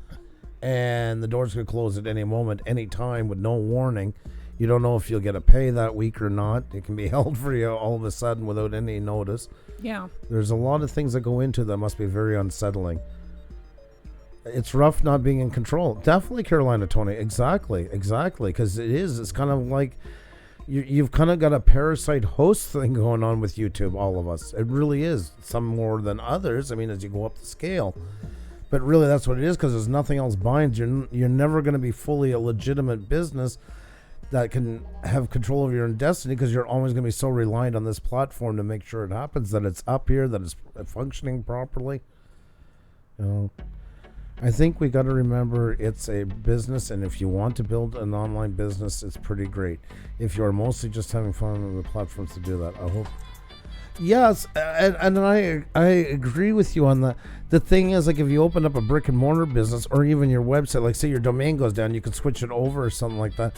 and the doors could close at any moment, any time, with no warning. You don't know if you'll get a pay that week or not. It can be held for you all of a sudden without any notice. Yeah. There's a lot of things that go into that must be very unsettling. It's rough not being in control. Definitely, Carolina Tony. Exactly. Because it is. It's kind of like you've kind of got a parasite host thing going on with YouTube, all of us. It really is. Some more than others. I mean, as you go up the scale. But really, that's what it is, because there's nothing else binds. You're never going to be fully a legitimate business that can have control over your own destiny, because you're always going to be so reliant on this platform to make sure it happens, that it's up here, that it's functioning properly. I think we got to remember it's a business, and if you want to build an online business, it's pretty great. If you're mostly just having fun on the platforms to do that, I hope. Yes, and I agree with you on that. The thing is, like, if you open up a brick and mortar business, or even your website, like say your domain goes down, you can switch it over or something like that.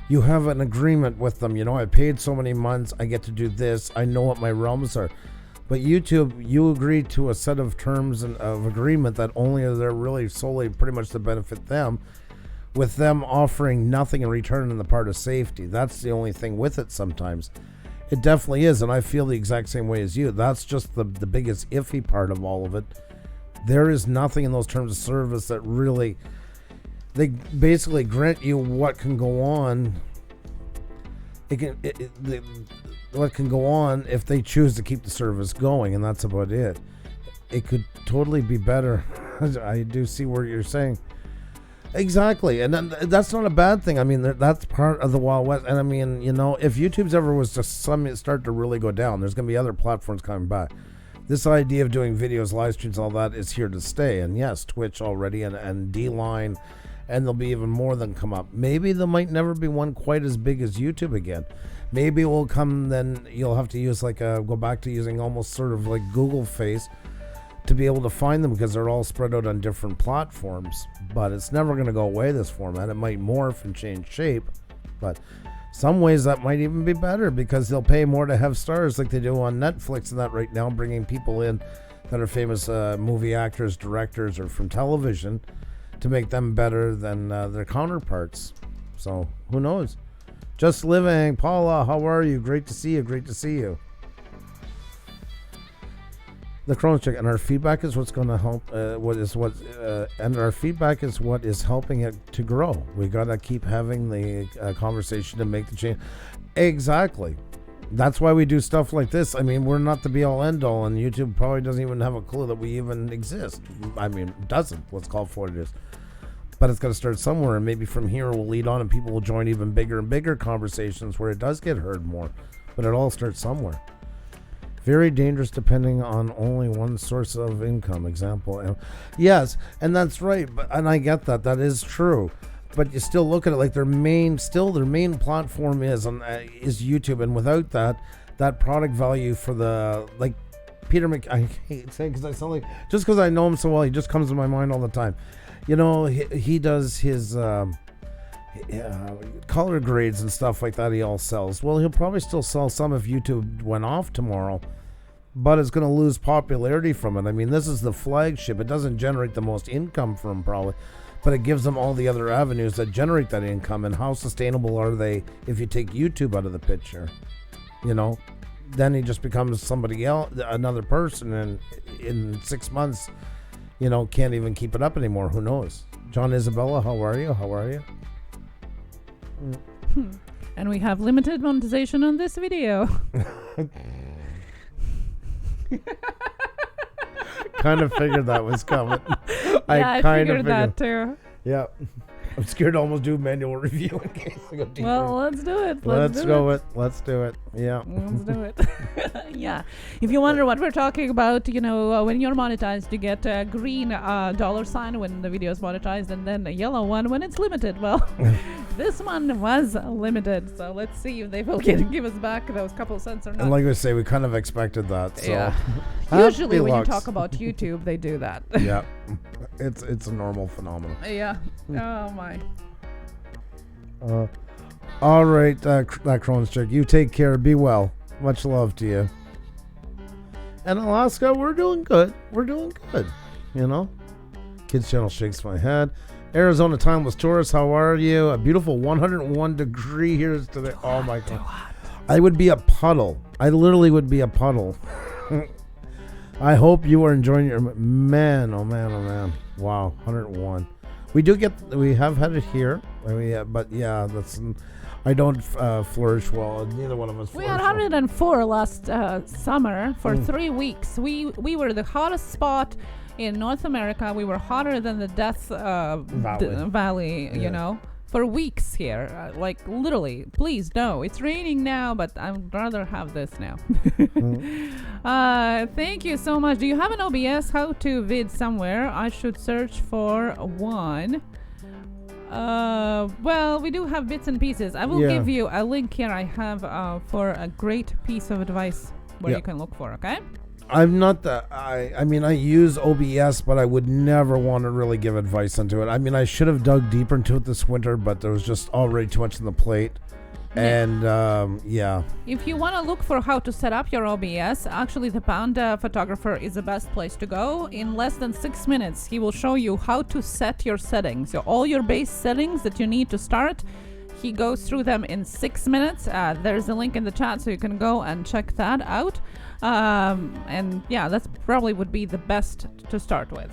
You have an agreement with them. I paid so many months, I get to do this. I know what my realms are. But YouTube, you agree to a set of terms and of agreement that only are there really solely pretty much to benefit them, with them offering nothing in return in the part of safety. That's the only thing with it sometimes. It definitely is, and I feel the exact same way as you. That's just the biggest iffy part of all of it. There is nothing in those terms of service that really... They basically grant you what can go on. What can go on if they choose to keep the service going, and that's about it. It could totally be better. I do see where you're saying. Exactly, and that's not a bad thing. I mean, that's part of the Wild West. And I mean, if YouTube's ever was to start to really go down, there's going to be other platforms coming back. this idea of doing videos, live streams, all that is here to stay. And yes, Twitch already and D-Line, and there'll be even more that come up. Maybe there might never be one quite as big as YouTube again. Maybe it will come, then you'll have to use go back to using almost sort of like Google Face to be able to find them, because they're all spread out on different platforms. But it's never going to go away, this format. It might morph and change shape, but some ways that might even be better, because they'll pay more to have stars like they do on Netflix and that right now, bringing people in that are famous movie actors, directors, or from television, to make them better than their counterparts. So who knows? Just living. Paula, how are you? Great to see you. Great to see you. The Chronos check, and our feedback is what's going to help. And our feedback is what is helping it to grow. We got to keep having the conversation to make the change. Exactly. That's why we do stuff like this. I mean, we're not the be-all, end-all, and YouTube probably doesn't even have a clue that we even exist. I mean, doesn't. Let's call it for what it is. But it's got to start somewhere, and maybe from here we'll lead on, and people will join even bigger and bigger conversations where it does get heard more. But it all starts somewhere. Very dangerous depending on only one source of income. Example. Yes, and that's right. And I get that. That is true. But you still look at it like their main platform is YouTube. And without that product value for the, like Peter I hate saying, because I sound like, just because I know him so well, he just comes to my mind all the time. You know, he does his color grades and stuff like that. He all sells. Well, he'll probably still sell some if YouTube went off tomorrow, but it's going to lose popularity from it. I mean, this is the flagship. It doesn't generate the most income from probably, but it gives them all the other avenues that generate that income. And how sustainable are they if you take YouTube out of the picture? You know, then he just becomes somebody else, another person, and in 6 months, you know, can't even keep it up anymore. Who knows? John Isabella, how are you? How are you? And we have limited monetization on this video. Kind of figured that was coming. I figured that too. Yeah. I'm scared to almost do manual review in case I go deeper. Well, let's do it. Let's do it. Let's do it. Yeah. Let's do it. Yeah. If you wonder what we're talking about, you know, when you're monetized, you get a green dollar sign when the video is monetized, and then a yellow one when it's limited. Well, this one was limited, so let's see if they will give us back those couple cents or not. And like I say, we kind of expected that. So. Yeah. Usually when you talk about YouTube, they do that. Yeah. It's a normal phenomenon. Yeah. Oh my. All right, that Crohn's chick. You take care. Be well. Much love to you. And Alaska, we're doing good. We're doing good. You know? Kids Channel shakes my head. Arizona time was Taurus. How are you? A beautiful 101 degree here today. Oh my God. I would be a puddle. I literally would be a puddle. I hope you are enjoying your man. Oh man. Wow, 101. We have had it here. But yeah, I don't flourish well. Neither one of us. We had 104 last summer for 3 weeks. We were the hottest spot in North America. We were hotter than the Death Valley, Yeah. you know, for weeks here. Like literally, please no. It's raining now, but I'd rather have this now. Thank you so much. Do you have an OBS how-to vid somewhere? I should search for one. Well, we do have bits and pieces. I will give you a link here I have for a great piece of advice where you can look for, okay? I'm not that. I mean, I use OBS, but I would never want to really give advice into it. I mean, I should have dug deeper into it this winter, but there was just already too much on the plate. And if you want to look for how to set up your OBS, actually the Panda photographer is the best place to go. In less than 6 minutes, he will show you how to set your settings. So all your base settings that you need to start, he goes through them in 6 minutes. There's a link in the chat so you can go and check that out. And yeah, that's probably would be the best to start with.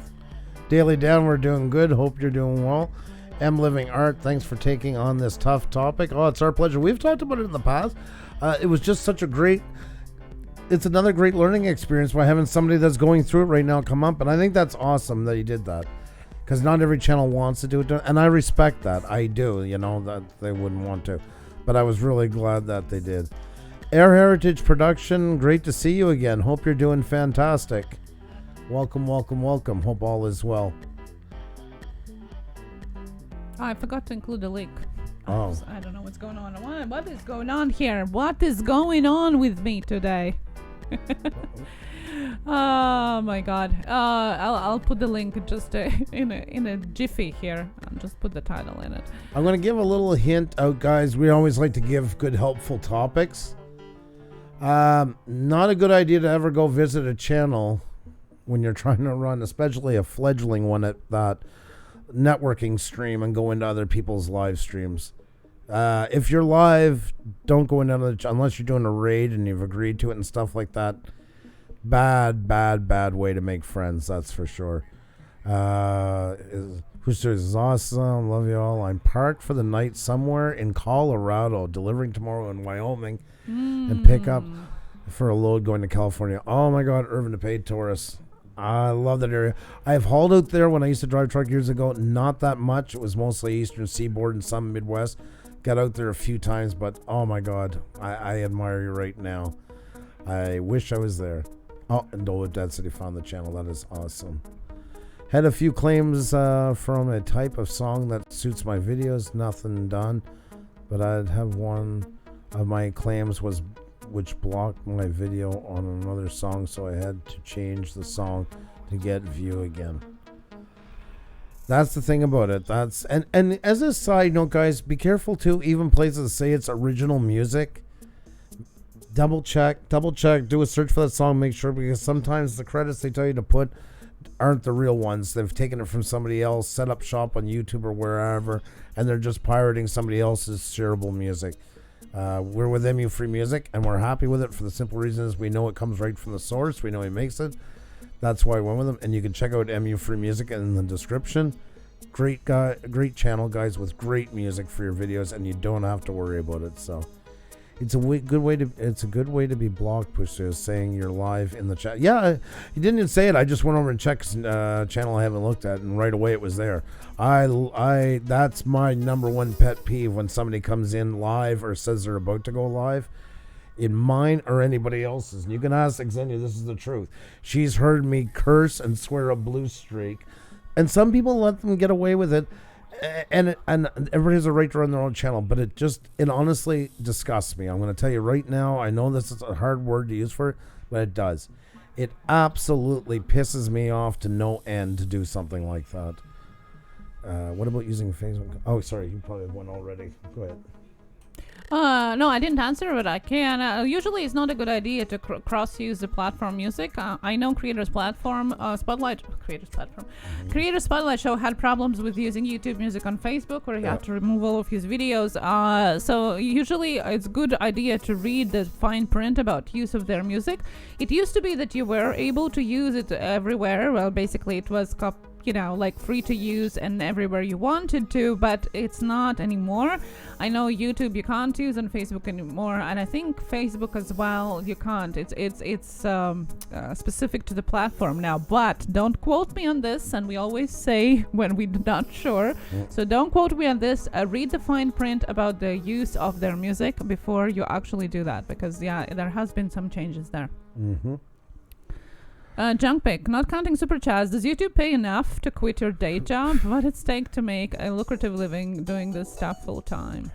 Daily Dan, we're doing good. Hope you're doing well. M Living Art, thanks for taking on this tough topic. Oh, it's our pleasure. We've talked about it in the past. It was just such a great, it's another great learning experience by having somebody that's going through it right now come up. And I think that's awesome that he did that, because not every channel wants to do it. And I respect that. I do, you know, that they wouldn't want to. But I was really glad that they did. Air Heritage Production, great to see you again. Hope you're doing fantastic. Welcome. Hope all is well. I forgot to include the link. Oh. I don't know what's going on. What is going on here? What is going on with me today? Oh my God. I'll put the link just in a jiffy here. I'll just put the title in it. I'm going to give a little hint out, guys. We always like to give good, helpful topics. Not a good idea to ever go visit a channel when you're trying to run, especially a fledgling one at that networking stream, and go into other people's live streams. If you're live, don't go into unless you're doing a raid and you've agreed to it and stuff like that. Bad way to make friends, that's for sure. Pusa is awesome. Love you all. I'm parked for the night somewhere in Colorado, delivering tomorrow in Wyoming, and pick up for a load going to California. Oh my God, Irvin to Pay Taurus. I love that area. I've hauled out there when I used to drive truck years ago. Not that much. It was mostly Eastern Seaboard and some Midwest. Got out there a few times, but oh my God, I admire you right now. I wish I was there. Oh, and Dolo Dead City found the channel. That is awesome. Had a few claims from a type of song that suits my videos. Nothing done, but I'd have one of my claims was which blocked my video on another song, so I had to change the song to get view again. That's the thing about it. That's and as a side note, guys, be careful too. Even places that say it's original music, double check, do a search for that song, make sure, because sometimes the credits they tell you to put aren't the real ones. They've taken it from somebody else, set up shop on YouTube or wherever, and they're just pirating somebody else's shareable music. We're with MU Free Music, and we're happy with it for the simple reason is we know it comes right from the source. We know he makes it. That's why I went with them. And you can check out MU Free Music in the description. Great guy, great channel, guys, with great music for your videos, and you don't have to worry about it. So it's a good way to be blocked. Pusa is saying you're live in the chat. Yeah, he didn't even say it. I just went over and checked channel I haven't looked at, and right away it was there. I that's my number one pet peeve when somebody comes in live or says they're about to go live, in mine or anybody else's. And you can ask Xenia, this is the truth. She's heard me curse and swear a blue streak, and some people let them get away with it. And everybody has a right to run their own channel, but it honestly disgusts me. I'm going to tell you right now, I know this is a hard word to use for it, but it does. It absolutely pisses me off to no end to do something like that. What about using Facebook? Oh, sorry, you probably have one already. Go ahead. No, I didn't answer, but I can. Usually it's not a good idea to cross-use the platform music. I know Creators Spotlight Show had problems with using YouTube music on Facebook, where he had to remove all of his videos. So usually it's a good idea to read the fine print about use of their music. It used to be that you were able to use it everywhere. Well, basically it was like free to use and everywhere you wanted to, but it's not anymore. I know YouTube you can't use on Facebook anymore, and I think Facebook as well you can't. It's specific to the platform now, but don't quote me on this, and we always say when we're not sure. So don't quote me on this. Read the fine print about the use of their music before you actually do that, because there has been some changes there. Junk pick, not counting super chats. Does YouTube pay enough to quit your day job? What it's take to make a lucrative living doing this stuff full time?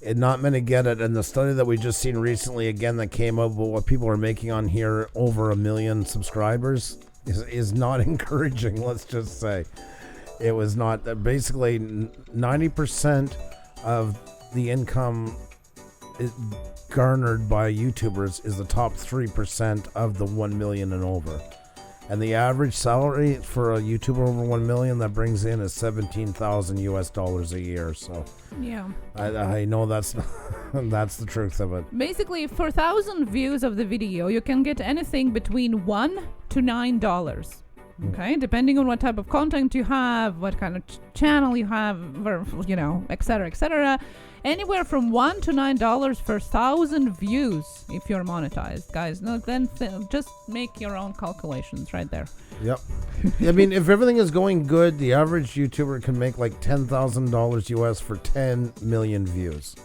And not many get it. And the study that we just seen recently, again, that came up with what people are making on here, over 1 million subscribers, is not encouraging. Let's just say it was not. Basically, 90% of the income garnered by YouTubers is the top 3% of the 1 million and over, and the average salary for a YouTuber over 1 million that brings in is $17,000 a year. So yeah, I know that's the truth of it. Basically, for 1,000 views of the video, you can get anything between $1 to $9. Okay, depending on what type of content you have, what kind of channel you have, etc., etc. Anywhere from $1 to $9 for 1,000 views if you're monetized, guys. No, then just make your own calculations right there. Yep. I mean, if everything is going good, the average YouTuber can make like $10,000 US for 10 million views.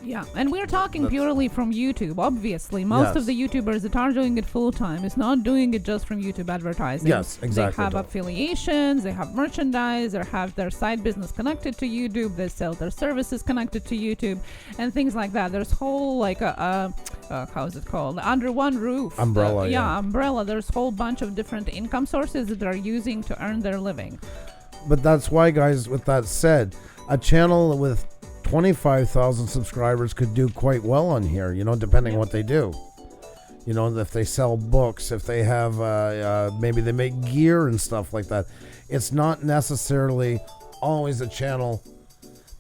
Yeah, and we're talking purely from YouTube, obviously. Most of the YouTubers that are doing it full-time is not doing it just from YouTube advertising. Yes, exactly. They have affiliations, they have merchandise, they have their side business connected to YouTube, they sell their services connected to YouTube, and things like that. There's whole, like, how is it called? Under one roof. Umbrella, umbrella. There's a whole bunch of different income sources that they're using to earn their living. But that's why, guys, with that said, a channel with 25,000 subscribers could do quite well on here, depending what they do. If they sell books, if they have, maybe they make gear and stuff like that. It's not necessarily always a channel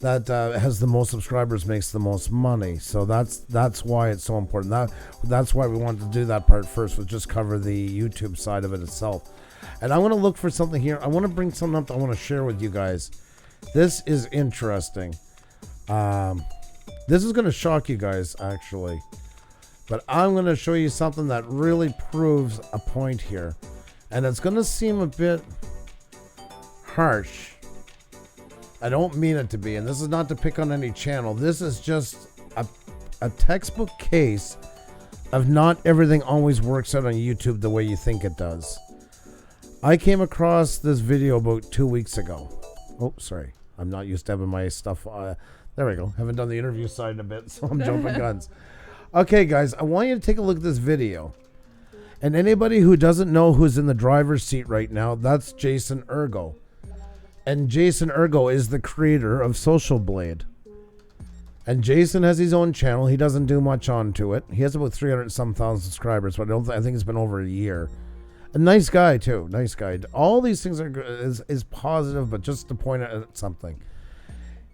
that has the most subscribers makes the most money. So that's why it's so important. That's why we wanted to do that part first, was just cover the YouTube side of it itself. And I want to look for something here. I want to bring something up that I want to share with you guys. This is interesting. This is going to shock you guys, actually. But I'm going to show you something that really proves a point here. And it's going to seem a bit harsh. I don't mean it to be. And this is not to pick on any channel. This is just a textbook case of not everything always works out on YouTube the way you think it does. I came across this video about 2 weeks ago. Oh, sorry. I'm not used to having my stuff. There we go. Haven't done the interview side in a bit, so I'm jumping guns. Okay, guys, I want you to take a look at this video. And anybody who doesn't know who's in the driver's seat right now, that's Jason Ergo. And Jason Ergo is the creator of Social Blade. And Jason has his own channel. He doesn't do much onto it. He has about 300-some thousand subscribers, but I think it's been over a year. A nice guy, too. Nice guy. All these things is positive, but just to point out something.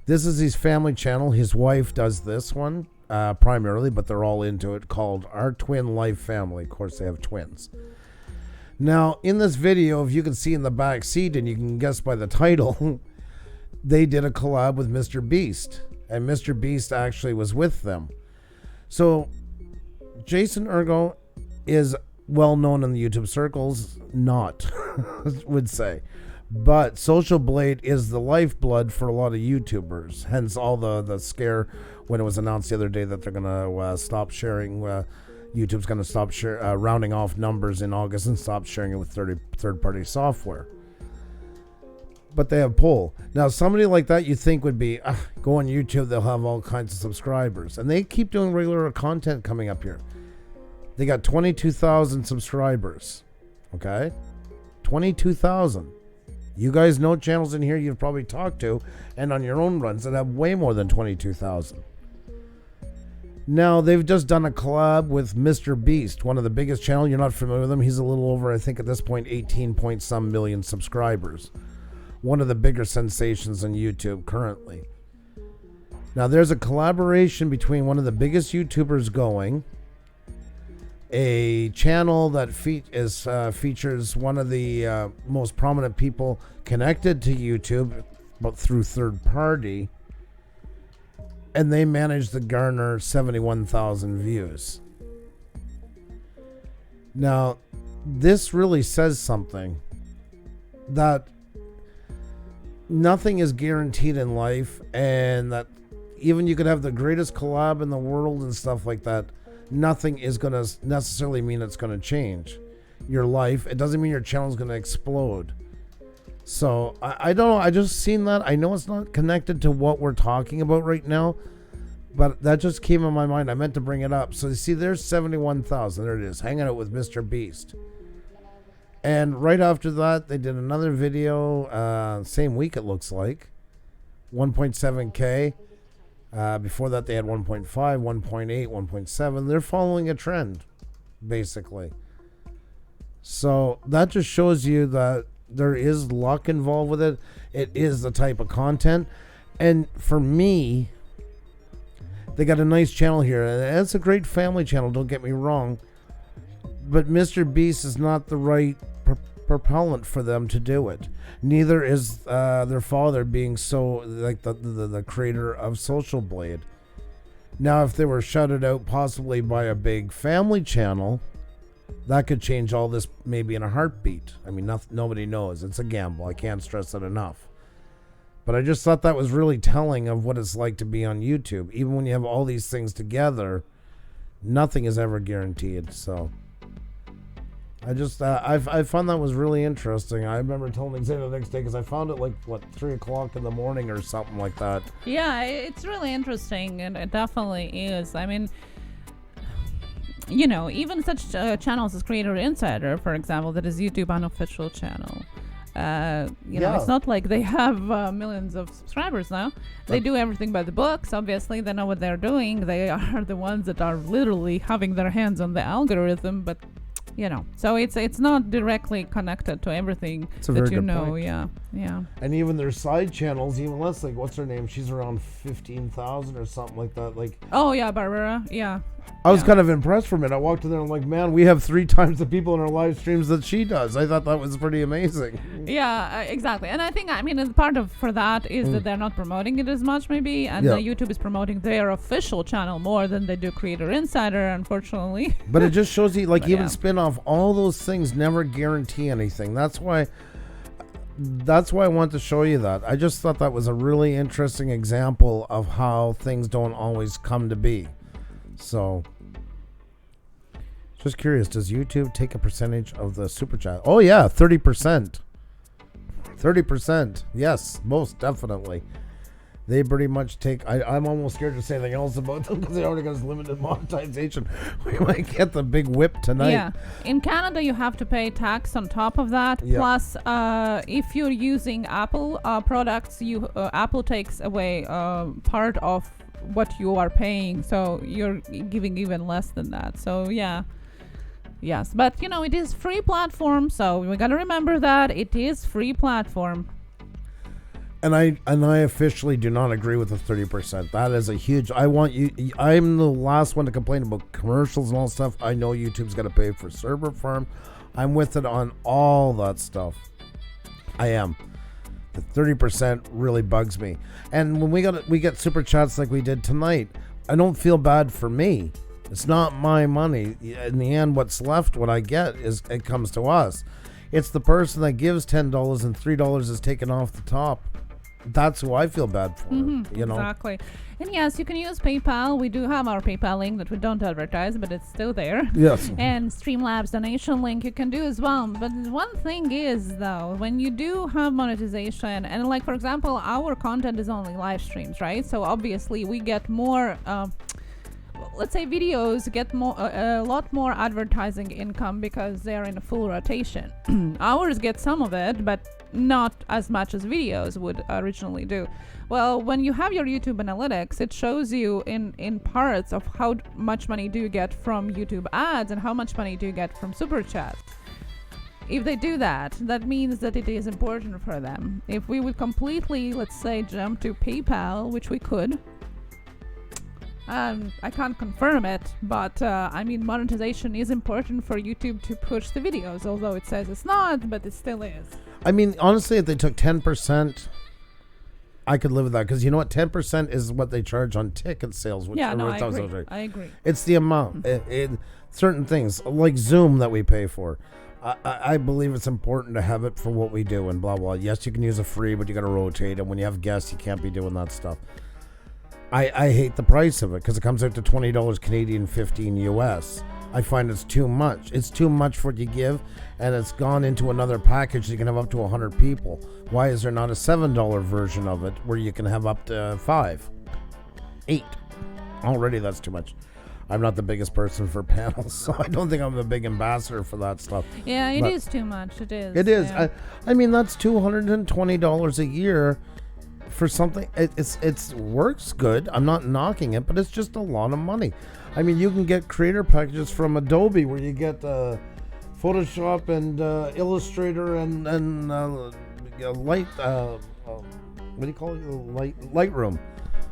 This is his family channel. His wife does this one primarily, but they're all into it, called Our Twin Life Family. Of course, they have twins. Now, in this video, if you can see in the back seat, and you can guess by the title, they did a collab with Mr. Beast. And Mr. Beast actually was with them. So, Jason Ergo is well known in the YouTube circles, not, would say. But Social Blade is the lifeblood for a lot of YouTubers. Hence all the scare when it was announced the other day that they're going to stop sharing. YouTube's going to stop rounding off numbers in August and stop sharing it with third-party software. But they have pull. Now, somebody like that you think would be, go on YouTube, they'll have all kinds of subscribers. And they keep doing regular content coming up here. They got 22,000 subscribers. Okay? 22,000. You guys know channels in here you've probably talked to and on your own runs that have way more than 22,000. Now, they've just done a collab with Mr. Beast, one of the biggest channels. You're not familiar with him. He's a little over, I think at this point, 18-point-some million subscribers. One of the bigger sensations on YouTube currently. Now, there's a collaboration between one of the biggest YouTubers going, a channel that features one of the most prominent people connected to YouTube, but through third party, and they managed to garner 71,000 views. Now, this really says something, that nothing is guaranteed in life, and that even you could have the greatest collab in the world and stuff like that, nothing is going to necessarily mean it's going to change your life. It doesn't mean your channel is going to explode. So I don't know. I just seen that. I know it's not connected to what we're talking about right now, but that just came in my mind. I meant to bring it up. So you see, there's 71,000. There it is, hanging out with Mr. Beast. And right after that, they did another video, same week it looks like, 1.7K. Before that, they had 1.5, 1.8, 1.7. They're following a trend, basically. So that just shows you that there is luck involved with it. It is the type of content. And for me, they got a nice channel here. And it's a great family channel, don't get me wrong. But Mr. Beast is not the right propellant for them to do it. Neither is their father, being so like the creator of Social Blade. Now, if they were shouted out possibly by a big family channel, that could change all this maybe in a heartbeat. I mean, nobody knows. It's a gamble. I can't stress it enough. But I just thought that was really telling of what it's like to be on YouTube. Even when you have all these things together, nothing is ever guaranteed. So I just, I found that was really interesting. I remember telling Xavier the next day because I found it 3 o'clock in the morning or something like that. Yeah, it's really interesting, and it definitely is. I mean, even such channels as Creator Insider, for example, that is YouTube unofficial channel. It's not like they have millions of subscribers now. They do everything by the books. Obviously, they know what they're doing. They are the ones that are literally having their hands on the algorithm. But so it's not directly connected to everything that you know. Point. Yeah. And even their side channels, even less. Like, what's her name? She's around 15,000 or something like that. Like, oh yeah, Barbara. Yeah. I was kind of impressed from it. I walked in there and I'm like, man, we have 3 times the people in our live streams that she does. I thought that was pretty amazing. Yeah, exactly. And I think, part of for that is that they're not promoting it as much, maybe, and YouTube is promoting their official channel more than they do Creator Insider, unfortunately. But it just shows you, even spin-off, all those things never guarantee anything. That's why I want to show you that. I just thought that was a really interesting example of how things don't always come to be. So, just curious, does YouTube take a percentage of the super chat? Oh yeah, 30%. 30%. Yes, most definitely. They pretty much take. I'm almost scared to say anything else about them because they already got limited monetization. We might get the big whip tonight. Yeah. In Canada, you have to pay tax on top of that. Yeah. Plus, if you're using Apple products, Apple takes away part of what you are paying, so you're giving even less than that. So yes, but it is free platform, so we got to remember that it is free platform. And I officially do not agree with the 30%. That is a huge. I'm the last one to complain about commercials and all stuff. I know YouTube's got to pay for server farm. I'm with it on all that stuff. I am. The 30% really bugs me. And when we get super chats like we did tonight, I don't feel bad for me. It's not my money. In the end, what's left, what I get, it comes to us. It's the person that gives $10 and $3 is taken off the top. That's who I feel bad for. Exactly. And yes, you can use PayPal. We do have our PayPal link that we don't advertise, but it's still there. Yes. And Streamlabs donation link you can do as well. But one thing is, though, when you do have monetization, and for example, our content is only live streams, right? So obviously we get more, let's say videos get a lot more advertising income because they're in a full rotation. Ours get some of it, but not as much as videos would originally do. Well, when you have your YouTube analytics, it shows you in parts of how much money do you get from YouTube ads and how much money do you get from super chats. If they do that, that means that it is important for them. If we would completely, let's say, jump to PayPal, which we could, I can't confirm it, but monetization is important for YouTube to push the videos, although it says it's not, but it still is. Honestly, if they took 10%, I could live with that, because you know what? 10% is what they charge on ticket sales. Which I agree. It's the amount. Certain things, like Zoom that we pay for. I believe it's important to have it for what we do and blah, blah. Yes, you can use a free, but you got to rotate. And when you have guests, you can't be doing that stuff. I hate the price of it because it comes out to $20 Canadian, 15 US. I find it's too much. It's too much for what you give, and it's gone into another package. You can have up to 100 people. Why is there not a $7 version of it where you can have up to 5, 8? Already that's too much. I'm not the biggest person for panels, so I don't think I'm a big ambassador for that stuff. Yeah, it is too much. It is. It is. Yeah. That's $220 a year for something. It's works good. I'm not knocking it, but it's just a lot of money. You can get creator packages from Adobe where you get Photoshop and Illustrator and Light. What do you call it? Lightroom.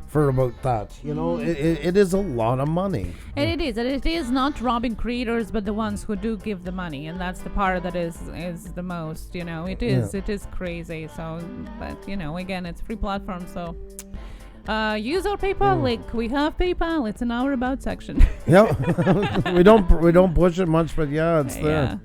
For about that, it is a lot of money. And it is not robbing creators, but the ones who do give the money, and that's the part that is the most. It is crazy. So, but again, it's free platform, so use our PayPal link. We have PayPal. It's in our about section. Yeah, we don't push it much, but yeah, it's there.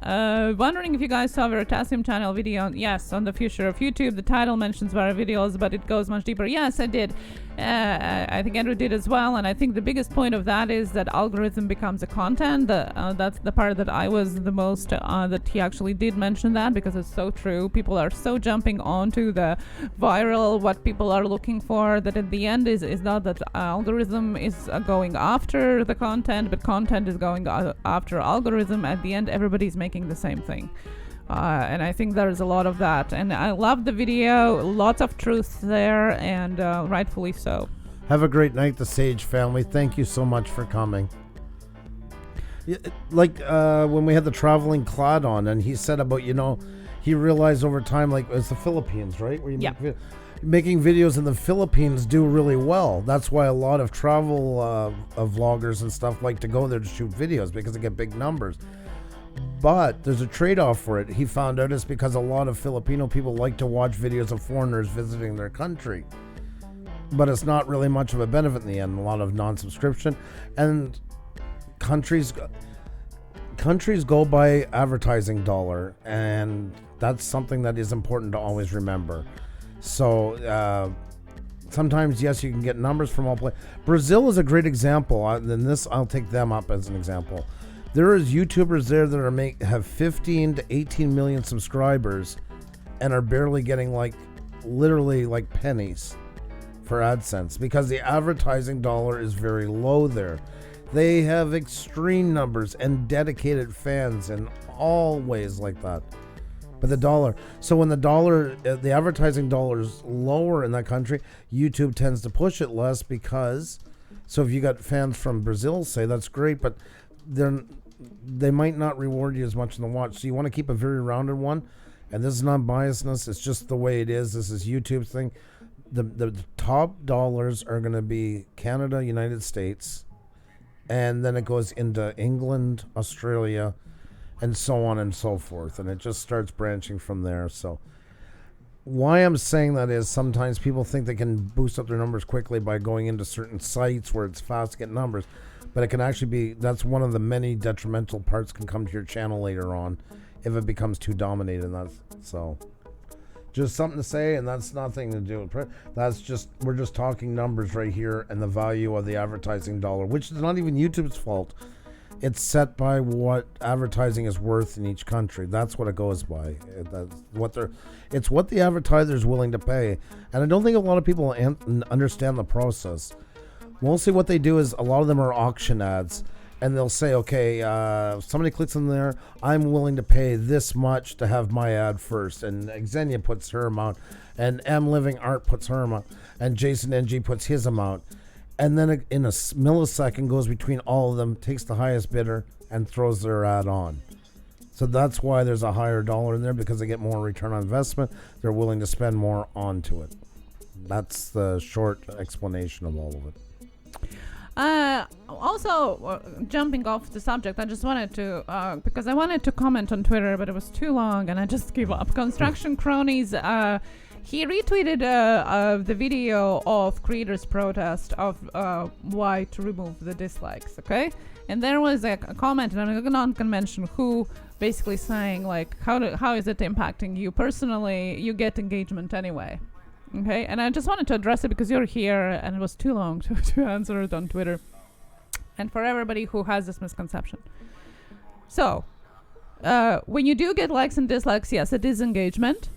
Wondering if you guys saw Veritasium channel video. Yes, on the future of YouTube. The title mentions Veri videos, but it goes much deeper. Yes, I did. I think Andrew did as well, and I think the biggest point of that is that algorithm becomes a content. That's the part that I was the most that he actually did mention that, because it's so true. People are so jumping onto the viral, what people are looking for, that at the end is not that algorithm is going after the content, but content is going after algorithm. At the end, everybody's making the same thing. And I think there's a lot of that. And I love the video. Lots of truth there, and rightfully so. Have a great night, the Sage family. Thank you so much for coming. Like when we had the traveling Claude on, and he said about, he realized over time, like it's the Philippines, right? Where you making videos in the Philippines do really well. That's why a lot of travel vloggers and stuff like to go there to shoot videos, because they get big numbers. But there's a trade-off for it. He found out it's because a lot of Filipino people like to watch videos of foreigners visiting their country. But it's not really much of a benefit in the end. A lot of non-subscription. And countries go by advertising dollar. And that's something that is important to always remember. So sometimes, yes, you can get numbers from all places. Brazil is a great example. I'll take them up as an example. There is YouTubers there that have 15 to 18 million subscribers and are barely getting literally pennies for AdSense, because the advertising dollar is very low there. They have extreme numbers and dedicated fans in all ways like that. But the dollar, so when the advertising dollar is lower in that country, YouTube tends to push it less, because, so if you got fans from Brazil, say, that's great, but they might not reward you as much in the watch. So you want to keep a very rounded one. And this is not biasness. It's just the way it is. This is YouTube's thing. The top dollars are going to be Canada, United States. And then it goes into England, Australia, and so on and so forth. And it just starts branching from there. So why I'm saying that is sometimes people think they can boost up their numbers quickly by going into certain sites where it's fast to get numbers. But it can actually be, that's one of the many detrimental parts can come to your channel later on if it becomes too dominated. So just something to say, and that's nothing to do with that's just, we're just talking numbers right here and the value of the advertising dollar, which is not even YouTube's fault. It's set by what advertising is worth in each country. That's what it goes by. It's what the advertiser is willing to pay. And I don't think a lot of people understand the process. Mostly what they do is a lot of them are auction ads, and they'll say, okay, somebody clicks in there, I'm willing to pay this much to have my ad first. And Xenia puts her amount, and M Living Art puts her amount, and Jason NG puts his amount. And then in a millisecond goes between all of them, takes the highest bidder, and throws their ad on. So that's why there's a higher dollar in there, because they get more return on investment. They're willing to spend more onto it. That's the short explanation of all of it. Also, jumping off the subject, I just wanted to, because I wanted to comment on Twitter, but it was too long and I just gave up. Construction Cronies, he retweeted the video of creators' protest of why to remove the dislikes, okay? And there was a comment, and I'm not going to mention who, basically saying, how is it impacting you personally? You get engagement anyway. Okay, and I just wanted to address it because you're here, and it was too long to answer it on Twitter. And for everybody who has this misconception. So, when you do get likes and dislikes, yes, it is engagement.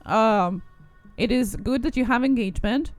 It is good that you have engagement.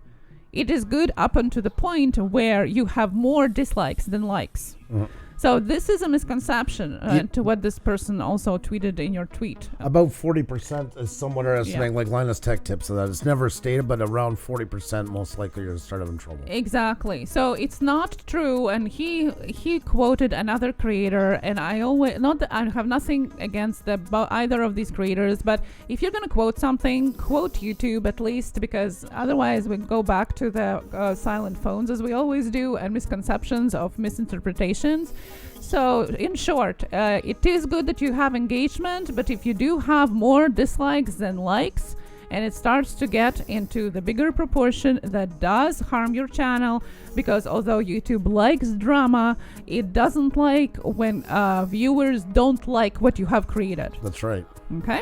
It is good up until the point where you have more dislikes than likes. Mm-hmm. So this is a misconception to what this person also tweeted in your tweet. About 40% is somewhat estimating, like Linus Tech Tips, so that it's never stated, but around 40% most likely you're going to start having trouble. Exactly. So it's not true, and he quoted another creator, and I always, not that I have nothing against either of these creators, but if you're going to quote something, quote YouTube at least, because otherwise we go back to the silent phones as we always do, and misconceptions of misinterpretations. So in short, it is good that you have engagement, but if you do have more dislikes than likes, and it starts to get into the bigger proportion that does harm your channel, because although YouTube likes drama, it doesn't like when viewers don't like what you have created. That's right. Okay?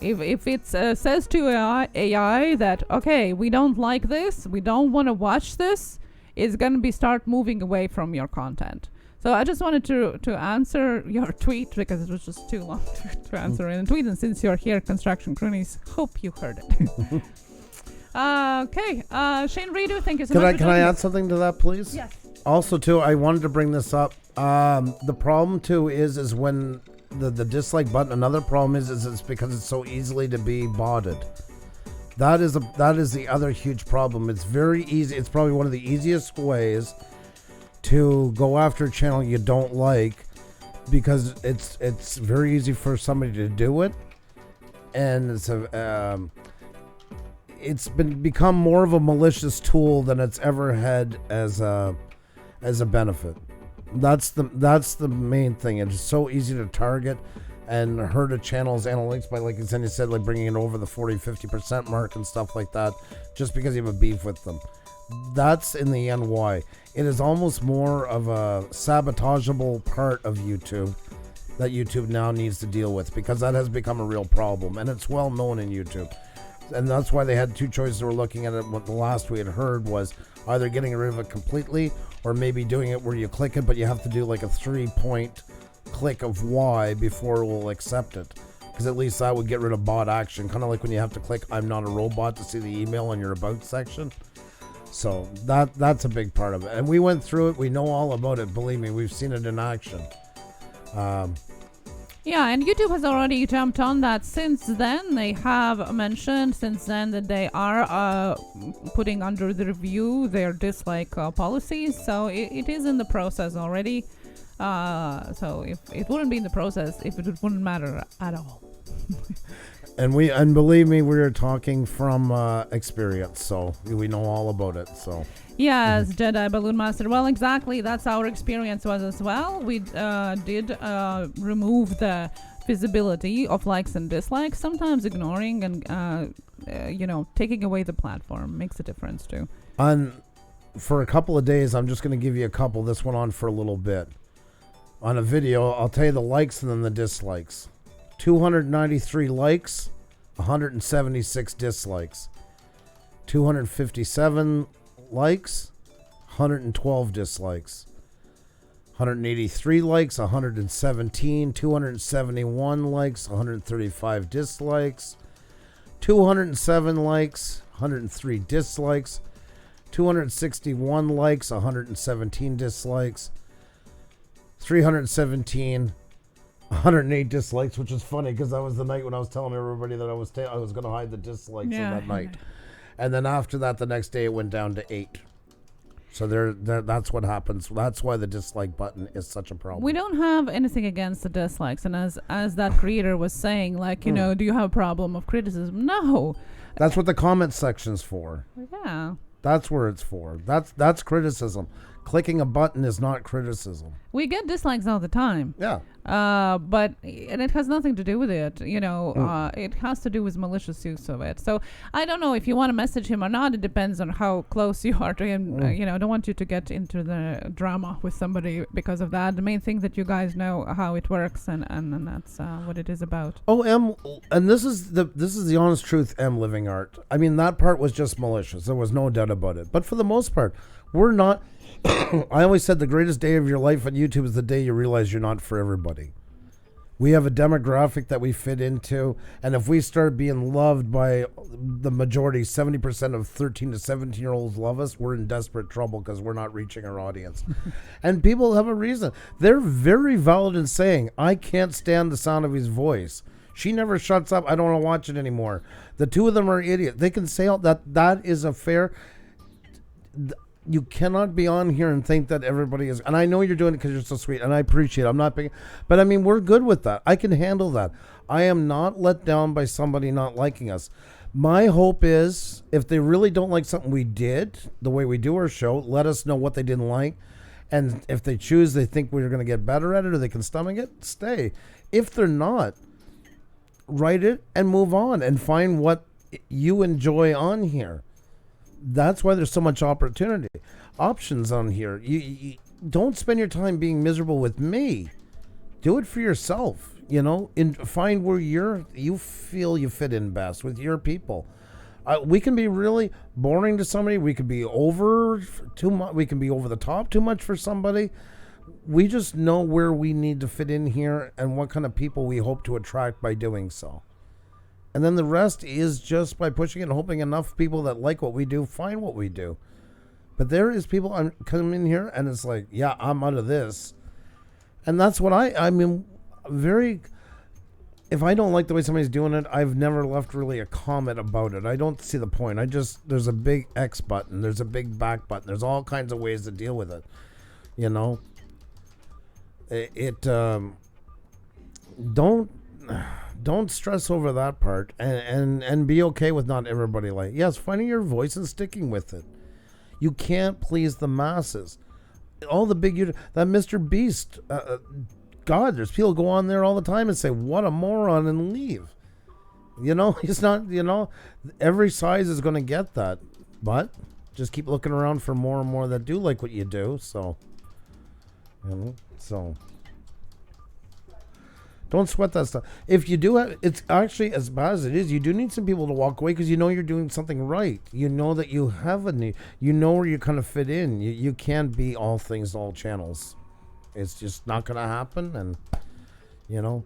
If it says to AI that, okay, we don't like this, we don't want to watch this, it's going to be start moving away from your content. So I just wanted to answer your tweet, because it was just too long to answer in a tweet. And since you're here, Construction Cronies, hope you heard it. Okay. Shane Redo, thank you so much. Can I add something to that, please? Yes. Also, too, I wanted to bring this up. The problem, too, is when the dislike button, another problem is it's because it's so easily to be botted. That is the other huge problem. It's very easy. It's probably one of the easiest ways to go after a channel you don't like, because it's very easy for somebody to do it, and it's become more of a malicious tool than it's ever had as a benefit. That's the main thing. It's so easy to target and hurt a channel's analytics by, like Xenia said, like bringing it over the 40-50% mark and stuff like that, just because you have a beef with them. That's in the end why. It is almost more of a sabotageable part of YouTube that YouTube now needs to deal with, because that has become a real problem, and it's well known in YouTube. And that's why they had two choices. They were looking at it. What the last we had heard was either getting rid of it completely, or maybe doing it where you click it, but you have to do like a 3-point click of why before it will accept it. Because at least that would get rid of bot action. Kind of like when you have to click I'm not a robot to see the email in your about section. So that's a big part of it. And we went through it. We know all about it. Believe me, we've seen it in action. Yeah, and YouTube has already jumped on that since then. They have mentioned since then that they are putting under the review their dislike policies. So it is in the process already. So if it wouldn't be in the process, if it wouldn't matter at all. And believe me, we're talking from experience, so we know all about it. So yes, Jedi Balloon Master. Well, exactly. That's our experience was as well. We did remove the visibility of likes and dislikes. Sometimes ignoring and taking away the platform makes a difference too. For a couple of days, I'm just going to give you a couple. This went on for a little bit. On a video, I'll tell you the likes and then the dislikes. 293 likes, 176 dislikes. 257 likes, 112 dislikes. 183 likes, 117. 271 likes, 135 dislikes. 207 likes, 103 dislikes. 261 likes, 117 dislikes. 317, 108 dislikes, which is funny because that was the night when I was telling everybody that I was going to hide the dislikes on that night. And then after that, the next day it went down to 8. So that's what happens. That's why the dislike button is such a problem. We don't have anything against the dislikes, and as that creator was saying, like, do you have a problem of criticism? No. That's what the comment section's for. Yeah. That's where it's for. That's criticism. Clicking a button is not criticism. We get dislikes all the time. Yeah. But it has nothing to do with it. It has to do with malicious use of it. So I don't know if you want to message him or not. It depends on how close you are to him. I don't want you to get into the drama with somebody because of that. The main thing that you guys know how it works, and that's what it is about. Oh, and this is the honest truth, Living Art. I mean, that part was just malicious. There was no doubt about it. But for the most part, we're not. I always said the greatest day of your life on YouTube is the day you realize you're not for everybody. We have a demographic that we fit into, and if we start being loved by the majority, 70% of 13 to 17-year-olds love us, we're in desperate trouble because we're not reaching our audience. And people have a reason. They're very valid in saying, I can't stand the sound of his voice. She never shuts up. I don't want to watch it anymore. The two of them are idiots. They can say all that. That is a fair... You cannot be on here and think that everybody is, and I know you're doing it because you're so sweet, and I appreciate it. I'm not being, but I mean, we're good with that. I can handle that. I am not let down by somebody not liking us. My hope is if they really don't like something we did, the way we do our show, let us know what they didn't like. And if they choose, they think we're going to get better at it or they can stomach it, stay. If they're not, write it and move on and find what you enjoy on here. That's why there's so much options on here. You don't spend your time being miserable with me. Do it for yourself, and find where you feel you fit in best with your people. We can be really boring to somebody. We could be over too much. We can be over the top too much for somebody. We just know where we need to fit in here and what kind of people we hope to attract by doing so. And then the rest is just by pushing and hoping enough people that like what we do find what we do. But there is people come in here and it's like, yeah, I'm out of this. And that's what if I don't like the way somebody's doing it, I've never left really a comment about it. I don't see the point. There's a big X button. There's a big back button. There's all kinds of ways to deal with it. Don't stress over that part and be okay with not everybody finding your voice and sticking with it. You can't please the masses. All the big that Mr. Beast, God, there's people go on there all the time and say what a moron and leave. It's not. Every size is going to get that, but just keep looking around for more and more that do like what you do. So, don't sweat that stuff. If you do it, it's actually as bad as it is. You do need some people to walk away because you're doing something right. You know that you have a need. You know where you kind of fit in. You can't be all things to all channels. It's just not going to happen. And,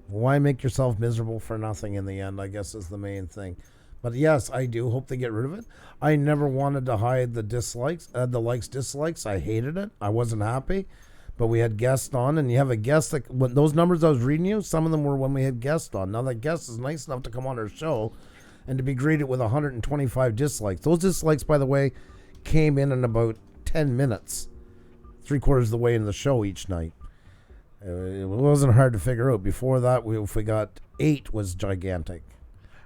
why make yourself miserable for nothing in the end, I guess is the main thing. But yes, I do hope they get rid of it. I never wanted to hide the dislikes, the likes, dislikes. I hated it. I wasn't happy. But we had guests on, and you have a guest that when those numbers I was reading you, some of them were when we had guests on. Now that guest is nice enough to come on our show and to be greeted with 125 dislikes. Those dislikes, by the way, came in about 10 minutes, 3/4 of the way in the show each night. It wasn't hard to figure out. Before that, if we got 8 was gigantic.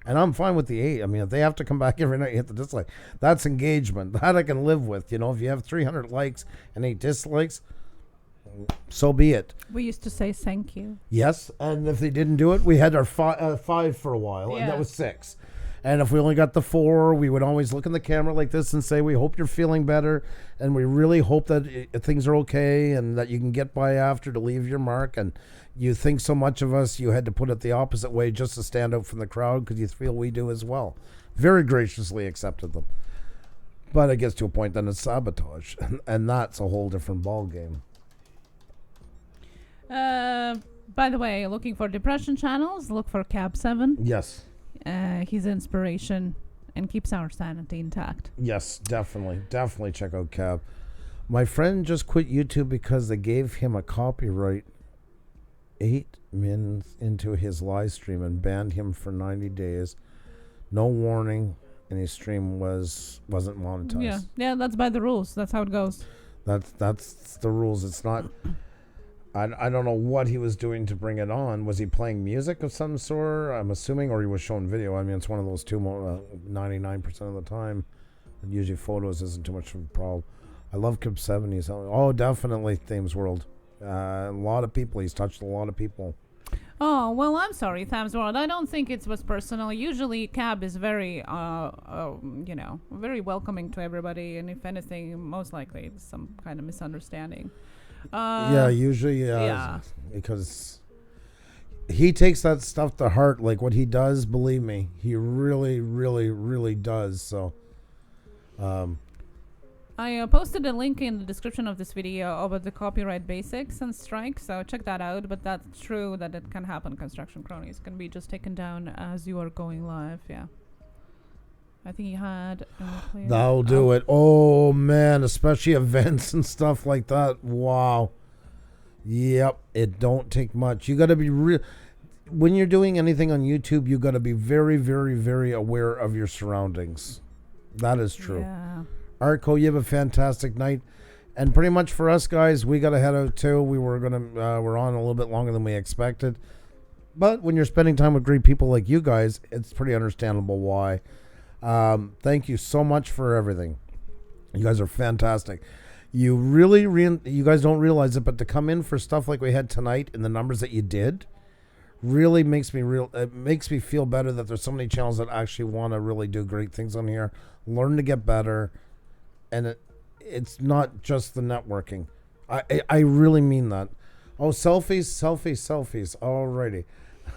And I'm fine with the 8. I mean, if they have to come back every night and hit the dislike, that's engagement. That I can live with. If you have 300 likes and 8 dislikes, so be it. We used to say thank you. Yes, and if they didn't do it, we had our 5 for a while, and that was 6. And if we only got the 4, we would always look in the camera like this and say, we hope you're feeling better, and we really hope that things are okay and that you can get by after to leave your mark. And you think so much of us, you had to put it the opposite way just to stand out from the crowd because you feel we do as well. Very graciously accepted them. But it gets to a point then it's sabotage, and that's a whole different ball game. By the way, looking for depression channels, look for Cab 7. Yes. He's inspiration and keeps our sanity intact. Yes, definitely check out Cab. My friend just quit YouTube because they gave him a copyright 8 minutes into his live stream and banned him for 90 days. No warning, and his stream wasn't monetized. Yeah, that's by the rules. That's how it goes. That's the rules. It's not. I don't know what he was doing to bring it on. Was he playing music of some sort? I'm assuming, or he was showing video. I mean, it's one of those 99% of the time. Usually photos isn't too much of a problem. I love Kip 70s. Oh, definitely Thames World. A lot of people. He's touched a lot of people. Oh, well, I'm sorry, Thames World. I don't think it was personal. Usually Cab is very, very welcoming to everybody. And if anything, most likely it's some kind of misunderstanding. Usually, because he takes that stuff to heart. Like what he does, believe me, he really, really, really does. So, I posted a link in the description of this video about the copyright basics and strikes, so check that out. But that's true that it can happen. Construction Cronies can be just taken down as you are going live. Yeah. I think he had. That'll do it. Oh man, especially events and stuff like that. Wow. Yep, it don't take much. You got to be real. When you're doing anything on YouTube, you got to be very, very, very aware of your surroundings. That is true. Yeah. Arco, you have a fantastic night, and pretty much for us guys, we got to head out too. We're on a little bit longer than we expected, but when you're spending time with great people like you guys, it's pretty understandable why. Thank you so much for everything. You guys are fantastic. You really, you guys don't realize it, but to come in for stuff like we had tonight and the numbers that you did really makes me feel better that there's so many channels that actually want to really do great things on here, learn to get better, and it's not just the networking. I really mean that. Oh, selfies. Alrighty.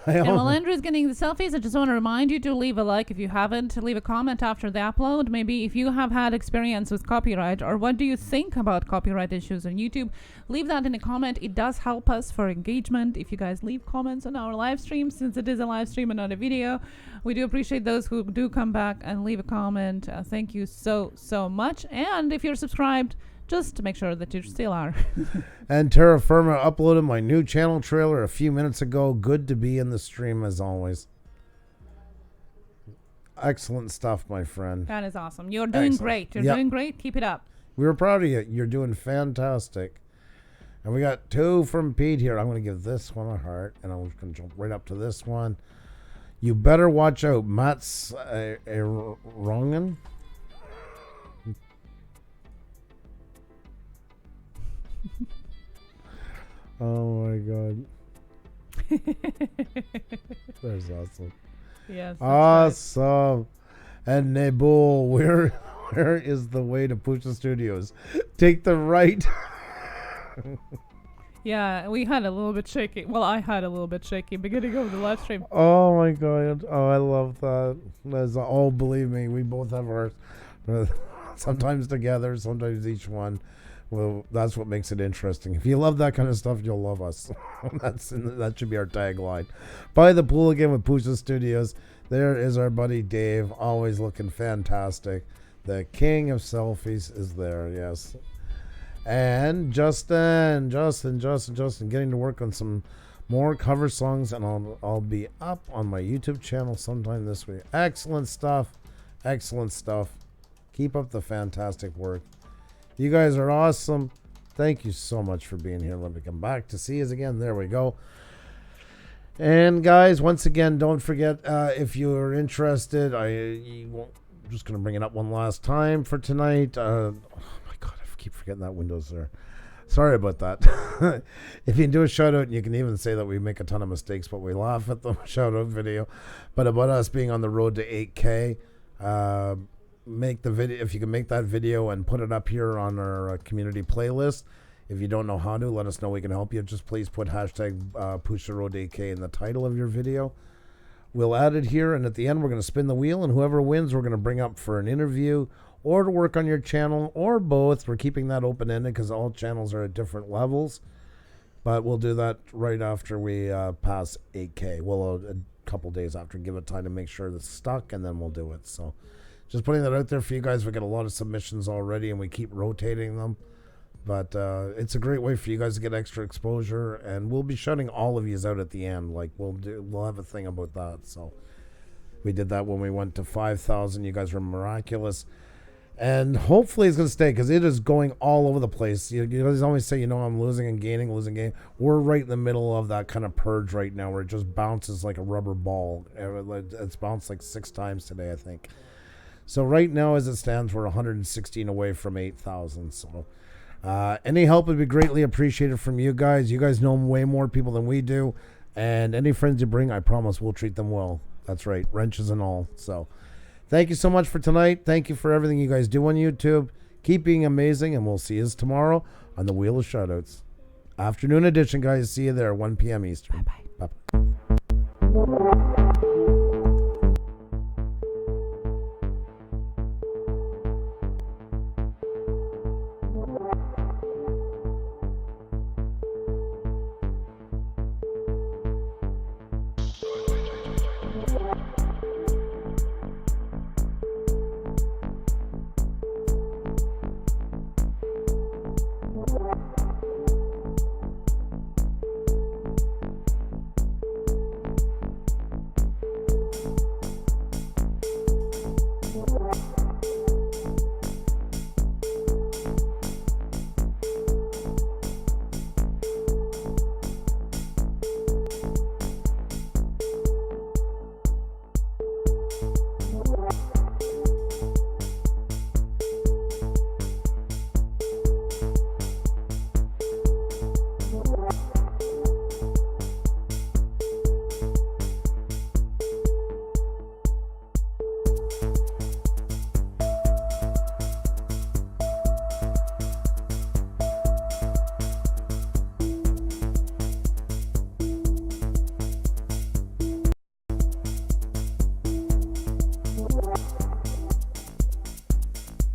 And while Andrew's getting the selfies, I just want to remind you to leave a like if you haven't, to leave a comment after the upload. Maybe if you have had experience with copyright, or what do you think about copyright issues on YouTube, leave that in a comment. It does help us for engagement if you guys leave comments on our live stream, since it is a live stream and not a video. We do appreciate those who do come back and leave a comment. Thank you so much. And if you're subscribed, just to make sure that you still are. And Terra Firma uploaded my new channel trailer a few minutes ago. Good to be in the stream as always. Excellent stuff, my friend. That is awesome. You're doing great. You're doing great. Keep it up. We were proud of you. You're doing fantastic. And we got 2 from Pete here. I'm going to give this one a heart, and I'm going to jump right up to this one. You better watch out. Matt's Rongen. Oh my god. That's awesome. Yes. Awesome. Right. And Nebul, where is the way to Pusa Studios? Take the right. Yeah, we had a little bit shaky. Well, I had a little bit shaky beginning of the live stream. Oh my god. Oh, I love that. Believe me, we both have ours. Sometimes together, sometimes each one. Well, that's what makes it interesting. If you love that kind of stuff, you'll love us. That should be our tagline. Buy the pool again with Pusa Studios. There is our buddy Dave, always looking fantastic. The king of selfies is there, yes. And Justin, getting to work on some more cover songs, and I'll be up on my YouTube channel sometime this week. Excellent stuff. Keep up the fantastic work. You guys are awesome. Thank you so much for being here. Let me come back to see us again. There we go. And guys, once again, don't forget, if you're interested, I'm just going to bring it up one last time for tonight. Oh my God, I keep forgetting that window's there. Sorry about that. If you can do a shout out, and you can even say that we make a ton of mistakes, but we laugh at the shout out video. But about us being on the road to 8K, make the video. If you can make that video and put it up here on our community playlist. If you don't know how to, let us know. We can help you. Just please put hashtag Pusa Road 8K in the title of your video. We'll add it here, and at the end we're going to spin the wheel, and whoever wins we're going to bring up for an interview or to work on your channel, or both. We're keeping that open-ended because all channels are at different levels. But we'll do that right after we pass 8K. We'll a couple days after, give it time to make sure it's stuck, and then we'll do it. So just putting that out there for you guys. We got a lot of submissions already, and we keep rotating them. But it's a great way for you guys to get extra exposure, and we'll be shutting all of yous out at the end. Like we'll have a thing about that. So we did that when we went to 5,000. You guys were miraculous, and hopefully it's gonna stay because it is going all over the place. You guys always say, I'm losing and gaining. We're right in the middle of that kind of purge right now, where it just bounces like a rubber ball. It's bounced like 6 times today, I think. So right now, as it stands, we're 116 away from 8,000. So. Any help would be greatly appreciated from you guys. You guys know way more people than we do. And any friends you bring, I promise we'll treat them well. That's right. Wrenches and all. So thank you so much for tonight. Thank you for everything you guys do on YouTube. Keep being amazing. And we'll see you tomorrow on the Wheel of Shoutouts. Afternoon edition, guys. See you there, 1 p.m. Eastern. Bye-bye. Bye-bye.